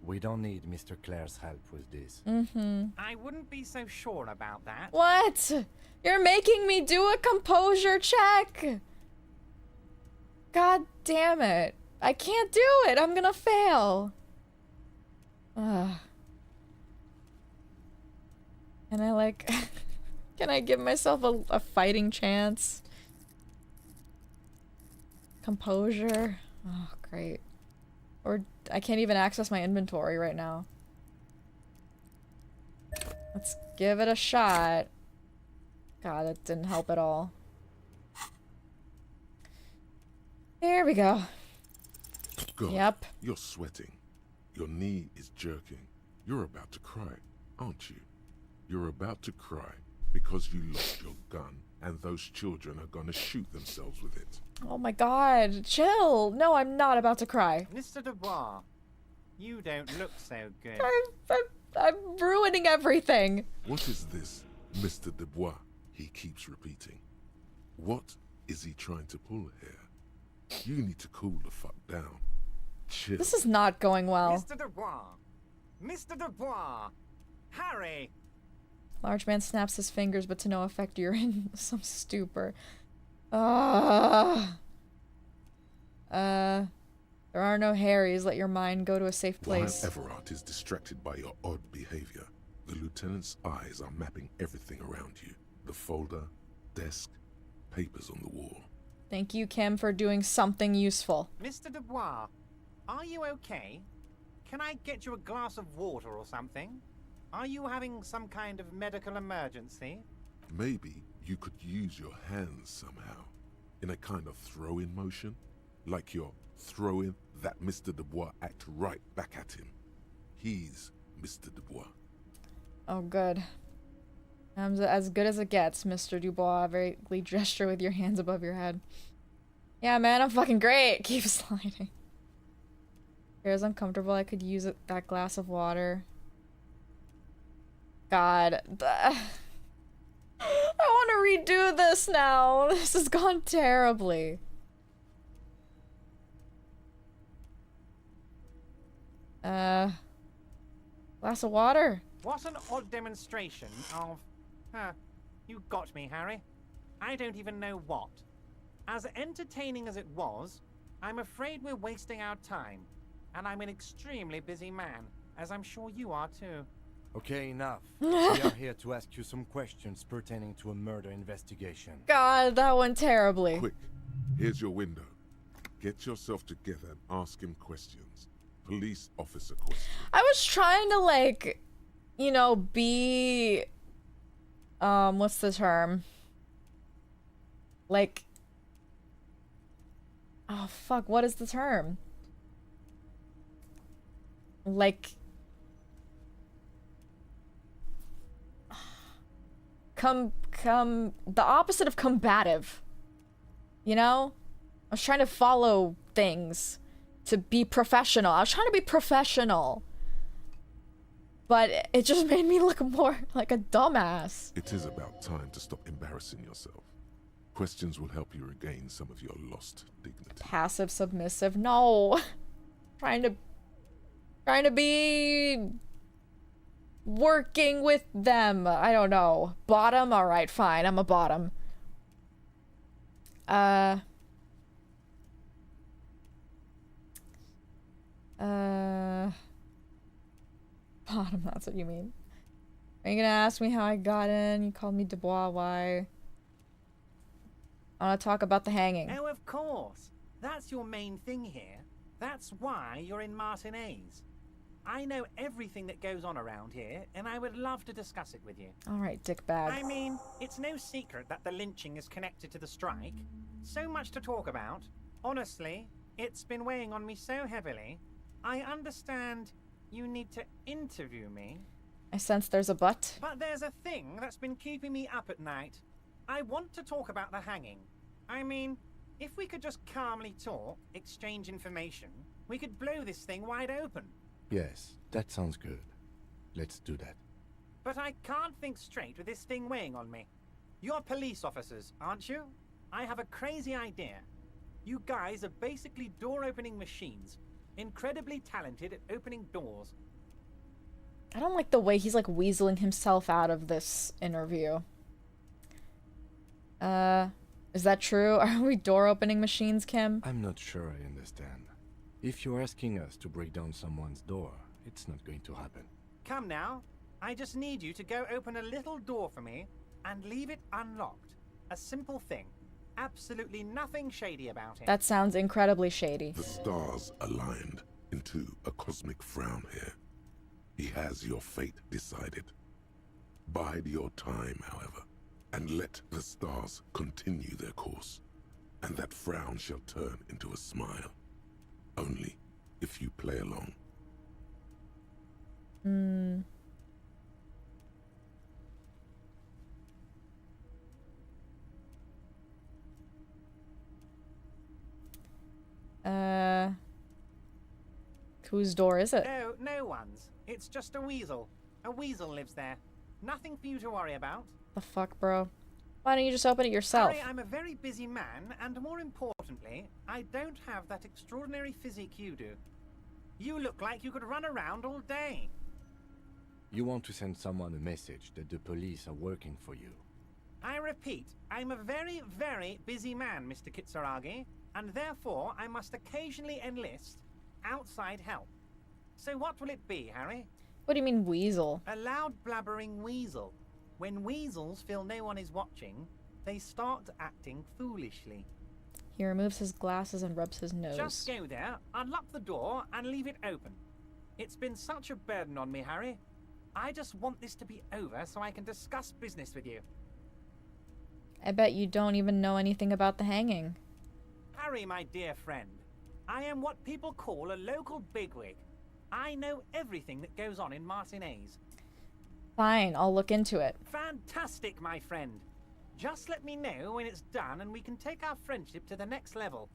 S5: We don't need Mr. Clare's help with this.
S13: I wouldn't be so sure about that.
S1: What? You're making me do a composure check! God damn it. I can't do it! I'm gonna fail! Ugh. Can I, like... can I give myself a fighting chance? Composure. Oh, great. Or I can't even access my inventory right now. Let's give it a shot. God, that didn't help at all. There we go.
S3: God,
S1: yep.
S3: You're sweating. Your knee is jerking. You're about to cry, aren't you? You're about to cry because you lost your gun and those children are gonna shoot themselves with it.
S1: Oh my god, chill. No, I'm not about to cry.
S13: Mr. Dubois, you don't look so good.
S1: I'm ruining everything.
S3: What is this, Mr. Dubois? He keeps repeating. What is he trying to pull here? You need to cool the fuck down. Chill.
S1: This is not going well.
S13: Mr. Dubois! Mr. Dubois! Harry!
S1: Large man snaps his fingers, but to no effect. You're in some stupor. There are no Harrys. Let your mind go to a safe place.
S3: While Everard is distracted by your odd behavior, the lieutenant's eyes are mapping everything around you. The folder, desk, papers on the wall.
S1: Thank you, Kim, for doing something useful.
S13: Mr. Dubois, are you okay? Can I get you a glass of water or something? Are you having some kind of medical emergency?
S3: Maybe you could use your hands somehow, in a kind of throw-in motion, like you're throwing that Mr. Dubois act right back at him. He's Mr. Dubois.
S1: Oh, good. As good as it gets, Mr. Dubois. Very gesture with your hands above your head. Yeah, man, I'm fucking great. Keep sliding. Here's uncomfortable. I could use that glass of water. God. I want to redo this now. This has gone terribly. Glass of water.
S13: What an odd demonstration of... you got me, Harry. I don't even know what. As entertaining as it was, I'm afraid we're wasting our time. And I'm an extremely busy man, as I'm sure you are too.
S5: Okay, enough. We are here to ask you some questions pertaining to a murder investigation.
S1: God, that went terribly.
S3: Quick, here's your window. Get yourself together and ask him questions. Police officer questions.
S1: I was trying to, like, you know, be... what's the term? Like... Oh, fuck, what is the term? Like... the opposite of combative. You know? I was trying to follow things. To be professional. I was trying to be professional. But it just made me look more like a dumbass.
S3: It is about time to stop embarrassing yourself. Questions will help you regain some of your lost dignity.
S1: Passive submissive. No. trying to be working with them. I don't know. Bottom? Alright, fine. I'm a bottom. Bottom, that's what you mean. Are you gonna ask me how I got in? You called me Dubois, why? I wanna talk about the hanging.
S13: Oh, of course. That's your main thing here. That's why you're in Martinez. I know everything that goes on around here, and I would love to discuss it with you.
S1: Alright, dickbag.
S13: I mean, it's no secret that the lynching is connected to the strike. So much to talk about. Honestly, it's been weighing on me so heavily. I understand you need to interview me.
S1: I sense there's a but.
S13: But there's a thing that's been keeping me up at night. I want to talk about the hanging. I mean, if we could just calmly talk, exchange information, we could blow this thing wide open.
S5: Yes, that sounds good. Let's do that.
S13: But I can't think straight with this thing weighing on me. You're police officers, aren't you? I have a crazy idea. You guys are basically door-opening machines. Incredibly talented at opening doors.
S1: I don't like the way he's like weaseling himself out of this interview. Is that true? Are we door-opening machines, Kim?
S5: I'm not sure I understand. If you're asking us to break down someone's door, it's not going to happen.
S13: Come now. I just need you to go open a little door for me and leave it unlocked. A simple thing. absolutely nothing shady about it.
S1: That sounds incredibly shady.
S3: The stars aligned into a cosmic frown here. He has your fate decided. Bide your time, however, and let the stars continue their course, and that frown shall turn into a smile. Only if you play along.
S1: Whose door is it?
S13: No, no one's. It's just a weasel. A weasel lives there. Nothing for you to worry about.
S1: The fuck, bro? Why don't you just open it yourself?
S13: Harry, I'm a very busy man, and more importantly, I don't have that extraordinary physique you do. You look like you could run around all day.
S5: You want to send someone a message that the police are working for you.
S13: I repeat, I'm a very, very busy man, Mr. Kitsuragi, and therefore I must occasionally enlist outside help. So what will it be, Harry?
S1: What do you mean, weasel?
S13: A loud blabbering weasel. When weasels feel no one is watching, they start acting foolishly.
S1: He removes his glasses and rubs his nose.
S13: Just go there, unlock the door, and leave it open. It's been such a burden on me, Harry. I just want this to be over so I can discuss business with you.
S1: I bet you don't even know anything about the hanging.
S13: Harry, my dear friend, I am what people call a local bigwig. I know everything that goes on in Martinez.
S1: Fine, I'll look into it.
S13: Fantastic, my friend. Just let me know when it's done and we can take our friendship to the next level.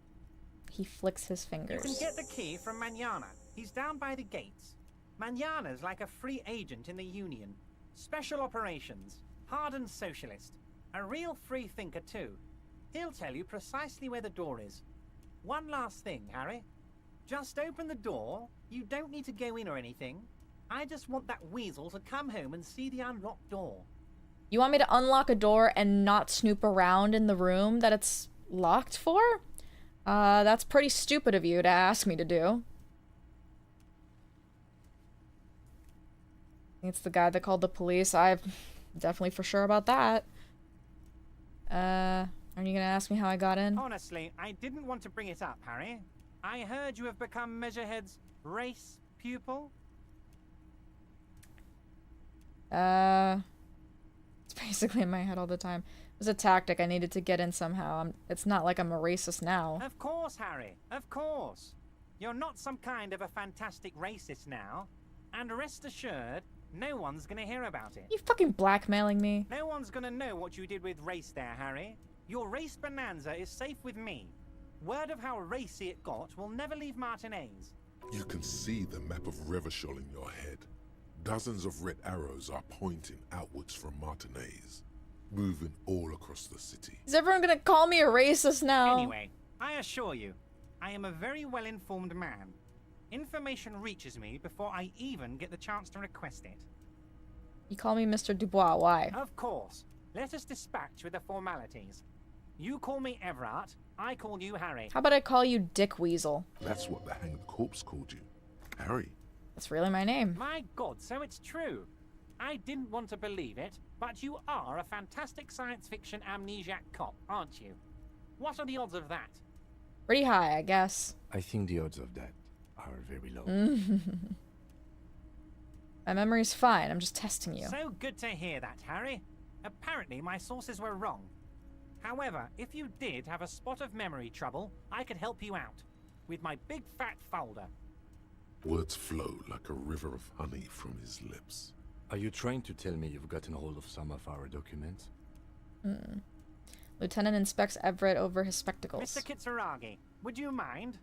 S1: He flicks his fingers.
S13: You can get the key from Manana. He's down by the gates. Manana's like a free agent in the Union. Special operations. Hardened socialist. A real free thinker, too. He'll tell you precisely where the door is. One last thing, Harry. Just open the door. You don't need to go in or anything. I just want that weasel to come home and see the unlocked door.
S1: You want me to unlock a door and not snoop around in the room that it's locked for? That's pretty stupid of you to ask me to do. It's the guy that called the police. I'm definitely for sure about that. Are you gonna ask me how I got in?
S13: Honestly, I didn't want to bring it up, Harry. I heard you have become Measurehead's race pupil.
S1: It's basically in my head all the time. It was a tactic. I needed to get in somehow. It's not like I'm a racist now.
S13: Of course, Harry. Of course. You're not some kind of a fantastic racist now. And rest assured, no one's gonna hear about it.
S1: You fucking blackmailing me?
S13: No one's gonna know what you did with race there, Harry. Your race bonanza is safe with me. Word of how racy it got will never leave Martinez.
S3: You can see the map of Revachol in your head. Dozens of red arrows are pointing outwards from Martinez, moving all across the city.
S1: Is everyone gonna call me a racist now?
S13: Anyway, I assure you, I am a very well-informed man. Information reaches me before I even get the chance to request it.
S1: You call me Mr. Dubois, why?
S13: Of course. Let us dispatch with the formalities. You call me Everett, I call you Harry.
S1: How about I call you Dick Weasel?
S3: That's what the hanged corpse called you. Harry.
S1: That's really my name.
S13: My God, so it's true. I didn't want to believe it, but you are a fantastic science fiction amnesiac cop, aren't you? What are the odds of that?
S1: Pretty high, I guess.
S5: I think the odds of that are very low.
S1: My memory's fine. I'm just testing you.
S13: So good to hear that, Harry. Apparently my sources were wrong. However, if you did have a spot of memory trouble, I could help you out. With my big fat folder.
S3: Words flow like a river of honey from his lips.
S5: Are you trying to tell me you've gotten hold of some of our documents?
S1: Lieutenant inspects Everett over his spectacles.
S13: Mr. Kitsuragi, would you mind?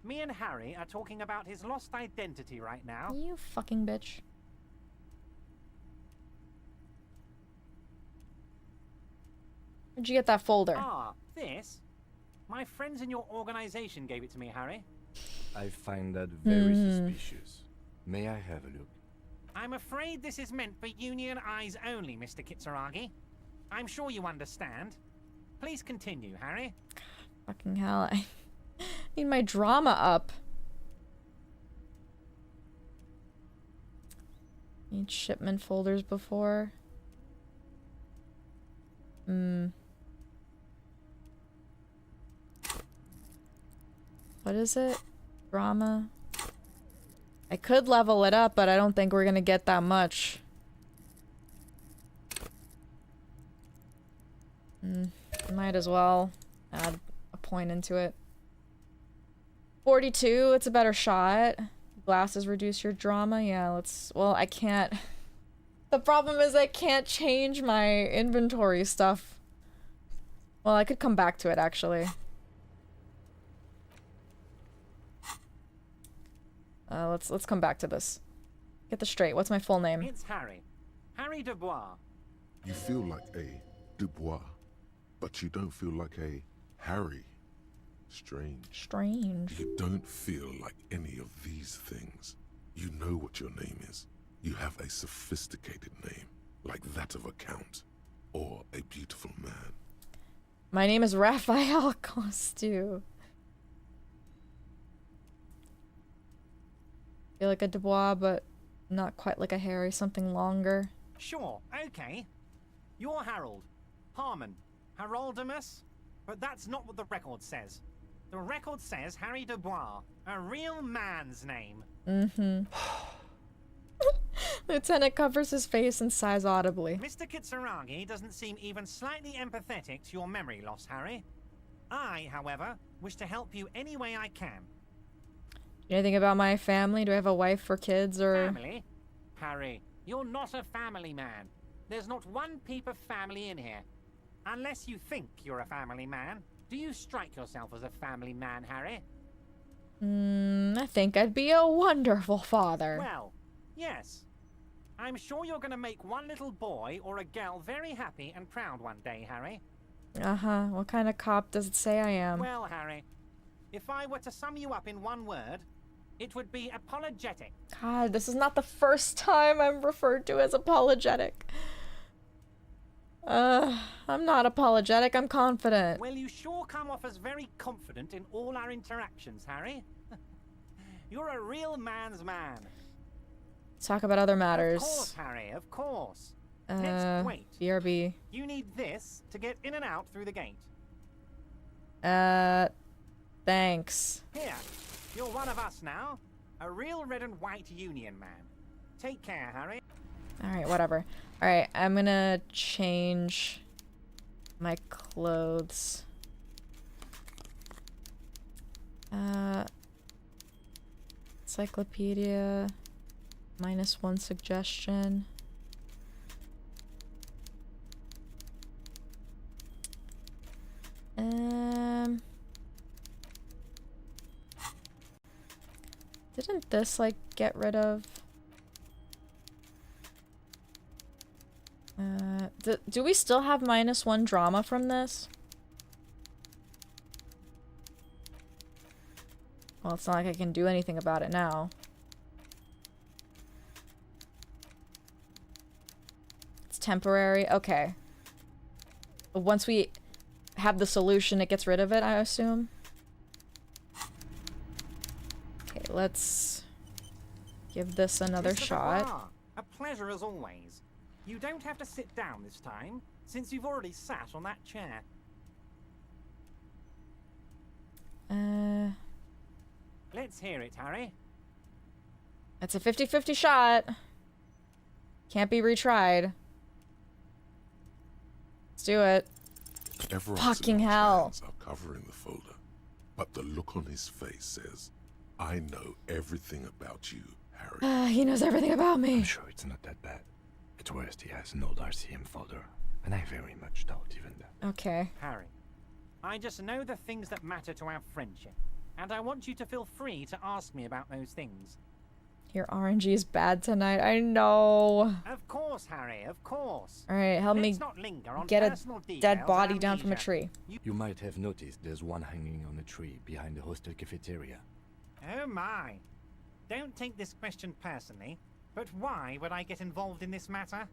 S13: Me and Harry are talking about his lost identity right now.
S1: You fucking bitch. Where'd you get that folder?
S13: Ah, this? My friends in your organization gave it to me, Harry.
S5: I find that very suspicious. May I have a look?
S13: I'm afraid this is meant for Union eyes only, Mr. Kitsuragi. I'm sure you understand. Please continue, Harry.
S1: Fucking hell, I need my drama up. Need shipment folders before. What is it? Drama? I could level it up, but I don't think we're gonna get that much. Might as well add a point into it. 42, it's a better shot. Glasses reduce your drama. Yeah, let's... Well, I can't... The problem is I can't change my inventory stuff. Well, I could come back to it, actually. Let's come back to this. Get this straight. What's my full name?
S21: It's Harry. Harry Dubois.
S3: You feel like a Dubois, but you don't feel like a Harry. Strange.
S1: Strange.
S3: You don't feel like any of these things. You know what your name is. You have a sophisticated name, like that of a count, or a beautiful man.
S1: My name is Raphael Costu. Feel like a Dubois, but not quite like a Harry. Something longer.
S21: Sure, okay. You're Harold. Harmon. Haroldamus? But that's not what the record says. The record says Harry Dubois, a real man's name.
S1: Mm-hmm. Lieutenant covers his face and sighs audibly.
S21: Mr. Kitsuragi doesn't seem even slightly empathetic to your memory loss, Harry. I, however, wish to help you any way I can.
S1: Anything about my family? Do I have a wife or kids or...
S21: Family? Harry, you're not a family man. There's not one peep of family in here. Unless you think you're a family man. Do you strike yourself as a family man, Harry?
S1: I think I'd be a wonderful father.
S21: Well, yes. I'm sure you're going to make one little boy or a girl very happy and proud one day, Harry.
S1: Uh-huh. What kind of cop does it say I am?
S21: Well, Harry, if I were to sum you up in one word, it would be apologetic.
S1: God, this is not the first time I'm referred to as apologetic. I'm not apologetic, I'm confident.
S21: Well, you sure come off as very confident in all our interactions, Harry. You're a real man's man.
S1: Let's talk about other matters.
S21: Of course, Harry, of course. Let's wait.
S1: BRB.
S21: You need this to get in and out through the gate.
S1: Thanks.
S21: Here, you're one of us now. A real red and white union man. Take care, Harry.
S1: Alright, whatever. Alright, I'm gonna change my clothes. Encyclopedia. -1 suggestion. Didn't this, like, get rid of... do we still have -1 drama from this? Well, it's not like I can do anything about it now. It's temporary? Okay. But once we have the solution, it gets rid of it, I assume? Okay, let's give this another
S21: Mr.
S1: shot.
S21: Dubois, a pleasure as always. You don't have to sit down this time, since you've already sat on that chair. Let's hear it, Harry.
S1: It's a 50-50 shot. Can't be retried. Let's do it.
S3: Everyone's
S1: Fucking hell.
S3: hands are covering the folder, but the look on his face says, I know everything about you, Harry.
S1: He knows everything about me.
S5: I'm sure it's not that bad. At worst, he has an old RCM folder, and I very much doubt even that.
S1: Okay.
S21: Harry, I just know the things that matter to our friendship, and I want you to feel free to ask me about those things.
S1: Your RNG is bad tonight. I know.
S21: Of course, Harry, of course.
S1: Alright, help me
S21: Let's not linger on
S1: get a
S21: personal
S1: dead
S21: details
S1: body
S21: at
S1: down from a
S21: leisure.
S1: tree.
S5: You might have noticed there's one hanging on a tree behind the hostel cafeteria.
S21: Oh my. Don't take this question personally, but why would I get involved in this matter?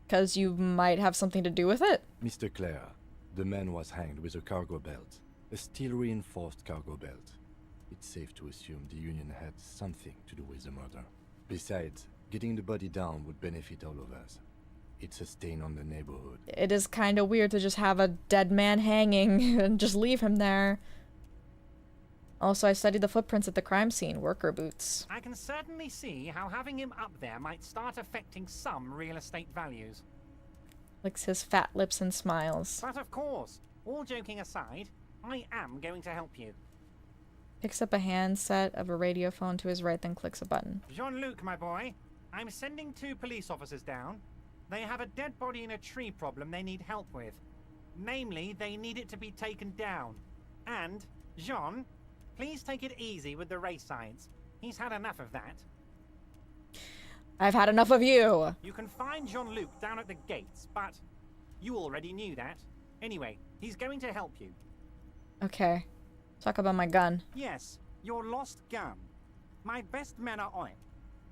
S1: Because you might have something to do with it?
S5: Mr. Clare, the man was hanged with a cargo belt. A steel-reinforced cargo belt. It's safe to assume the Union had something to do with the murder. Besides, getting the body down would benefit all of us. It's a stain on the neighborhood.
S1: It is kind of weird to just have a dead man hanging and just leave him there. Also, I studied the footprints at the crime scene. Worker boots.
S21: I can certainly see how having him up there might start affecting some real estate values.
S1: Licks his fat lips and smiles.
S21: But of course, all joking aside, I am going to help you.
S1: Picks up a handset of a radio phone to his right, then clicks a button.
S21: Jean-Luc, my boy, I'm sending 2 police officers down. They have a dead body in a tree problem they need help with. Namely, they need it to be taken down. And, Jean, please take it easy with the race signs. He's had enough of that.
S1: I've had enough of you.
S21: You can find Jean-Luc down at the gates, but you already knew that. Anyway, he's going to help you.
S1: Okay. Talk about my gun.
S21: Yes, your lost gun. My best men are on it.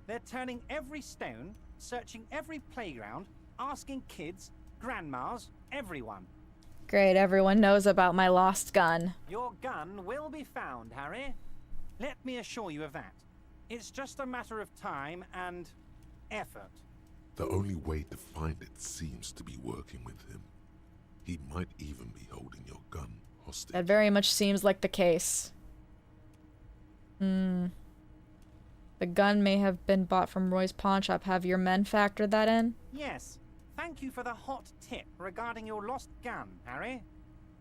S21: They're turning every stone, searching every playground, asking kids, grandmas, everyone.
S1: Great, everyone knows about my lost gun.
S21: Your gun will be found, Harry. Let me assure you of that. It's just a matter of time and effort.
S3: The only way to find it seems to be working with him. He might even be holding your gun hostage.
S1: That very much seems like the case. The gun may have been bought from Roy's pawn shop. Have your men factored that in?
S21: Yes. Thank you for the hot tip regarding your lost gun, Harry.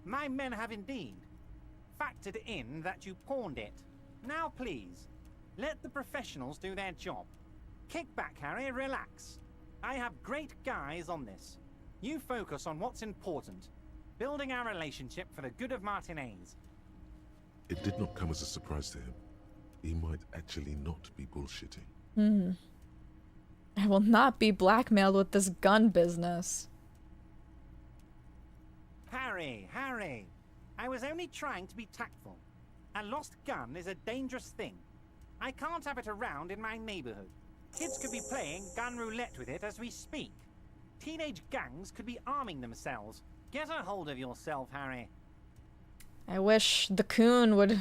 S21: My men have indeed factored in that you pawned it. Now please, let the professionals do their job. Kick back, Harry, relax. I have great guys on this. You focus on what's important. Building our relationship for the good of Martinez.
S3: It did not come as a surprise to him. He might actually not be bullshitting.
S1: I will not be blackmailed with this gun business.
S21: Harry, I was only trying to be tactful. A lost gun is a dangerous thing. I can't have it around in my neighborhood. Kids could be playing gun roulette with it as we speak. Teenage gangs could be arming themselves. Get a hold of yourself, Harry.
S1: I wish the coon would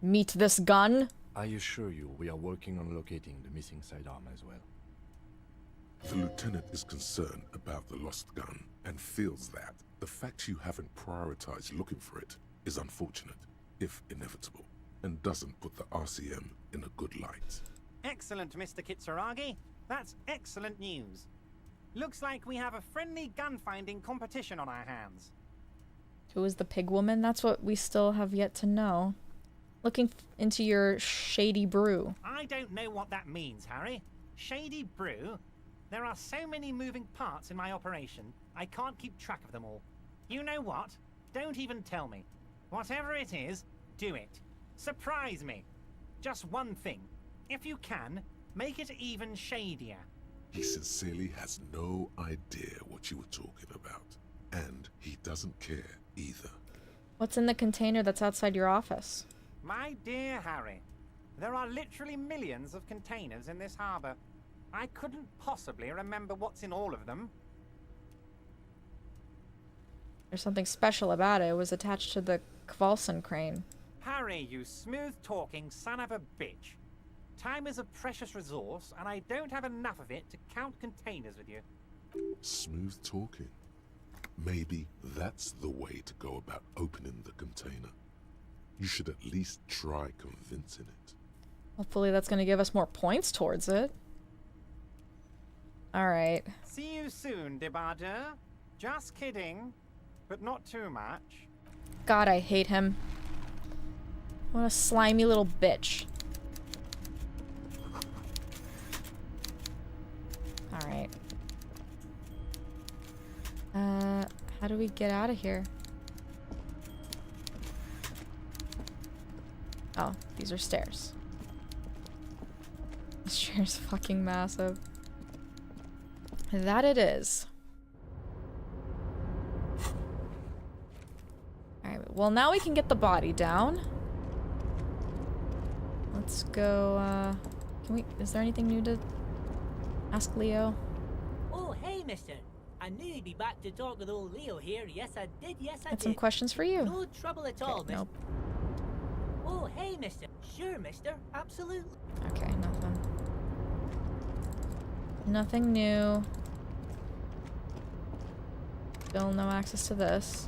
S1: meet this gun.
S5: I assure you, we are working on locating the missing sidearm as well.
S3: The lieutenant is concerned about the lost gun and feels that the fact you haven't prioritized looking for it is unfortunate, if inevitable, and doesn't put the RCM in a good light.
S21: Excellent, Mr. Kitsuragi. That's excellent news. Looks like we have a friendly gun-finding competition on our hands.
S1: Who is the pig woman? That's what we still have yet to know. Looking into your shady brew.
S21: I don't know what that means, Harry. Shady brew? There are so many moving parts in my operation, I can't keep track of them all. You know what? Don't even tell me. Whatever it is, do it. Surprise me. Just one thing. If you can, make it even shadier.
S3: He sincerely has no idea what you were talking about. And he doesn't care either.
S1: What's in the container that's outside your office?
S21: My dear Harry, there are literally millions of containers in this harbor. I couldn't possibly remember what's in all of them.
S1: There's something special about it. It was attached to the Kvalson crane.
S21: Harry, you smooth-talking son of a bitch. Time is a precious resource, and I don't have enough of it to count containers with you.
S3: Smooth talking. Maybe that's the way to go about opening the container. You should at least try convincing it.
S1: Hopefully that's going to give us more points towards it. Alright.
S21: See you soon, Debardeur. Just kidding, but not too much.
S1: God, I hate him. What a slimy little bitch. Alright. How do we get out of here? Oh, these are stairs. This chair's fucking massive. That it is. Alright, well now we can get the body down. Let's go, can we, is there anything new to ask Leo?
S10: Oh, hey, mister. I knew you'd be back to talk with old Leo here. Yes, I did. Yes, I
S1: Had
S10: did.
S1: some questions for you.
S10: No trouble at all, mister.
S1: Nope.
S10: Oh, hey, mister. Sure, mister. Absolutely.
S1: Okay, nothing. Nothing new. Still no access to this.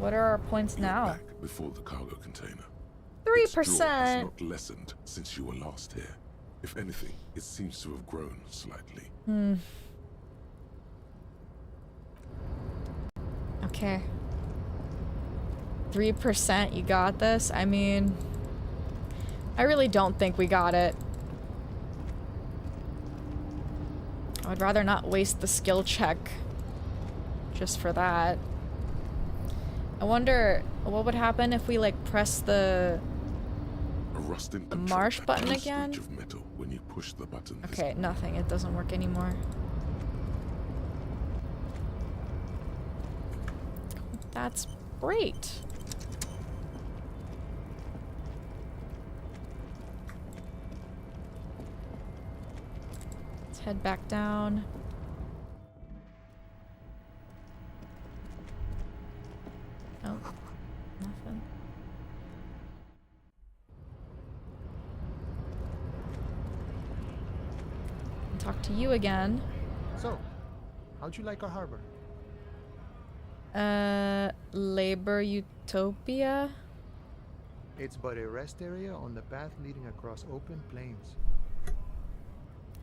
S1: What are our points now?
S3: Back before the cargo container.
S1: 3%.
S3: Its draw has not lessened since you were last here. If anything, it seems to have grown slightly.
S1: Okay. 3%, you got this? I mean, I really don't think we got it. I would rather not waste the skill check just for that. I wonder what would happen if we like press the marsh button again.
S3: Of metal when you push the button.
S1: Okay, nothing. It doesn't work anymore. That's great. Let's head back down. Oh, nothing. Talk to you again.
S4: So, how'd you like our harbor?
S1: Labor Utopia?
S4: It's but a rest area on the path leading across open plains.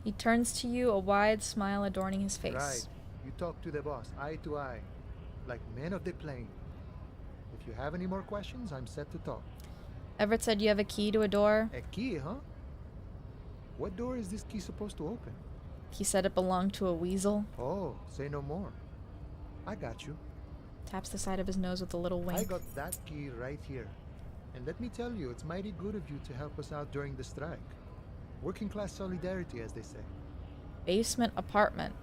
S1: He turns to you, a wide smile adorning his face.
S4: Right. You talk to the boss, eye to eye, like men of the plain. If you have any more questions, I'm set to talk.
S1: Everett said you have a key to a door.
S4: A key, huh? What door is this key supposed to open?
S1: He said it belonged to a weasel.
S4: Oh, say no more. I got you.
S1: Taps the side of his nose with a little wink.
S4: I got that key right here. And let me tell you, it's mighty good of you to help us out during the strike. Working class solidarity, as they say.
S1: Basement apartment.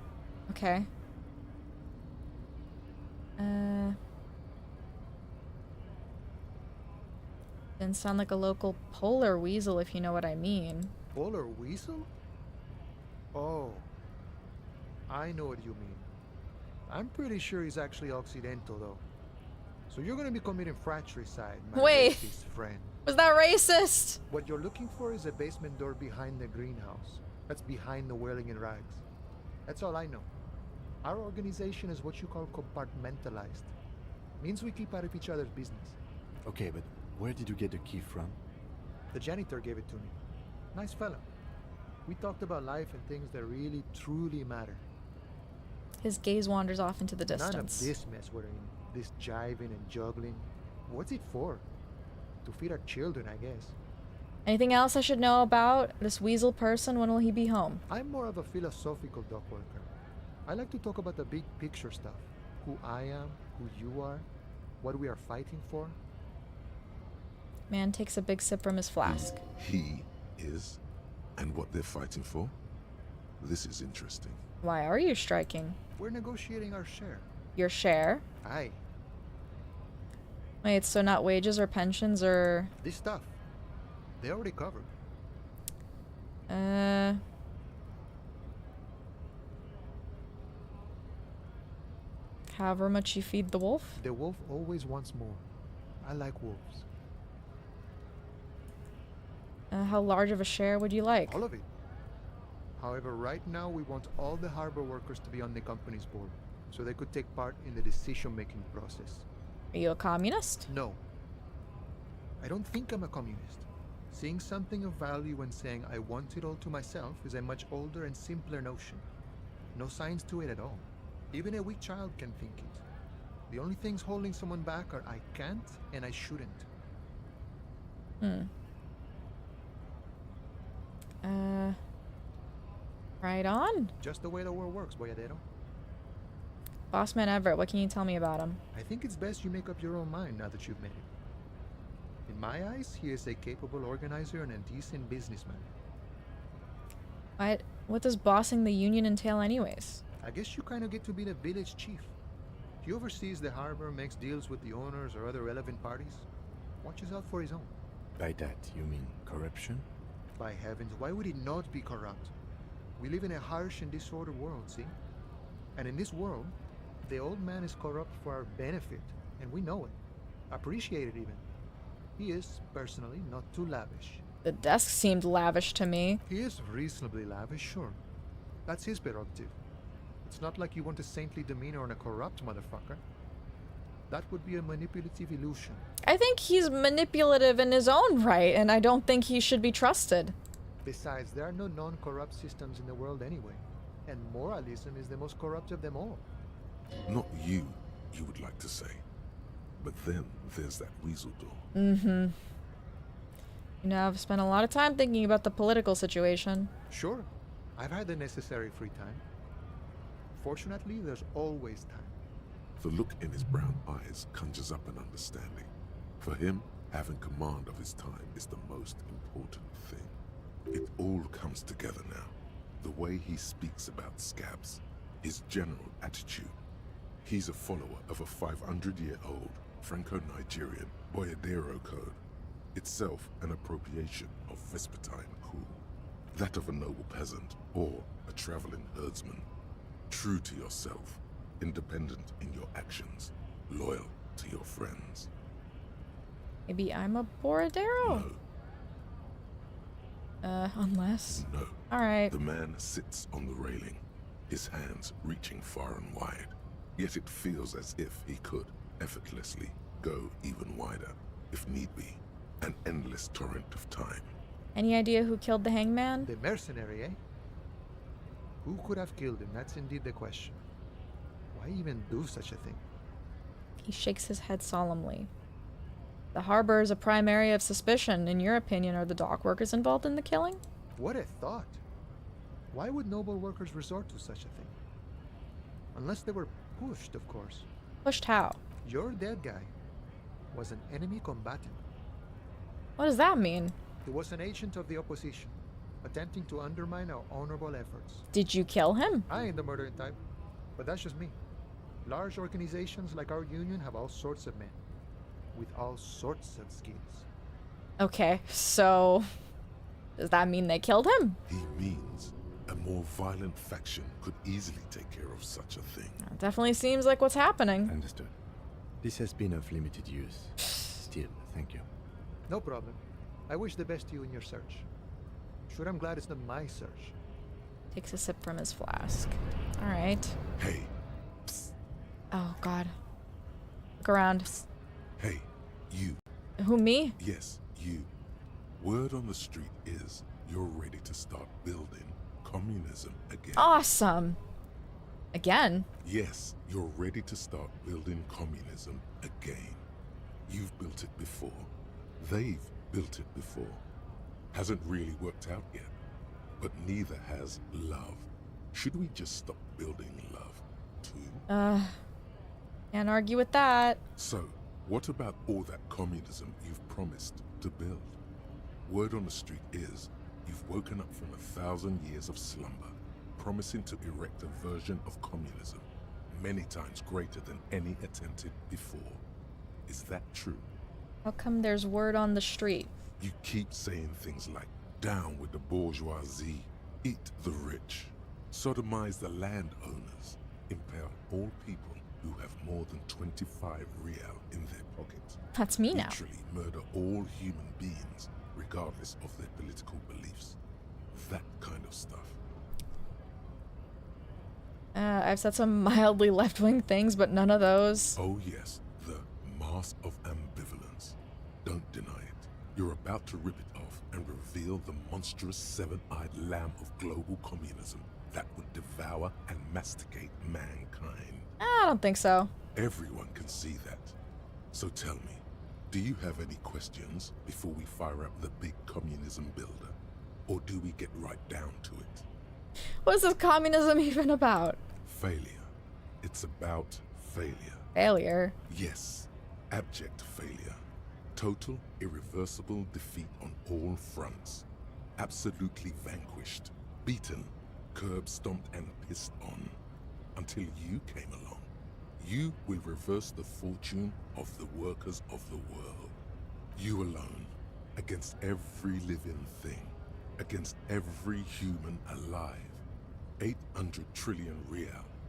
S1: Okay. Didn't sound like a local polar weasel, if you know what I mean.
S4: Polar weasel? Oh. I know what you mean. I'm pretty sure he's actually Occidental, though. So you're gonna be committing fratricide, my racist friend.
S1: Was that racist?
S4: What you're looking for is a basement door behind the greenhouse. That's behind the whirling in rags. That's all I know. Our organization is what you call compartmentalized. Means we keep out of each other's business.
S5: Okay, but where did you get the key from?
S4: The janitor gave it to me. Nice fella. We talked about life and things that really, truly matter.
S1: His gaze wanders off into the distance.
S4: None of this mess we're in. This jiving and juggling. What's it for? To feed our children, I guess.
S1: Anything else I should know about this weasel person? When will he be home?
S4: I'm more of a philosophical dock worker. I like to talk about the big picture stuff. Who I am, who you are, what we are fighting for.
S1: Man takes a big sip from his flask.
S3: He is, and what they're fighting for? This is interesting.
S1: Why are you striking?
S4: We're negotiating our share.
S1: Your share?
S4: Aye.
S1: Wait, so not wages or pensions or...
S4: This stuff. They already covered.
S1: However much you feed the wolf?
S4: The wolf always wants more. I like wolves.
S1: How large of a share would you like?
S4: All of it. However, right now we want all the harbor workers to be on the company's board, so they could take part in the decision-making process.
S1: Are you a communist?
S4: No. I don't think I'm a communist. Seeing something of value and saying I want it all to myself is a much older and simpler notion. No science to it at all. Even a weak child can think it. The only things holding someone back are I can't and I shouldn't.
S1: Right on.
S4: Just the way the world works, Boyadero.
S1: Bossman Everett, what can you tell me about him?
S4: I think it's best you make up your own mind now that you've met him. In my eyes, he is a capable organizer and a decent businessman.
S1: What does bossing the union entail anyways?
S4: I guess you kind of get to be the village chief. He oversees the harbor, makes deals with the owners or other relevant parties. Watches out for his own.
S5: By that, you mean corruption?
S4: By heavens, why would it not be corrupt? We live in a harsh and disordered world, see? And in this world, the old man is corrupt for our benefit, and we know it. Appreciate it even. He is, personally, not too lavish.
S1: The desk seemed lavish to me.
S4: He is reasonably lavish, sure. That's his prerogative. It's not like you want a saintly demeanor on a corrupt motherfucker. That would be a manipulative illusion.
S1: I think he's manipulative in his own right, and I don't think he should be trusted.
S4: Besides, there are no non-corrupt systems in the world anyway, and moralism is the most corrupt of them all.
S3: Not you would like to say. But then there's that weasel door.
S1: Mm-hmm. You know, I've spent a lot of time thinking about the political situation.
S4: Sure, I've had the necessary free time. Fortunately, there's always time.
S3: The look in his brown eyes conjures up an understanding. For him, having command of his time is the most important thing. It all comes together now. The way he speaks about scabs, his general attitude. He's a follower of a 500-year-old Franco-Nigerian Boyadero code, itself an appropriation of Vespertine cool. That of a noble peasant or a traveling herdsman. True to yourself, independent in your actions, loyal to your friends.
S1: Maybe I'm a Boradero?
S3: No.
S1: Unless...
S3: No.
S1: Alright.
S3: The man sits on the railing, his hands reaching far and wide. Yet it feels as if he could, effortlessly, go even wider, if need be. An endless torrent of time.
S1: Any idea who killed the hangman?
S4: The mercenary, eh? Who could have killed him? That's indeed the question. Why even do such a thing?
S1: He shakes his head solemnly. The harbor is a prime area of suspicion. In your opinion, are the dock workers involved in the killing?
S4: What a thought. Why would noble workers resort to such a thing? Unless they were pushed, of course.
S1: Pushed how?
S4: Your dead guy was an enemy combatant.
S1: What does that mean?
S4: He was an agent of the opposition, attempting to undermine our honorable efforts.
S1: Did you kill him?
S4: I ain't the murdering type, but that's just me. Large organizations like our union have all sorts of men, with all sorts of skills.
S1: Okay, so... does that mean they killed him?
S3: He means a more violent faction could easily take care of such a thing.
S1: That definitely seems like what's happening.
S5: Understood. This has been of limited use. Still, thank you.
S4: No problem. I wish the best to you in your search. Sure, I'm glad it's not my search.
S1: Takes a sip from his flask. Alright.
S3: Hey. Psst.
S1: Oh, God. Look around. Psst.
S3: Hey, you.
S1: Who, me?
S3: Yes, you. Word on the street is you're ready to start building communism again.
S1: Awesome. Again?
S3: Yes, you're ready to start building communism again. You've built it before. They've built it before. Hasn't really worked out yet. But neither has love. Should we just stop building love, too?
S1: Can't argue with that.
S3: So, what about all that communism you've promised to build? Word on the street is you've woken up from 1,000 years of slumber, promising to erect a version of communism many times greater than any attempted before. Is that true?
S1: How come there's word on the street?
S3: You keep saying things like, down with the bourgeoisie, eat the rich, sodomize the landowners, impale all people who have more than 25 real in their pockets.
S1: That's me now.
S3: Literally murder all human beings, regardless of their political beliefs. That kind of stuff.
S1: I've said some mildly left-wing things, but none of those.
S3: Oh yes, the mask of ambivalence. Don't deny it. You're about to rip it off and reveal the monstrous seven-eyed lamb of global communism that would devour and masticate mankind.
S1: I don't think so.
S3: Everyone can see that. So tell me, do you have any questions before we fire up the big communism builder? Or do we get right down to it?
S1: What is this communism even about?
S3: Failure. It's about failure.
S1: Failure?
S3: Yes, abject failure. Total, irreversible defeat on all fronts. Absolutely vanquished, beaten, curb-stomped and pissed on. Until you came along. You will reverse the fortune of the workers of the world. You alone, against every living thing, against every human alive. 800 trillion real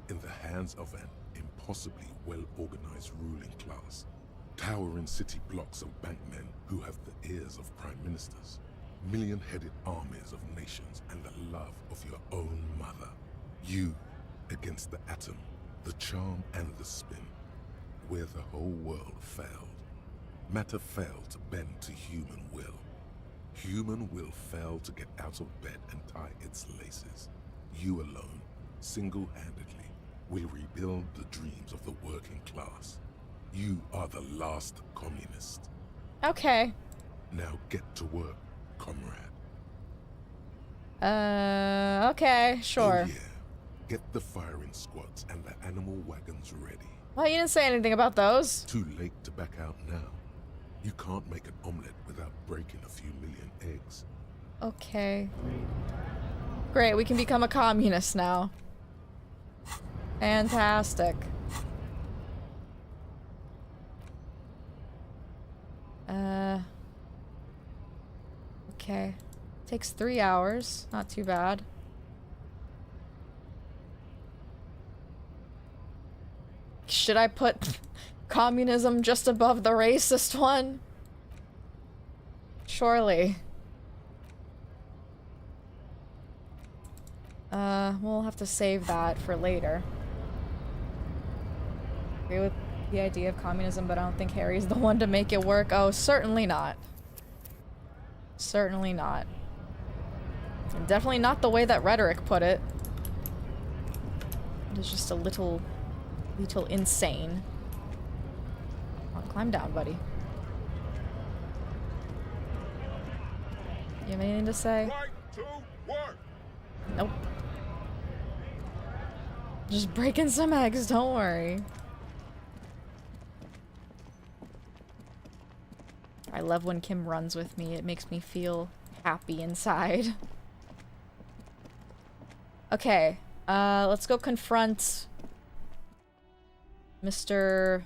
S3: in the hands of an impossibly well-organized ruling class. Towering city blocks of bankmen who have the ears of prime ministers. Million-headed armies of nations and the love of your own mother. You against the atom, the charm and the spin. where the whole world failed. Matter failed to bend to human will. Human will failed to get out of bed and tie its laces. You alone, single-handedly, will rebuild the dreams of the working class. You are the last communist.
S1: Okay.
S3: Now get to work, comrade.
S1: Okay, sure.
S3: Oh yeah. Get the firing squads and the animal wagons ready.
S1: Well, you didn't say anything about those.
S3: Too late to back out now. You can't make an omelet without breaking a few million eggs.
S1: Okay. Great, we can become a communist now. Fantastic. Okay. Takes 3 hours. Not too bad. Should I put communism just above the racist one? Surely. We'll have to save that for later. Agree with the idea of communism, but I don't think Harry's the one to make it work. Oh, certainly not. Certainly not. And definitely not the way that Rhetoric put it. It is just a little insane. Come on, climb down, buddy. You have anything to say?
S2: Right to work.
S1: Nope. Just breaking some eggs, don't worry. I love when Kim runs with me. It makes me feel happy inside. Okay, let's go confront Mr.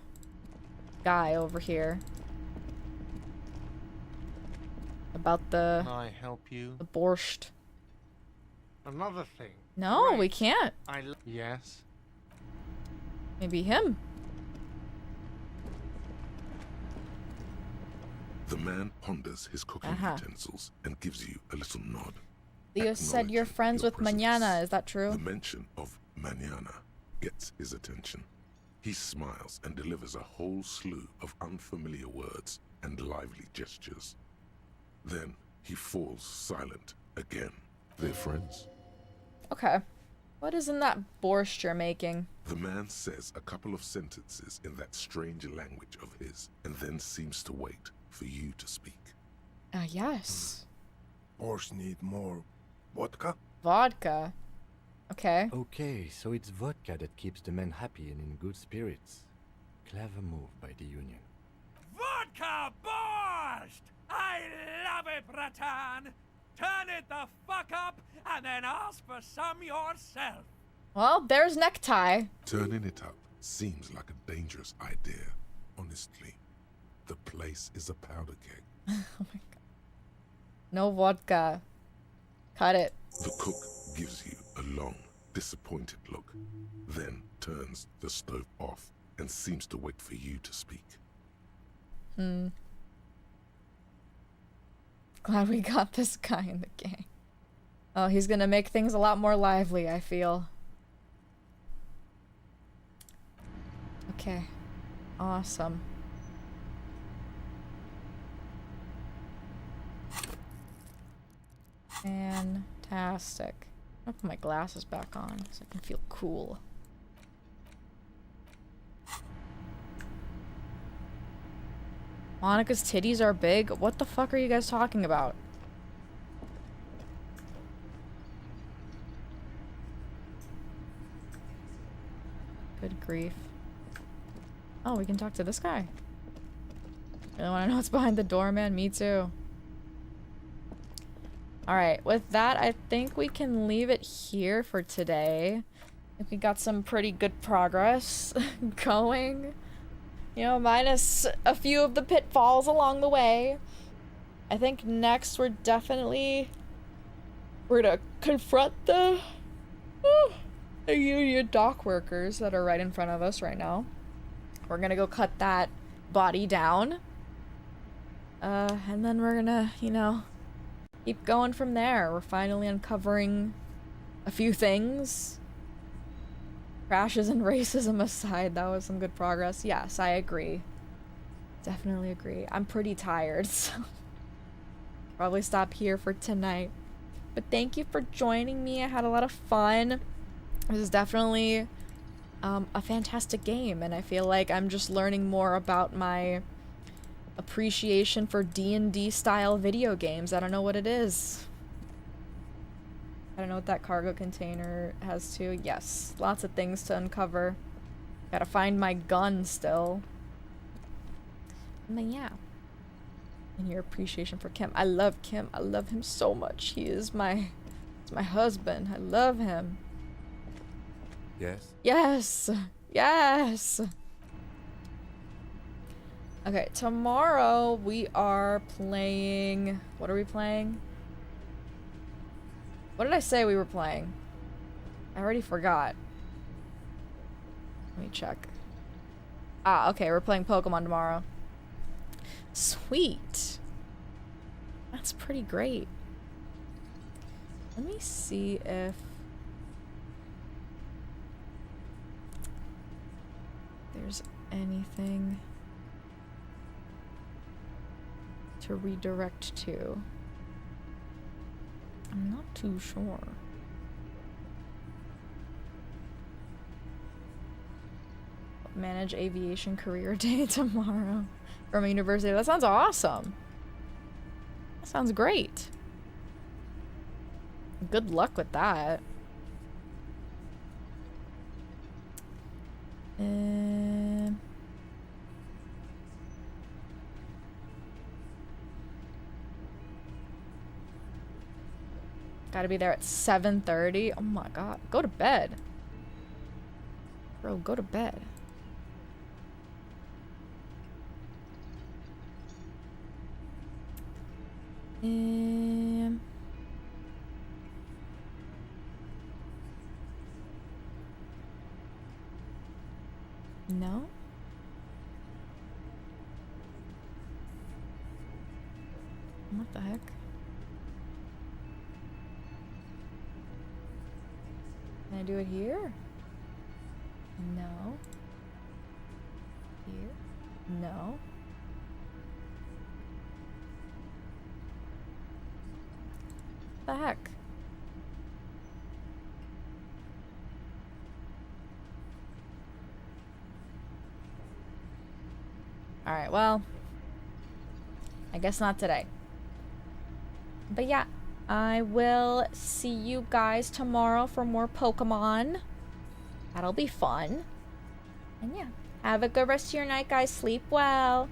S1: Guy over here. About the...
S13: Can I help you?
S1: The borscht.
S13: Another thing.
S1: No,
S13: Right.
S1: we can't.
S13: Yes.
S1: Maybe him.
S3: The man ponders his cooking utensils and gives you a little nod.
S1: Leo said you're friends with Mañana, is that true?
S3: The mention of Mañana gets his attention. He smiles and delivers a whole slew of unfamiliar words and lively gestures. Then he falls silent again. They're friends.
S1: Okay. What is in that borscht you're making?
S3: The man says a couple of sentences in that strange language of his and then seems to wait for you to speak.
S1: Yes.
S17: Borscht need more vodka?
S1: Vodka. Okay.
S5: Okay, so it's vodka that keeps the men happy and in good spirits. Clever move by the Union.
S18: Vodka borscht! I love it, Bratan! Turn it the fuck up and then ask for some yourself.
S1: Well, there's necktie.
S3: Turning it up seems like a dangerous idea, honestly. The place is a powder keg.
S1: Oh my god. No vodka. Cut it.
S3: The cook gives you a long, disappointed look, then turns the stove off and seems to wait for you to speak.
S1: Glad we got this guy in the gang. Oh, he's gonna make things a lot more lively, I feel. Okay. Awesome. Fantastic. I'll put my glasses back on so I can feel cool. Monica's titties are big? What the fuck are you guys talking about? Good grief. Oh, we can talk to this guy. Really want to know what's behind the door, man? Me too. Alright, with that, I think we can leave it here for today. I think we got some pretty good progress going. You know, minus a few of the pitfalls along the way. I think next we're gonna confront the union dock workers that are right in front of us right now. We're gonna go cut that body down. And then we're gonna, you know, keep going from there. We're finally uncovering a few things. Crashes and racism aside, that was some good progress. Yes, I agree. Definitely agree. I'm pretty tired, so probably stop here for tonight. But thank you for joining me. I had a lot of fun. This is definitely a fantastic game, and I feel like I'm just learning more about my appreciation for D&D style video games. I don't know what it is. I don't know what that cargo container has too. Yes, lots of things to uncover. Gotta find my gun still. But yeah. And your appreciation for Kim. I love Kim. I love him so much. He's my husband. I love him.
S5: Yes?
S1: Yes! Yes! Okay, tomorrow we are playing... What are we playing? What did I say we were playing? I already forgot. Let me check. Ah, okay, we're playing Pokemon tomorrow. Sweet. That's pretty great. Let me see if there's anything to redirect to. I'm not too sure. Manage aviation career day tomorrow from a university. That sounds awesome. That sounds great. Good luck with that. Gotta be there at 7:30. Oh my god. Go to bed. Bro, go to bed. No? What the heck? Can I do it here? No. Here? No. What the heck? Alright, well, I guess not today. But yeah, I will see you guys tomorrow for more Pokemon. That'll be fun. And yeah, have a good rest of your night, guys. Sleep well.